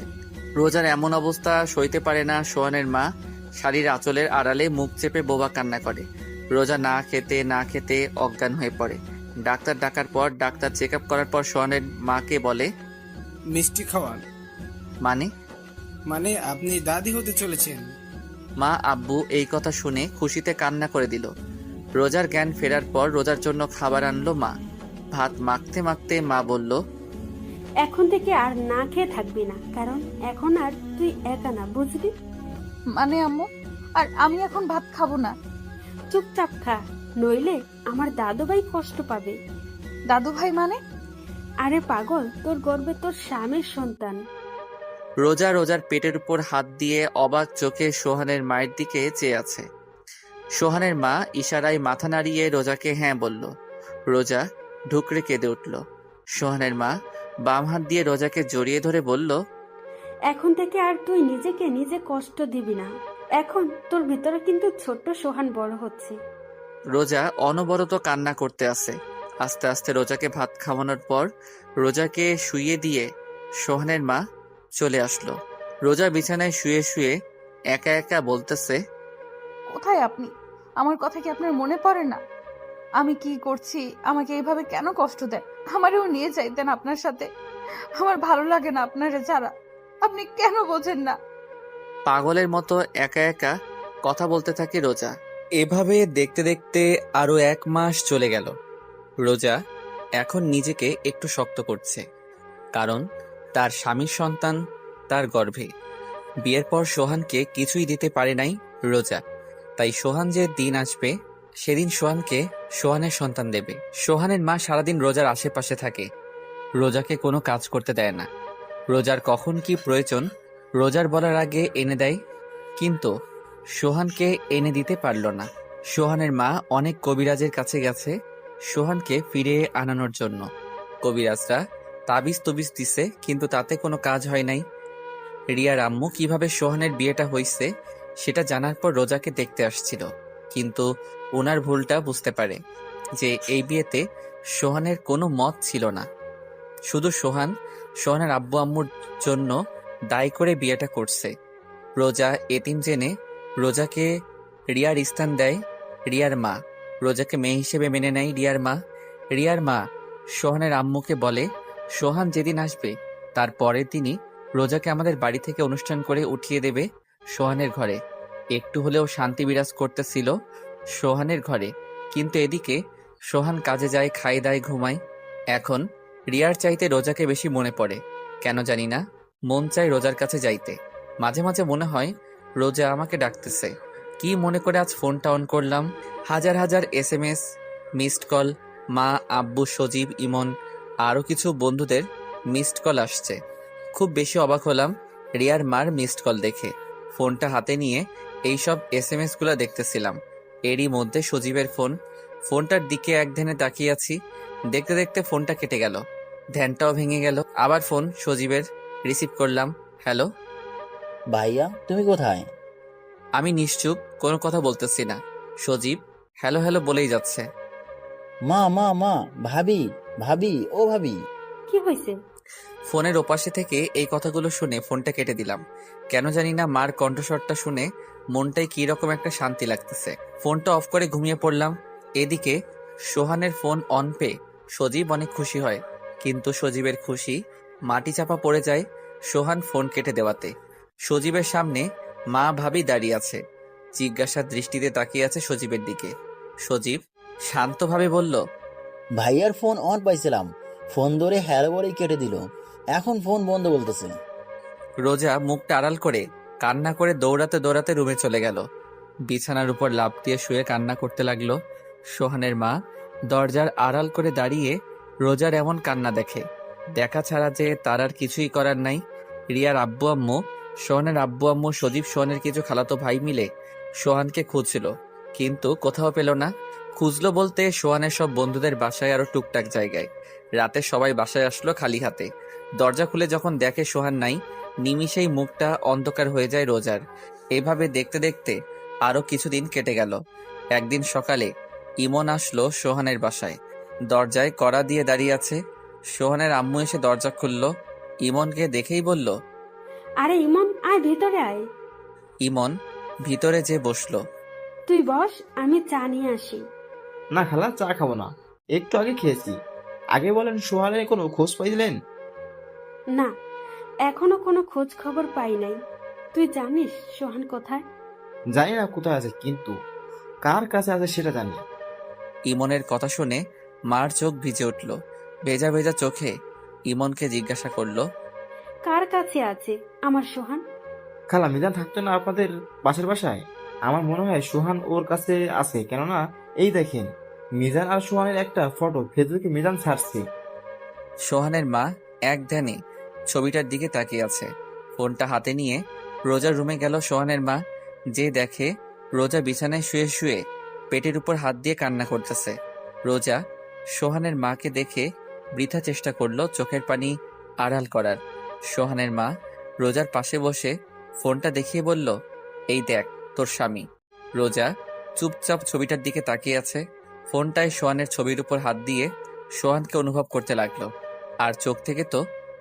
রোজার এমন অবস্থা সইতে পারে না সোহানের মা শাড়ির আঁচলের আড়ালে মুখ চেপে বোবা কান্না করে। রোজা না খেতে অজ্ঞান হয়ে পড়ে। ডাক্তার ডাকার পর, ডাক্তার চেক আপ করার পর সোহানের মাকে বলে, মিষ্টি খাওয়ান। মানে আপনি দাদি হতে চলেছেন। মা আব্বু এই কথা শুনে খুশিতে কান্না করে দিল। রোজার জ্ঞান ফেরার পর রোজার জন্য খাবার আনলো মা। ভাত মাখতে মাখতে মা বলল, এখন থেকে আর না খেয়ে থাকবি না, কারণ এখন আর তুই একা না, বুঝলি? মানে আম্মু, আর আমি এখন ভাত খাবো না। চুপচাপ খা, নইলে আমার দাদুভাই কষ্ট পাবে। দাদু ভাই মানে? আরে পাগল, তোর গর্বে তোর স্বামীর সন্তান। রোজা রোজার পেটের উপর হাত দিয়ে অবাক চোখে সোহানের মায়ের দিকে চেয়ে আছে। সোহানের মা ইশারায় মাথা নাড়িয়ে রোজাকে হ্যাঁ বলল। রোজা ঢুকরে কেঁদে উঠল। সোহানের মা বাম হাত দিয়ে রোজাকে জড়িয়ে ধরে বলল, এখন থেকে আর তুই নিজেকে নিজে কষ্ট দিবি না। এখন তোর ভিতরে কিন্তু ছোট্ট সোহান বড় হচ্ছে। রোজা অনবরত কান্না করতে আছে। আস্তে আস্তে রোজাকে ভাত খাওয়ানোর পর রোজাকে শুইয়ে দিয়ে সোহানের মা চলে আসলো। রোজা বিছানায় শুয়ে শুয়ে একা একা বলতেছে, কোথায় আপনি? আমার কথা কি আপনার মনে পড়ে না? আমি কি করছি? আমাকে এইভাবে কেন কষ্ট দেন? আমারেও নিয়ে যাইতেন আপনার সাথে। আমার ভালো লাগে না আপনারে ছাড়া। আপনি কেন বোঝেন না? পাগলের মতো একা একা কথা বলতে থাকে রোজা। এভাবে দেখতে দেখতে আরো 1 মাস চলে গেল। রোজা এখন নিজেকে একটু শক্ত করছে, কারণ তার স্বামীর সন্তান তার গর্ভে। বিয়ের পর সোহানকে কিছুই দিতে পারে নাই রোজা, তাই সোহান যে দিন আসবে সেদিন সোহানকে সোহানের সন্তান দেবে। সোহানের মা সারাদিন রোজার আশেপাশে থাকে, রোজাকে কোনো কাজ করতে দেয় না। রোজার কখন কি প্রয়োজন রোজার বলার আগে এনে দেয়, কিন্তু সোহানকে এনে দিতে পারল না। সোহানের মা অনেক কবিরাজের কাছে গেছে সোহানকে ফিরে আনানোর জন্য। কবিরাজরা তাবিজ তবিজ দিছে, কিন্তু তাতে কোনো কাজ হয় নাই। রিয়ার আম্মু কিভাবে সোহানের বিয়েটা হয়েছে সেটা জানার পর রোজাকে দেখতে আসছিল, কিন্তু ওনার ভুলটা বুঝতে পারে যে এই বিয়েতে সোহানের কোনো মত ছিল না। শুধু সোহানের আব্বু আম্মুর জন্য দায়ী করে বিয়েটা করছে। রোজা এতিম জেনে রোজাকে রিয়ার স্থান দেয় রিয়ার মা। রোজাকে মেয়ে হিসেবে মেনে নেয় রিয়ার মা সোহানের আম্মুকে বলে, সোহান যেদিন আসবে তার পরের দিনই রোজাকে আমাদের বাড়ি থেকে অনুষ্ঠান করে উঠিয়ে দেবে সোহানের ঘরে। একটু হলেও শান্তি বিরাজ করতেছিল সোহানের ঘরে, কিন্তু এদিকে সোহান কাজে যায়, খায় দায়, ঘুমায়। এখন রিয়ার চাইতে রোজাকে বেশি মনে পড়ে, কেন জানি না মন চায় রোজার কাছে যাইতে। মাঝে মাঝে মনে হয় রোজা আমাকে ডাকতেছে। কি মনে করে আজ ফোনটা অন করলাম, হাজার হাজার SMS, মিসড কল, মা, আব্বু, সজীব, ইমন আরও কিছু বন্ধুদের মিসড কল আসছে। খুব বেশি অবাক হলাম রিয়ার মার মিসড কল দেখে। ফোনটা হাতে নিয়ে এইসব SMS গুলো দেখতেছিলাম। এরই মধ্যে সজীবের ফোনটার দিকে এক ধ্যানে তাকিয়ে আছি। দেখতে দেখতে ফোনটা কেটে গেল, ধ্যানটাও ভেঙে গেল। আবার ফোন সজীবের, রিসিভ করলাম। হ্যালো ভাইয়া, তুমি কোথায়? আমি নিশ্চুপ, কোনো কথা বলতেছি না। সজীব হ্যালো হ্যালো বলেই যাচ্ছে। মা মা মা, ভাবি ভাবি, ও ভাবি। কি হয়েছে? ফোনের ওপাশে থেকে এই কথাগুলো শুনে ফোনটা কেটে দিলাম। কেন জানি না মার কণ্ঠস্বরটা শুনে মনটাই কি রকম একটা শান্তি লাগতেছে। ফোনটা অফ করে ঘুমিয়ে পড়লাম। এদিকে সোহানের ফোন অন পেয়ে সজীব অনেক খুশি হয়, কিন্তু সজীবের খুশি মাটি চাপা পড়ে যায় সোহান ফোন কেটে দেওয়াতে। সজীবের সামনে মা ভাবি দাঁড়িয়ে আছে, জিজ্ঞাসার দৃষ্টিতে তাকিয়ে আছে সজীবের দিকে। সজীব শান্তভাবে বলল, ভাইয়ার ফোন অন পাইছিলাম, ফোন ধরে হ্যালো বলেই কেটে দিল, এখন ফোন বন্ধ বলতেছে। রোজা মুখটা আড়াল করে কান্না করে দৌড়াতে দৌড়াতে রুমে চলে গেল। বিছানার উপর লাফ দিয়ে শুয়ে কান্না করতে লাগলো। সোহানের মা দরজার আড়াল করে দাঁড়িয়ে রোজার এমন কান্না দেখে। দেখা ছাড়া যে তার আর কিছুই করার নাই। রিয়ার আব্বু আম্মু, সোহানের আব্বু আম্মু, সজীব সোহানের কিছু খালাতো ভাই মিলে সোহানকে খুঁজছিল, কিন্তু কোথাও পেল না। খুঁজলো বলতে সোহানের সব বন্ধুদের বাসায় আরো টুকটাক জায়গায়। রাতে সবাই বাসায় আসলো খালি হাতে। দরজা খুলে যখন দেখে সোহান নাই, নিমিষেই মুখটা অন্ধকার হয়ে যায় রোজার। এভাবে দেখতে দেখতে আরো কিছুদিন কেটে গেল। একদিন সকালে ইমন আসলো সোহানের বাসায়। দরজায় কড়া দিয়ে দাঁড়িয়ে আছে। সোহানের আম্মু এসে দরজা খুলল। ইমনকে দেখেই বলল, আরে ইমন, আয় ভিতরে আয়। ইমন ভিতরে যে বসলো। তুই বস, আমি চা নিয়ে আসি। না খালা, চা খাবো না, একটু আগে খেয়েছি। আগে বলেন, সোহানের কোনো খোঁজ পাইলেন? না, এখনো কোনো খোঁজ খবর পাই নাই। তুই জানিস সোহান কোথায়? জানি না কোথায় আছে, কিন্তু কার কাছে আছে সেটা জানি। ইমনের কথা শুনে মার চোখ ভিজে উঠল। ভেজা ভেজা চোখে ইমনকে জিজ্ঞাসা করলো, কার কাছে আছে আমার সোহান? খালা, মিজান থাকতো না আপনাদের পাশের বাসায়? আমার মনে হয় সোহান ওর কাছে আছে, কেননা এই দেখেন মিজান আর সোহানের একটা ফটো ফেসবুকে মিজান ছাড়ছে। সোহানের মা এক ধ্যানে ছবিটার দিকে তাকিয়ে আছে। ফোনটা হাতে নিয়ে রোজার রুমে গেল সোহানের মা। যে দেখে রোজা বিছানায় শুয়ে শুয়ে পেটের উপর হাত দিয়ে কান্না করতেছে। রোজা সোহানের মাকে দেখে বৃথা চেষ্টা করলো চোখের পানি আড়াল করার। সোহানের মা রোজার পাশে বসে ফোনটা দেখিয়ে বলল, এই দেখ তোর স্বামী। রোজা চুপচাপ ছবিটার দিকে তাকিয়ে আছে। ফোনটায় সোহানের ছবির উপর হাত দিয়ে সোহানকে অনুভব করতে লাগলো। আর চোখ থেকে তো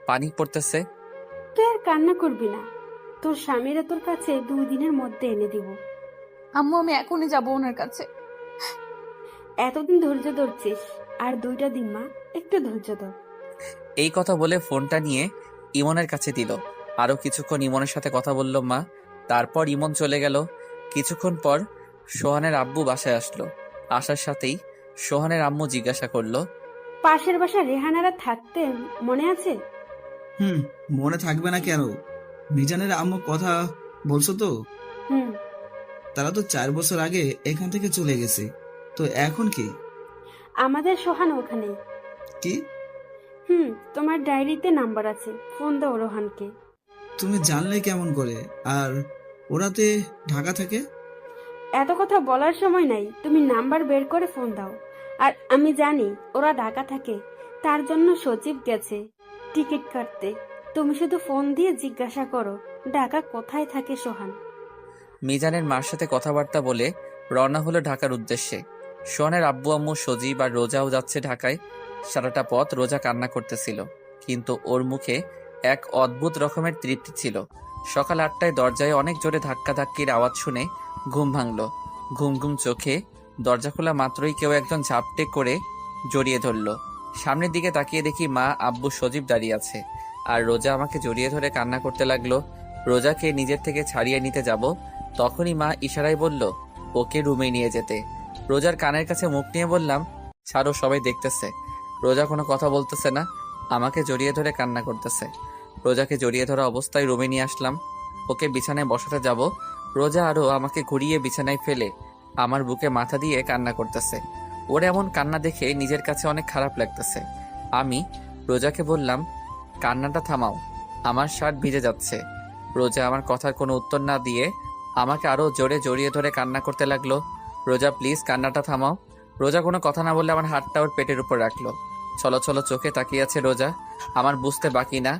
পানি পড়তেছে। তুই আর কান্না করবি না, তোর স্বামীরা তোর কাছে 2 দিনের মধ্যে এনে দিব। আম্মু আমি এখনই যাবো ওনার কাছে। এতদিন ধৈর্য ধরছিস, আর 2টা দিন মা, একটু ধৈর্য ধর। এই কথা বলে ফোনটা নিয়ে ইমনের কাছে দিল। আরো কিছুক্ষণ ইমনের সাথে কথা বলল মা। তারপর ইমন চলে গেল। কিছুক্ষণ পর সোহানের আব্বু বাসায় আসলো। আসার সাথেই সোহানের আম্মু জিজ্ঞাসা করলো, পাশের বাসা রেহানারা থাকতেন মনে আছে? মনে থাকবে না কেন? মিজানের আম্মু কথা বলছো তো? হুম। তারা তো 4 বছর আগে এখান থেকে চলে গেছে, তো এখন কি? আমাদের সোহান ওখানে। কি? তোমার ডায়েরিতে নাম্বার আছে, ফোন দাও রোহানকে। তুমি জানলে কেমন করে? আর ওরাতে ঢাকা থাকে? এত কথা বলার সময় নাই, তুমি নাম্বার বের করে ফোন দাও। আর আমি জানি ওরা ঢাকা থাকে, তার জন্য সচিব গেছে টিকিট কাটতে। তুমি শুধু ফোন দিয়ে জিজ্ঞাসা করো ঢাকা কোথায় থাকে সোহান। মিজানের মার সাথে কথাবার্তা বলে রওনা হলো ঢাকার উদ্দেশ্যে। সোহানের আব্বু আম্মু সজীব আর রোজাও যাচ্ছে ঢাকায়। সারাটা পথ রোজা কান্না করতেছিল, কিন্তু ওর মুখে এক অদ্ভুত রকমের তৃপ্তি ছিল। সকাল 8টায় দরজায় অনেক জোরে ধাক্কাধাক্কির আওয়াজ শুনে ঘুম ভাঙল। ঘুম ঘুম চোখে দরজা খোলা মাত্রই কেউ একজন ঝাপটে করে জড়িয়ে ধরল। সামনের দিকে তাকিয়ে দেখি মা, আব্বু, সজীব দাঁড়িয়ে আছে। আর রোজা আমাকে জড়িয়ে ধরে কান্না করতে লাগলো। রোজাকে নিজের থেকে ছাড়িয়ে নিতে যাব, তখনই মা ইশারায় বলল ওকে রুমে নিয়ে যেতে। রোজার কানের কাছে মুখ নিয়ে বললাম, ছাড়ো, সবাই দেখতেছে। রোজা কোনো কথা বলতেছে না, আমাকে জড়িয়ে ধরে কান্না করতেছে। রোজাকে জড়িয়ে ধরা অবস্থায় রুমে নিয়ে আসলাম। ওকে বিছানায় বসাতে যাব, রোজা আরও আমাকে ঘুরিয়ে বিছানায় ফেলে আমার বুকে মাথা দিয়ে কান্না করতেছে। ওর এমন কান্না দেখে নিজের কাছে অনেক খারাপ লাগতেছে। আমি রোজাকে বললাম, কান্নাটা থামাও, আমার শার্ট ভিজে যাচ্ছে। রোজা আমার কথার কোনো উত্তর না দিয়ে আমাকে আরো জোরে জড়িয়ে ধরে কান্না করতে লাগলো। রোজা প্লিজ কান্নাটা থামাও। রোজা কোনো কথা না বললে আমার হাতটা ওর পেটের উপর রাখলো। ছলো ছলো চোখে তাকিয়ে আছে রোজা। আমার বুঝতে বাকি না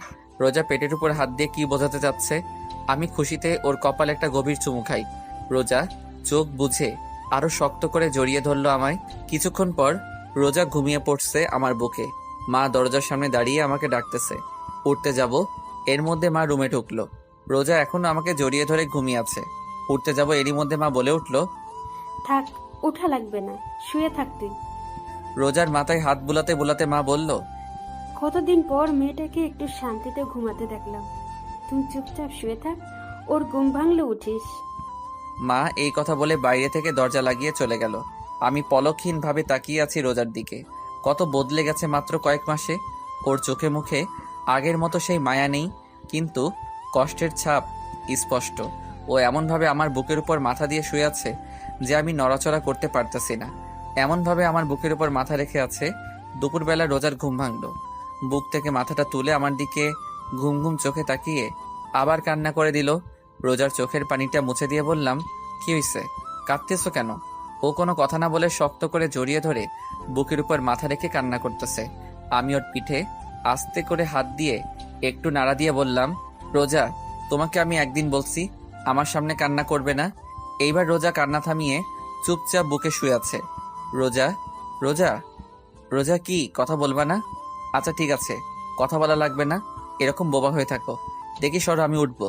রোজা পেটের উপর হাত দিয়ে কি বোঝাতে চাচ্ছে। আমি খুশিতে ওর কপালে একটা গভীর চুমু খাই। রোজা চোখ বুঝে আরো শক্ত করে জড়িয়ে ধরলো আমায়। কিছুক্ষণ পর রোজা ঘুমিয়ে পড়ছে আমার বুকে। মা দরজার সামনে দাঁড়িয়ে আমাকে ডাকতেছে, উঠতে যাব। এর মধ্যে মা রুমে ঢুকলো। রোজা এখনো আমাকে জড়িয়ে ধরে ঘুমিয়ে আছে। উঠতে যাব, এরই মধ্যে মা বলে উঠলো, থাক, উঠা লাগবে না, শুয়ে থাক তুই। রোজার মাথায় হাত বুলাতে বুলাতে মা বলল, কতদিন পর মেয়েটাকে একটু শান্তিতে ঘুমাতে দেখলাম। তুই চুপচাপ শুয়ে থাক, ওর ঘুম ভাঙলে উঠিস। মা এই কথা বলে বাইরে থেকে দরজা লাগিয়ে চলে গেল। আমি পলকহীন ভাবে তাকিয়ে আছি রোজার দিকে। কত বদলে গেছে মাত্র কয়েক মাসে। ওর চোখে মুখে আগের মতো সেই মায়া নেই, কিন্তু কষ্টের ছাপ স্পষ্ট। ও এমনভাবে আমার বুকের উপর মাথা দিয়ে শুয়ে আছে যে আমি নড়াচড়া করতে পারতেছি না। এমনভাবে আমার বুকের উপর মাথা রেখে আছে। দুপুরবেলা রোজার ঘুম ভাঙল। বুক থেকে মাথাটা তুলে আমার দিকে ঘুম ঘুম চোখে তাকিয়ে আবার কান্না করে দিল। রোজার চোখের পানিটা মুছে দিয়ে বললাম, কি হইছে, কাঁদতেছো কেন? ও কোনো কথা না বলে শক্ত করে জড়িয়ে ধরে বুকের উপর মাথা রেখে কান্না করতেছে। আমি ওর পিঠে আস্তে করে হাত দিয়ে একটু নাড়া দিয়ে বললাম, রোজা, তোমাকে আমি একদিন বলছি আমার সামনে কান্না করবে না। এইবার রোজা কান্না থামিয়ে চুপচাপ বুকে শুয়ে আছে। রোজা, রোজা, রোজা, কি কথা বলবা না? আচ্ছা ঠিক আছে, কথা বলা লাগবে না, এরকম বোবা হয়ে থাকো। দেখি সরো, আমি উঠবো।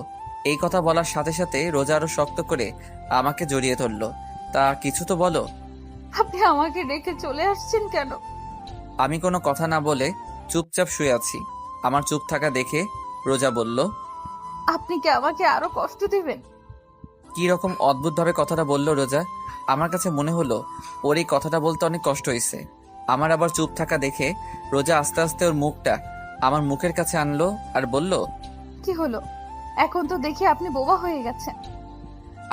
এই কথা বলার সাথে সাথে রোজা আরো শক্ত করে আমাকে জড়িয়ে ধরলো। তা কিছু তো বলো। আপনি আমাকে রেখে চলে আসছেন কেন? আমি কোনো কথা না বলে চুপচাপ শুয়ে আছি। আমার চুপ থাকা দেখে রোজা বলল, আপনি কি আমাকে আরো কষ্ট দিবেন? কি রকম অদ্ভুতভাবে কথাটা বলল রোজা। আমার কাছে মনে হলো ওর এই কথাটা বলতে অনেক কষ্ট হয়েছে। আমার আবার চুপ থাকা দেখে রোজা আস্তে আস্তে ওর মুখটা আমার মুখের কাছে আনলো আর বলল, কি হলো? এখন তো দেখি আপনি বোবা হয়ে গেছেন।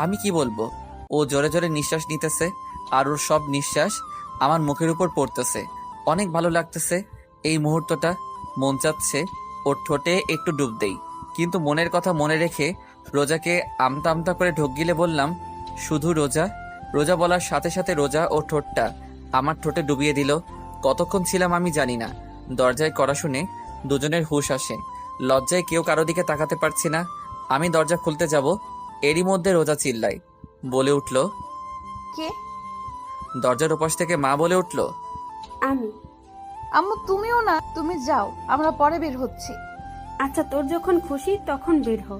আমি কি বলবো? ও জোরে জোরে নিঃশ্বাস নিতেছে আর ওর সব নিঃশ্বাস আমার মুখের উপর পড়তেছে। অনেক ভালো লাগতেছে এই মুহূর্তটা। মন চাচ্ছে ওর ঠোঁটে একটু ডুব দেই, কিন্তু মনের কথা মনে রেখে রোজাকে আমতা আমতা করে ঢোক গিলে বললাম, শুধু রোজা। রোজা বলার সাথে সাথে রোজা ও ঠোঁটটা আমার ঠোঁটে ডুবিয়ে দিল। কতক্ষণ ছিলাম আমি জানি না। দরজায় কড়া শুনে দুজনের হুঁশ আসে। লজ্জায় কেউ কারো দিকে তাকাতে পারছি না। আমি দরজা খুলতে যাব, এরই মধ্যে রোজা চিল্লায়, বলে উঠল, কে? দরজার ওপাশ থেকে মা বলে উঠল, আমি। আম্মু তুমিও না, তুমি যাও, আমরা পরে বের হচ্ছি। আচ্ছা, তোর যখন খুশি তখন বের হ।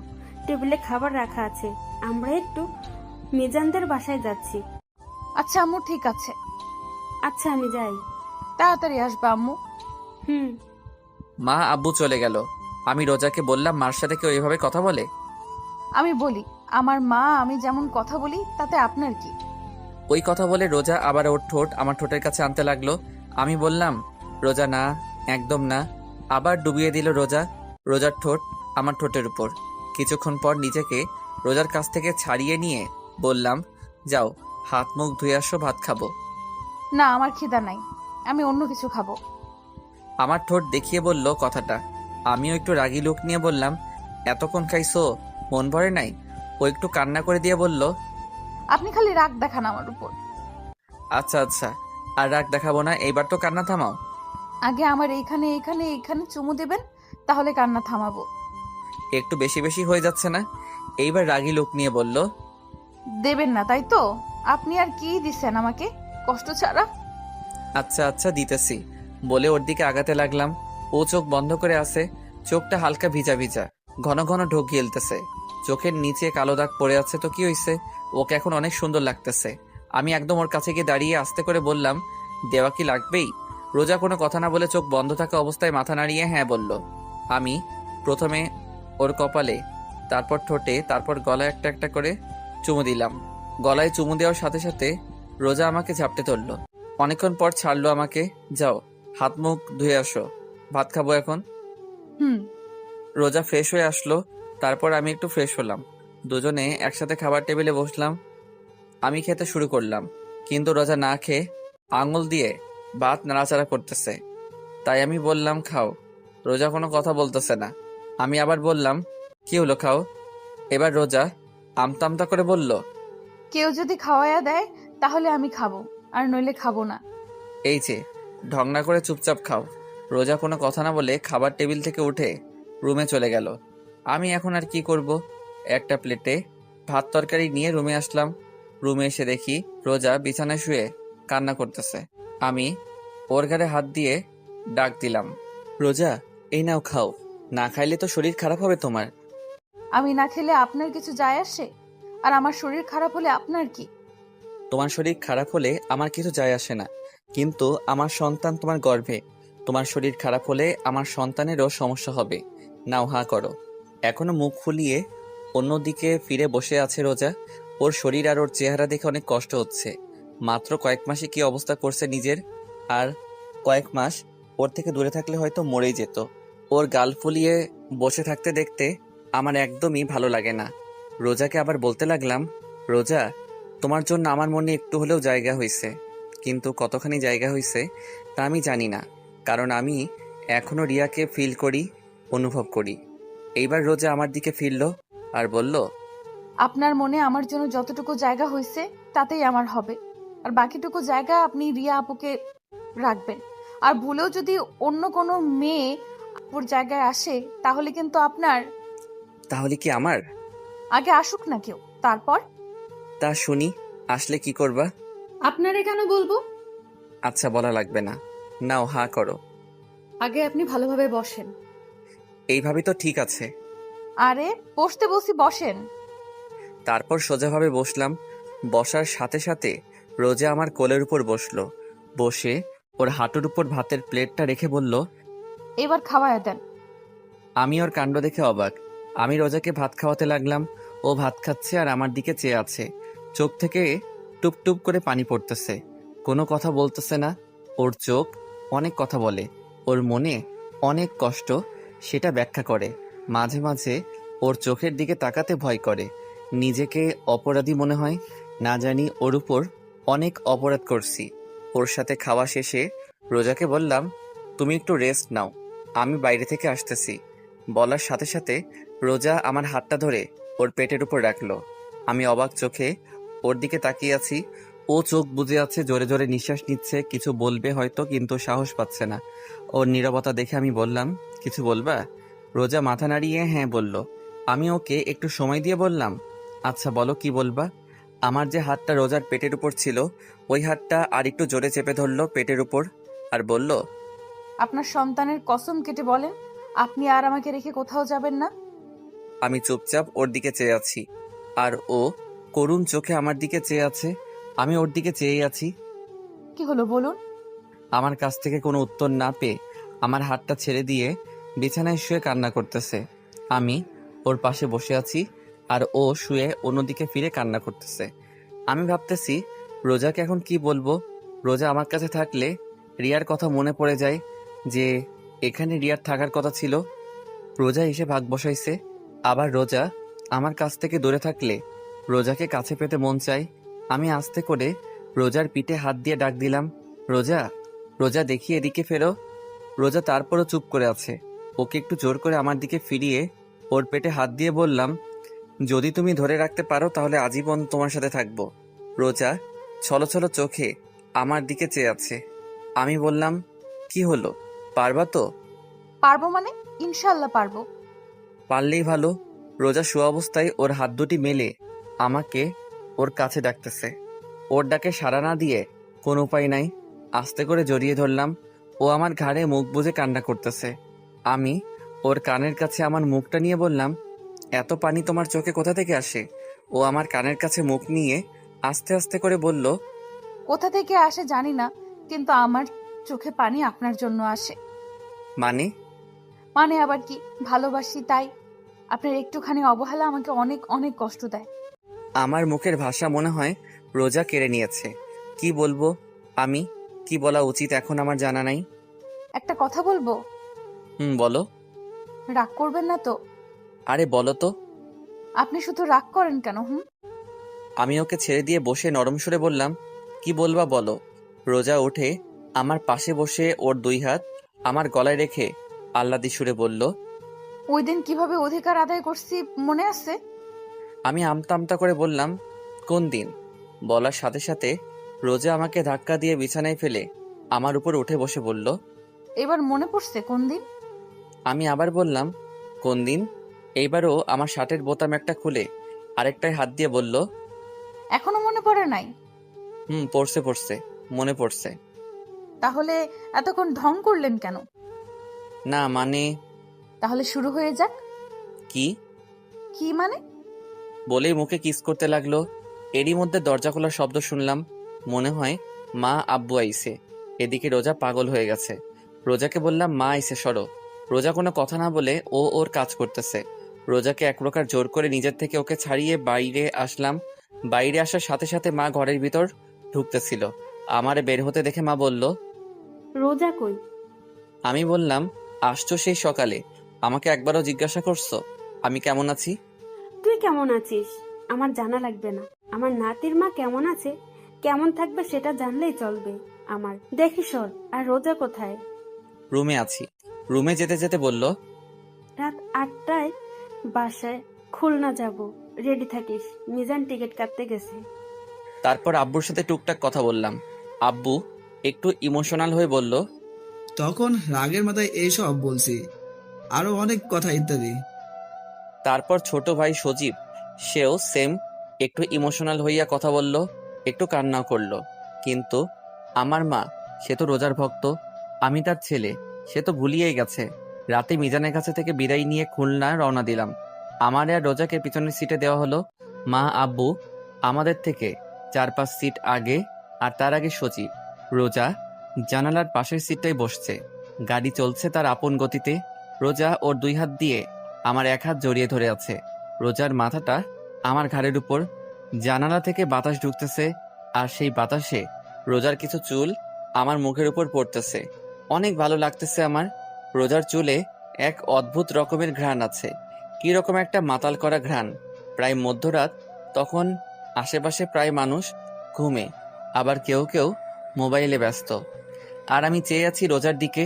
টেবিলে খাবার রাখা আছে, আমরা একটু মিজানদের বাসায় যাচ্ছি। আচ্ছা আম্মু, ঠিক আছে। আচ্ছা, আমি যাই। তাড়াতাড়ি আসবে আম্মু। হুম। মা আব্বু চলে গেল। আমি রোজাকে বললাম, মার সাথে কেউ এভাবে কথা বলে? আমি বলি, আমার মা আমি যেমন কথা বলি তাতে আপনার কি? ওই কথা বলে রোজা আবার ওর ঠোঁট আমার ঠোঁটের কাছে আনতে লাগলো। আমি বললাম, রোজা না, একদম না। আবার ডুবিয়ে দিল রোজা রোজার ঠোঁট আমার ঠোঁটের উপর। কিছুক্ষণ পর নিজেকে রোজার কাছ থেকে ছাড়িয়ে নিয়ে বললাম, যাও হাত মুখ ধুয়ে আসো, ভাত খাবো। না, আমার খিদা নাই, আমি অন্য কিছু খাবো। আমার ঠোঁট দেখিয়ে বলল কথাটা। আমিও একটু রাগী লুক নিয়ে বললাম, এতক্ষণ খাইছো, মন ভরে নাই? ও একটু কান্না করে দিয়ে বলল, আপনি খালি রাগ দেখান আমার উপর। আচ্ছা আচ্ছা, আর রাগ দেখাবো না, এইবার তো কান্না থামাও। আগে আমার এইখানে এইখানে এইখানে চুমু দেবেন, তাহলে কান্না থামাবো। একটু বেশি বেশি হয়ে যাচ্ছে না? এইবার রাগী লোক নিয়ে বলল, দেবেন না তাই তো? আপনি আর কি দিছেন আমাকে কষ্ট ছাড়া? আচ্ছা আচ্ছা দিতেছি, বলে ওর দিকে আগাতে লাগলাম। ও চোখ বন্ধ করে আছে, চোখটা হালকা ভিজা ভিজা, ঘন ঘন ঢোক গিলতেছে। চোখের নিচে কালো দাগ পড়ে আছে তো কি হইছে, ওকে এখন অনেক সুন্দর লাগতেছে। আমি একদম ওর কাছে গিয়ে দাঁড়িয়ে আস্তে করে বললাম, দেওয়া কি লাগবেই? রোজা কোনো কথা না বলে চোখ বন্ধ থাকা অবস্থায় মাথা নাড়িয়ে হ্যাঁ বলল। আমি প্রথমে ওর কপালে, তারপর ঠোঁটে, তারপর গলায় একটা একটা করে চুমু দিলাম। গলায় চুমু দেওয়ার সাথে সাথে রোজা আমাকে ঝাপটে ধরল। অনেকক্ষণ পর ছাড়লো আমাকে। যাও হাত মুখ ধুয়ে আসো, ভাত খাবো এখন। হুম। রোজা ফ্রেশ হয়ে আসলো, তারপর আমি একটু ফ্রেশ হলাম। দুজনে একসাথে খাবার টেবিলে বসলাম। আমি খেতে শুরু করলাম, কিন্তু রোজা না খেয়ে আঙুল দিয়ে ভাত নাড়াচাড়া করতেছে। তাই আমি বললাম, খাও। রোজা কোনো কথা বলতেছে না। আমি আবার বললাম, কি হলো, খাও। এবার রোজা আমতা আমতা করে বলল, কেউ যদি খাওয়াইয়া দেয় তাহলে আমি খাবো, আর নইলে খাবো না। এই যে ঢং না করে চুপচাপ খাও। রোজা কোনো কথা না বলে খাবার টেবিল থেকে উঠে রুমে চলে গেল। আমি এখন আর কি করব? একটা প্লেটে ভাত তরকারি নিয়ে রুমে আসলাম। রুমে এসে দেখি রোজা বিছানায় শুয়ে কান্না করতেছে। আমি ওর ঘাড়ে হাত দিয়ে ডাক দিলাম, রোজা এই নাও খাও, না খাইলে তো শরীর খারাপ হবে তোমার। আমি না খেলে আপনার কিছু যায় আসে? আর আমার শরীর খারাপ হলে আপনার কি? তোমার শরীর খারাপ হলে আমার কিছু যায় আসে না, কিন্তু আমার সন্তান তোমার গর্ভে। তোমার শরীর খারাপ হলে আমার সন্তানেরও সমস্যা হবে। নাও হা করো। এখনো মুখ ফুলিয়ে অন্যদিকে ফিরে বসে আছে রোজা। ওর শরীর আর ওর চেহারা দেখে অনেক কষ্ট হচ্ছে। মাত্র কয়েক মাসে কি অবস্থা করছে নিজের, আর কয়েক মাস ওর থেকে দূরে থাকলে হয়তো মরেই যেত। ওর গাল ফুলিয়ে বসে থাকতে দেখতে আমার একদমই ভালো লাগে না। রোজাকে আবার বলতে লাগলাম, রোজা তোমার জন্য আমার মনে একটু হলেও জায়গা হয়েছে, কিন্তু কতখানি জায়গা হয়েছে তা আমি জানি না, কারণ আমি এখনো রিয়াকে ফিল করি, অনুভব করি। এইবার রোজা আমার দিকে ফিরল আর বলল, আপনার মনে আমার জন্য যতটুকু জায়গা হয়েছে তাতেই আমার হবে, আর বাকিটুকু জায়গা আপনি রিয়া আপুকে রাখবেন। আর ভুলেও যদি অন্য কোনো মেয়ে আপুর জায়গায় আসে তাহলে কিন্তু আপনার। তাহলে কি আমার? আগে আসুক না কেউ, তারপর। তা শুনি, আসলে কি করবা? আপনারে কেন বলবো? আচ্ছা বলা লাগবে না, নাও হা করো। আগে আপনি ভালোভাবে বসেন। এইভাবে তো ঠিক আছে। আরে বসতে বসি বসেন। তারপর সোজাভাবে বসলাম। বসার সাথে সাথে রোজা আমার কোলের উপর বসলো। বসে ওর হাঁটুর উপর ভাতের প্লেটটা রেখে বলল, এবার খাওয়ায়া দেন। আমি ওর কাণ্ড দেখে অবাক। আমি রোজাকে ভাত খাওয়াতে লাগলাম। ও ভাত খাচ্ছে আর আমার দিকে চেয়ে আছে। চোখ থেকে টুপ টুপ করে পানি পড়তেছে, কোনো কথা বলতেছে না। ওর চোখ অনেক কথা বলে, ওর মনে অনেক কষ্ট, সেটা ব্যাখ্যা করে। মাঝে মাঝে ওর চোখের দিকে তাকাতে ভয় করে, নিজেকে অপরাধী মনে হয়। না জানি ওর উপর অনেক অপরাধ করছি। ওর সাথে খাওয়া শেষে রোজাকে বললাম, তুমি একটু রেস্ট নাও, আমি বাইরে থেকে আসতেছি। বলার সাথে সাথে রোজা আমার হাতটা ধরে ওর পেটের উপর রাখলো। আমি অবাক চোখে ওর দিকে তাকিয়ে আছি। ও চোখ বুজে আছে, জোরে জোরে নিঃশ্বাস নিচ্ছে, কিছু বলবে হয়তো কিন্তু সাহস পাচ্ছে না। ওর নীরবতা দেখে আমি বললাম, কিছু বলবা? রোজা মাথা নাড়িয়ে হ্যাঁ বলল। আমি ওকে একটু সময় দিয়ে বললাম, আচ্ছা বলো কি বলবা। আমার যে হাতটা রোজার পেটের উপর ছিল, ওই হাতটা আর একটু জোরে চেপে ধরলো পেটের উপর আর বলল, আপনার সন্তানের কসম কেটে বলেন আপনি আর আমাকে রেখে কোথাও যাবেন না। আমি চুপচাপ ওর দিকে চেয়ে আছি, আর ও করুণ চোখে আমার দিকে চেয়ে আছে। আমি ওর দিকে চেয়ে আছি। কি হলো বলুন। আমার কাছ থেকে কোনো উত্তর না পেয়ে আমার হাতটা ছেড়ে দিয়ে বিছানায় শুয়ে কান্না করতেছে। আমি ওর পাশে বসে আছি আর ও শুয়ে অন্যদিকে ফিরে কান্না করতেছে। আমি ভাবতেছি রোজাকে এখন কি বলবো। রোজা আমার কাছে থাকলে রিয়ার কথা মনে পড়ে যায় যে এখানে রিয়ার থাকার কথা ছিল। রোজা এসে ভাগ বসাইছে, আবার রোজা আমার কাছ থেকে দূরে থাকলে রোজাকে কাছে পেতে মন চায়। আমি আস্তে করে রোজার পিঠে হাত দিয়ে ডাক দিলাম, রোজা, রোজা দেখি এদিকে ফেরো। রোজা তারপরও চুপ করে আছে। ওকে একটু জোর করে আমার দিকে ফিরিয়ে ওর পেটে হাত দিয়ে বললাম, যদি তুমি ধরে রাখতে পারো তাহলে আজীবন তোমার সাথে থাকবো। রোজা ছলছল চোখে আমার দিকে চেয়ে আছে। আমি বললাম, কি হলো, পারবা তো? পারবো মানে? ইনশাল্লাহ পারবো। পারলেই ভালো। রোজা শোয়া অবস্থায় ওর হাত দুটি মেলে আমাকে ওর কাছে ডাকতেছে। ওর ডাকে সাড়া না দিয়ে কোনো উপায় নাই, আস্তে করে জড়িয়ে ধরলাম। ও আমার ঘাড়ে মুখ বুজে কান্না করতেছে। আমি ওর কানের কাছে আমার মুখটা নিয়ে বললাম, এত পানি তোমার চোখে কোথা থেকে আসে? ও আমার কানের কাছে মুখ নিয়ে আস্তে আস্তে করে বলল, কোথা থেকে আসে জানি না, কিন্তু আমার চোখে পানি আপনার জন্য আসে। মানে? মানে আবার কি, ভালোবাসি তাই। আপনার একটুখানি অবহেলা আমাকে অনেক অনেক কষ্ট দেয়। আমার মুখের ভাষা মনে হয় রোজা কেড়ে নিয়েছে। কি বলবো আমি, কি বলা উচিত এখন আমার জানা নাই। একটা কথা বলবো? বলো। রাগ করবেন না তো? আরে বলো তো। আপনি শুধু রাগ করেন কেন? আমি ওকে ছেড়ে দিয়ে বসে নরম সুরে বললাম, কি বলবা বলো। রোজা উঠে আমার পাশে বসে ওর দুই হাত আমার গলায় রেখে আহ্লাদি সুরে বলল, ওই দিন কিভাবে অধিকার আদায় করছি মনে আছে? আমি আমতা আমতা করে বললাম, কোন দিন? বলার সাথে সাথে রোজা আমাকে ধাক্কা দিয়ে বিছানায় ফেলে আমার উপর উঠে বসে বলল, এবার মনে পড়ছে কোন দিন? আমি আবার বললাম, কোন দিন? এইবারও আমার শার্টের বোতাম একটা খুলে আরেকটায় হাত দিয়ে বলল, এখনো মনে পড়ে নাই? পড়ছে পড়ছে, মনে পড়ছে। তাহলে এতক্ষণ ঢং করলেন কেন? না মানে। তাহলে শুরু হয়ে যাক। কি? কি মানে? বলেই মুখে কিস করতে লাগলো। এরই মধ্যে দরজা খোলার শব্দ শুনলাম। মনে হয় মা আব্বু আইছে। এদিকে রোজা পাগল হয়ে গেছে। রোজাকে বললাম, মা আইছে, সরো। রোজা কোনো কথা না বলে ও ওর কাজ করতেছে। রোজাকে এক প্রকার জোর করে নিজের থেকে ওকে ছাড়িয়ে বাইরে আসলাম। বাইরে আসার সাথে সাথে মা ঘরের ভিতর ঢুকতেছিল। আমারে বের হতে দেখে মা বলল, রোজা কই? আমি বললাম, আসছো সেই সকালে, আমাকে একবারও জিজ্ঞাসা করছো আমি কেমন আছি? তুই কেমন আছিস আমার জানা লাগবে না। আমার নাতির মা কেমন আছে, কেমন থাকবে সেটা জানলেই চলবে আমার। দেখি সর। আর রোজা কোথায়? রুমে আছি। রুমে যেতে যেতে বলল, রাত 8টায় বাসায় খুলনা যাব, রেডি থাকিস, মিজান টিকিট কাটতে গেছে। তারপর আব্বুর সাথে টুকটাক কথা বললাম। আব্বু একটু ইমোশনাল হয়ে বলল, তখন রাগের মাথায় এইসব বলছি, আরো অনেক কথা ইত্যাদি। তারপর ছোট ভাই সজীব, সেও সেম একটু ইমোশনাল হইয়া কথা বলল, একটু কান্নাও করলো। কিন্তু আমার মা, সে তো রোজার ভক্ত, আমি তার ছেলে, সে তো ভুলিয়েই গেছে। রাতে মিজানের কাছে থেকে বিদায় নিয়ে খুলনা রওনা দিলাম। আমার আর রোজাকে পিছনের সিটে দেওয়া হলো। মা আব্বু আমাদের থেকে 4-5 সিট আগে, আর তার আগে সজীব। রোজা জানালার পাশের সিটটাই বসছে। গাড়ি চলছে তার আপন গতিতে। রোজা ওর দুই হাত দিয়ে আমার এক হাত জড়িয়ে ধরে আছে। রোজার মাথাটা আমার ঘাড়ের উপর। জানালা থেকে বাতাস ঢুকতেছে, আর সেই বাতাসে রোজার কিছু চুল আমার মুখের উপর পড়তেছে। অনেক ভালো লাগতেছে আমার। রোজার চুলে এক অদ্ভুত রকমের ঘ্রাণ আছে, কি রকম একটা মাতাল করা ঘ্রাণ। প্রায় মধ্যরাত, তখন আশেপাশে প্রায় মানুষ ঘুমে, আবার কেউ কেউ মোবাইলে ব্যস্ত। আর আমি চেয়ে আছি রোজার দিকে।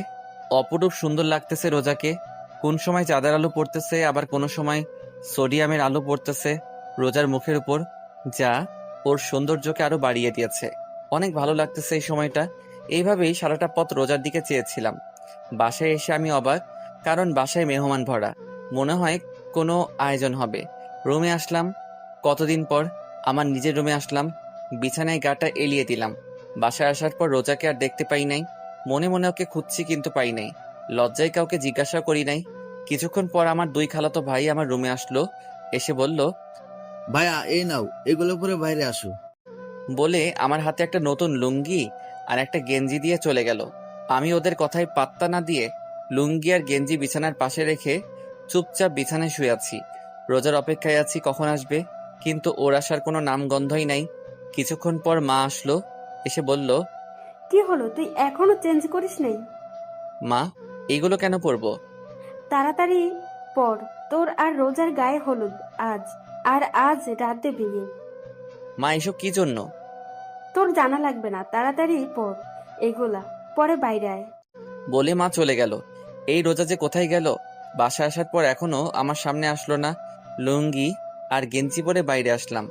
অপরূপ সুন্দর লাগতেছে রোজাকে। কোন সময় চাঁদের আলো পড়তেছে, আবার কোনো সময় সোডিয়ামের আলো পড়তেছে রোজার মুখের উপর, যা ওর সৌন্দর্যকে আরো বাড়িয়ে দিয়েছে। অনেক ভালো লাগতেছে এই সময়টা। এইভাবেই সারাটা পথ রোজার দিকে চেয়েছিলাম। বাসায় এসে আমি অবাক, কারণ বাসায় মেহমান ভরা। মনে হয় কোনো আয়োজন হবে। রুমে আসলাম কতদিন পর, আমার নিজের রুমে আসলাম, বিছানায় গাটা এলিয়ে দিলাম। বাসায় আসার পর রোজাকে আর দেখতে পাই নাই। মনে মনে ওকে খুঁজছি, কিন্তু পাই নাই। লজ্জায় কাউকে জিজ্ঞাসা করি নাই। কিছুক্ষণ পর আমার দুই খালাতো ভাই আমার রুমে আসলো, এসে বলল, ভাইয়া এই নাও, এগুলো পরে বাইরে আসো। বলে আমার হাতে একটা নতুন লুঙ্গি আর একটা গেঞ্জি দিয়ে চলে গেল। আমি ওদের কথায় পাত্তা না দিয়ে লুঙ্গি আর গেঞ্জি বিছানার পাশে রেখে চুপচাপ বিছানায় শুয়ে আছি। রোজার অপেক্ষায় আছি কখন আসবে, কিন্তু ওর আসার কোনো নামগন্ধই নাই। কিছুক্ষণ পর মা আসলো, এসে বলল, কি হলো, তুই এখনো চেঞ্জ করিস নাই? মা, এগুলো কেন পরবো? তাড়াতাড়ি পর, তোর আর রোজার গায়ে হলুদ আজ, আর আজ রাতে বিয়ে। মা, এসব কি জন্য? তোর জানা লাগবে না, তাড়াতাড়ি পর এগুলা, পরে বাইরে আয়। বলে মা চলে গেল। এই রোজা যে কোথায় গেল? বাসা আসার পর এখনো আমার সামনে আসলো না। লুঙ্গি আর গেঞ্জি পরে বাইরে আসলাম।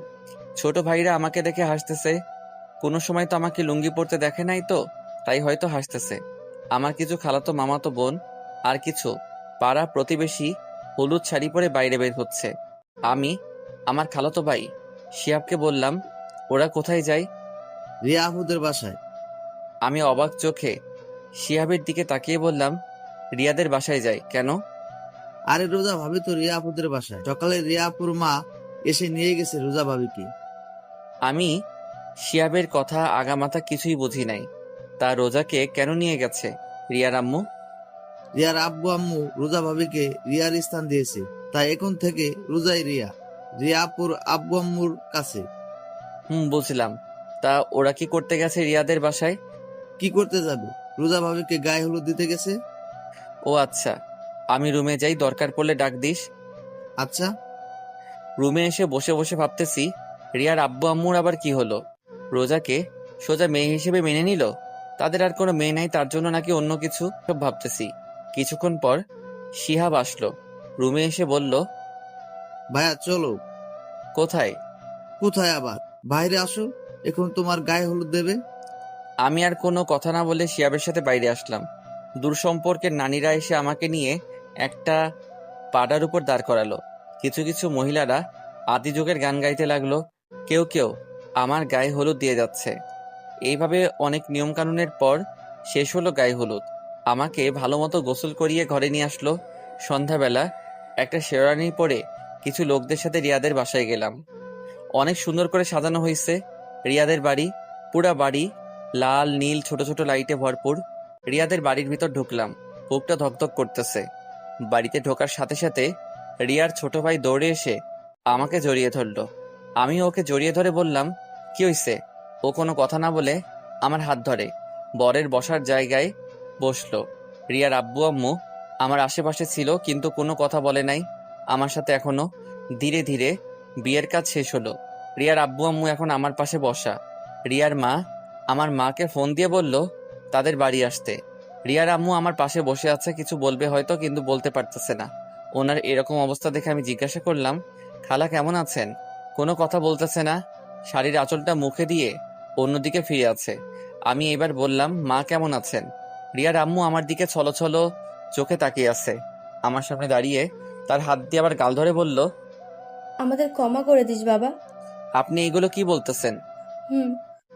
ছোট ভাইরা আমাকে দেখে হাসতেছে। কোনো সময় তো আমাকে লুঙ্গি পরতে দেখে নাই, তো তাই হয়তো হাসতেছে। আমার কিছু খালাতো মামাতো বোন আর কিছু পাড়া প্রতিবেশী হলুদ শাড়ি পরে বাইরে বের হচ্ছে। আমি আমার খালাতো ভাই শিহাবকে বললাম, ওরা কোথায় যায়? রিয়া আপুদের বাসায়। আমি অবাক চোখে শিহাবের দিকে তাকিয়ে বললাম, রিয়াদের বাসায় যায় কেন? আরে রোজা ভাবি তো রিয়া আপুদের বাসায়, সকালে রিয়া আপুর মা এসে নিয়ে গেছে রোজা ভাবিকে। আমি শিহাবের কথা আগামাথা কিছুই বুঝি নাই। তা রোজাকে কেন নিয়ে গেছে রিয়ার আম্মু? রিয়ার আব্বু আম্মু রোজা ভাবিকে রিয়ার স্থান দিয়েছে, তাই এখন থেকে রোজাই রিয়া, রিয়া আপুর আব্বু আম্মুর কাছে। বুঝলাম। তা ওরা কি করতে গেছে রিয়াদের বাসায়? কি করতে যাবে, রোজা ভাবিকে গায়ে হলুদ দিতে গেছে। ও আচ্ছা, আমি রুমে যাই, দরকার পড়লে ডাক দিস। আচ্ছা। রুমে এসে বসে বসে ভাবতেছি, রিয়ার আব্বু আম্মুর আবার কি হলো? রোজাকে সোজা মেয়ে হিসেবে মেনে নিল? তাদের আর কোনো মেয়ে নাই, তার জন্য নাকি অন্য কিছু? সব ভাবতেছি। কিছুক্ষণ পর শিহাব আসলো, রুমে এসে বলল, ভাইয়া চলো। কোথায়? কোথায় আবার, বাইরে আসো, এখন তোমার গায়ে হলুদ দেবে। আমি আর কোনো কথা না বলে শিহাবের সাথে বাইরে আসলাম। দূর সম্পর্কের নানীরা এসে আমাকে নিয়ে একটা পাড়ার উপর দাঁড় করালো। কিছু কিছু মহিলারা আদি যুগের গান গাইতে লাগলো। কেউ কেউ আমার গায়ে হলুদ দিয়ে যাচ্ছে। এইভাবে অনেক নিয়মকানুনের পর শেষ হলো গায়ে হলুদ। আমাকে ভালো মতো গোসল করিয়ে ঘরে নিয়ে আসলো। সন্ধ্যাবেলা একটা শেরওয়ানি পরে কিছু লোকদের সাথে রিয়াদের বাসায় গেলাম। অনেক সুন্দর করে সাজানো হয়েছে রিয়াদের বাড়ি। পুরা বাড়ি লাল নীল ছোট ছোট লাইটে ভরপুর। রিয়াদের বাড়ির ভিতর ঢুকলাম, বুকটা ধকধক করতেছে। বাড়িতে ঢোকার সাথে সাথে রিয়ার ছোট ভাই দৌড়ে এসে আমাকে জড়িয়ে ধরলো। আমি ওকে জড়িয়ে ধরে বললাম, কি হইছে? ও কোনো কথা না বলে আমার হাত ধরে বরের বসার জায়গায় বসলো। রিয়ার আব্বু আম্মু আমার আশেপাশে ছিল, কিন্তু কোনো কথা বলে নাই আমার সাথে। এখনো ধীরে ধীরে বিয়ের কাজ শেষ হলো। রিয়ার আব্বু আম্মু এখন আমার পাশে বসা। রিয়ার মা আমার মাকে ফোন দিয়ে বলল তাদের বাড়ি আসতে। রিয়ার আম্মু আমার পাশে বসে আছে, কিছু বলবে হয়তো, কিন্তু বলতে পারতেছে না। ওনার এরকম অবস্থা দেখে আমি জিজ্ঞাসা করলাম, খালা কেমন আছেন? কোনো কথা বলতেছে না, শাড়ির আঁচলটা মুখে দিয়ে অন্যদিকে ফিরে আছে। আমি এবার বললাম, মা কেমন আছেন? রিয়ার আম্মু আমার দিকে ছলো ছলো চোখে তাকিয়ে আছে। আমার সামনে দাঁড়িয়ে তার হাত দিয়ে আবার গাল ধরে বলল, আমাদের ক্ষমা করে দিস বাবা। আপনি এগুলো কি বলতেছেন?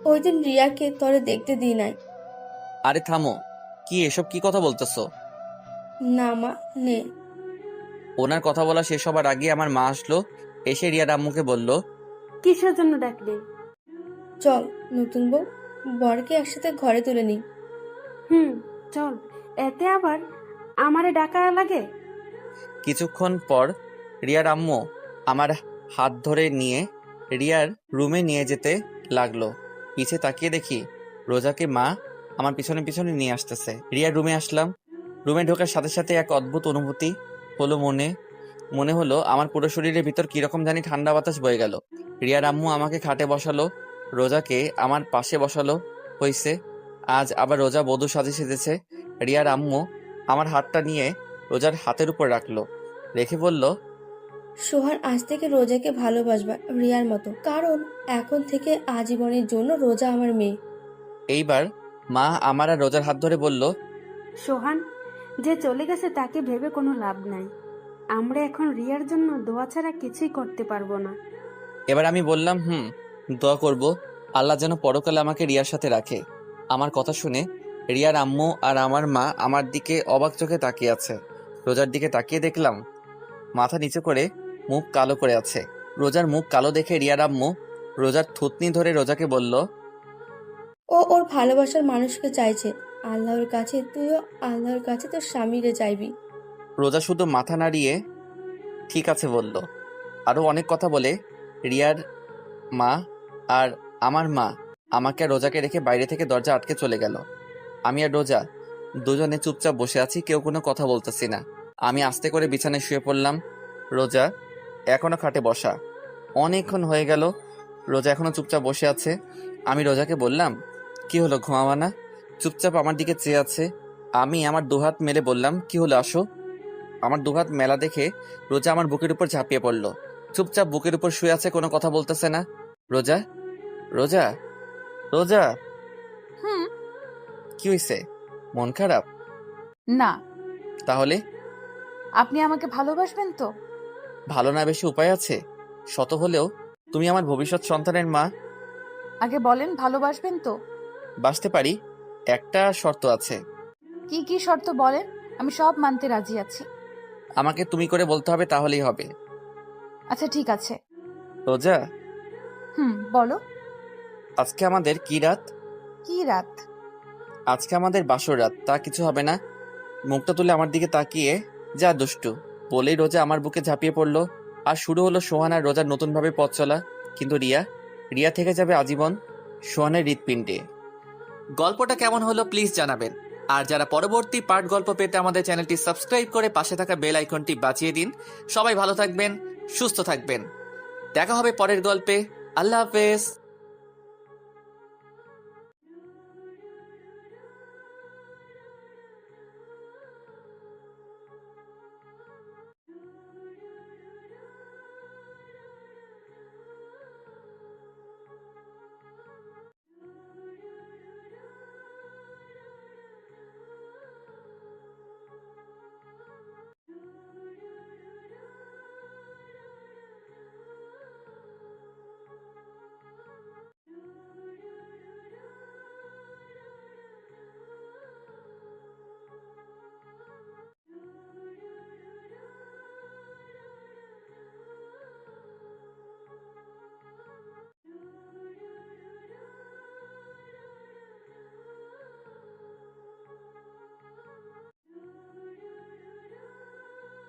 ওই দিন রিয়াকে তোরে দেখতে দিই নাই। আরে থামো, কি এসব কি কথা বলতেছো? না মা, নে। ওনার কথা বলা শেষ হবার আগে আমার মা আসলো, এসে রিয়ার আম্মুকে বলল, কিসের জন্য ডাকলে? চল নতুন বউ, বরকে একসাথে ঘরে তুলে নি। চল, এতে আবার আমারে ডাকা লাগে? কিছুক্ষণ পর রিয়ার আম্মু আমার হাত ধরে নিয়ে রিয়ার রুমে নিয়ে যেতে লাগলো। পিছে তাকিয়ে দেখি রোজাকে মা আমার পিছনে পিছনে নিয়ে আসতেছে। রিয়ার রুমে আসলাম। রুমে ঢোকার সাথে সাথে এক অদ্ভুত অনুভূতি হলো মনে হলো আমার পুরো শরীরের ভিতর কিরকম জানি ঠান্ডা বাতাস বয়ে গেল। রিয়ার আম্মু আমাকে খাটে বসালো, রোজাকে আমার পাশে বসালো হইছে। আজ আবার রোজা বধূ সেজেছে। রিয়ার আম্মু আমার হাতটা নিয়ে রোজার হাতের উপর রাখলো, রেখে বলল, সোহান আজ থেকে রোজাকে ভালোবাসবা রিয়ার মতো, কারণ এখন থেকে আজীবনের জন্য রোজা আমার মেয়ে। এইবার মা আমার আর রোজার হাত ধরে বলল, সোহান, যে চলে গেছে তাকে ভেবে কোনো লাভ নাই। আমরা এখন রিয়ার জন্য দোয়া ছাড়া কিছুই করতে পারবো না। এবার আমি বললাম, দোয়া করব আল্লাহ যেন পরকালে আমাকে রিয়ার সাথে রাখে। আমার কথা শুনে রিয়ার আম্মু আর আমার মা আমার দিকে অবাক চোখে তাকিয়ে আছে। রোজার দিকে তাকিয়ে দেখলাম মাথা নিচু করে মুখ কালো করে আছে। রোজার মুখ কালো দেখে রিয়ার আম্মু রোজার থুতনি ধরে রোজাকে বলল, ও ওর ভালোবাসার মানুষকে চাইছে, আল্লাহর কাছে তুইও আল্লাহর কাছে তোর স্বামীরে চাইবি। রোজা শুধু মাথা নাড়িয়ে ঠিক আছে বলল। আরো অনেক কথা বলে রিয়ার মা আর আমার মা আমাকে আর রোজাকে রেখে বাইরে থেকে দরজা আটকে চলে গেল। আমি আর রোজা দুজনে চুপচাপ বসে আছি, কেউ কোনো কথা বলতেছি না। আমি আস্তে করে বিছানায় শুয়ে পড়লাম। রোজা এখনো খাটে বসা। অনেকক্ষণ হয়ে গেল, রোজা এখনো চুপচাপ বসে আছে। আমি রোজাকে বললাম, কি হলো, ঘুমাবা না? চুপচাপ আমার দিকে চেয়ে আছে। আমি আমার দুহাত মেলে বললাম, কি হলো, আসো। আমার দুহাত মেলা দেখে রোজা আমার বুকের উপর ঝাঁপিয়ে পড়ল। চুপচাপ বুকের উপর শুয়ে আছে, কোনো কথা বলতেছে না। রোজা, রোজা, রোজা, কি হইছে? মন খারাপ? না। তাহলে আপনি আমাকে ভালোবাসবেন তো? ভালো না বেশি উপায় আছে? শত হলেও তুমি আমার ভবিষ্যৎ সন্তানের মা। আগে বলেন, ভালোবাসবেন তো? বাসতে পারি, একটা শর্ত আছে। কি কি শর্ত বলেন, আমি সব মানতে রাজি আছি। আমাকে তুমি করে বলতে হবে, তাহলেই হবে। আচ্ছা ঠিক আছে। রোজা, বলো। আজকে আমাদের কি রাত? কি রাত? আজকে আমাদের বাসর রাত। তা কিছু হবে না? মুখটা তুলে আমার দিকে তাকিয়ে, যা দুষ্টু বলেই রোজা আমার বুকে ঝাঁপিয়ে পড়লো। আর শুরু হলো সোহান আর রোজার নতুনভাবে পথ চলা। কিন্তু রিয়া থেকে যাবে আজীবন সোহানের হৃৎপিণ্ডে। গল্পটা কেমন হলো প্লিজ জানাবেন। আর যারা পরবর্তী পার্ট গল্প পেতে আমাদের চ্যানেলটি সাবস্ক্রাইব করে পাশে থাকা বেল আইকনটি বাজিয়ে দিন। সবাই ভালো থাকবেন, সুস্থ থাকবেন। দেখা হবে পরের গল্পে। আল্লাহ হাফেজ।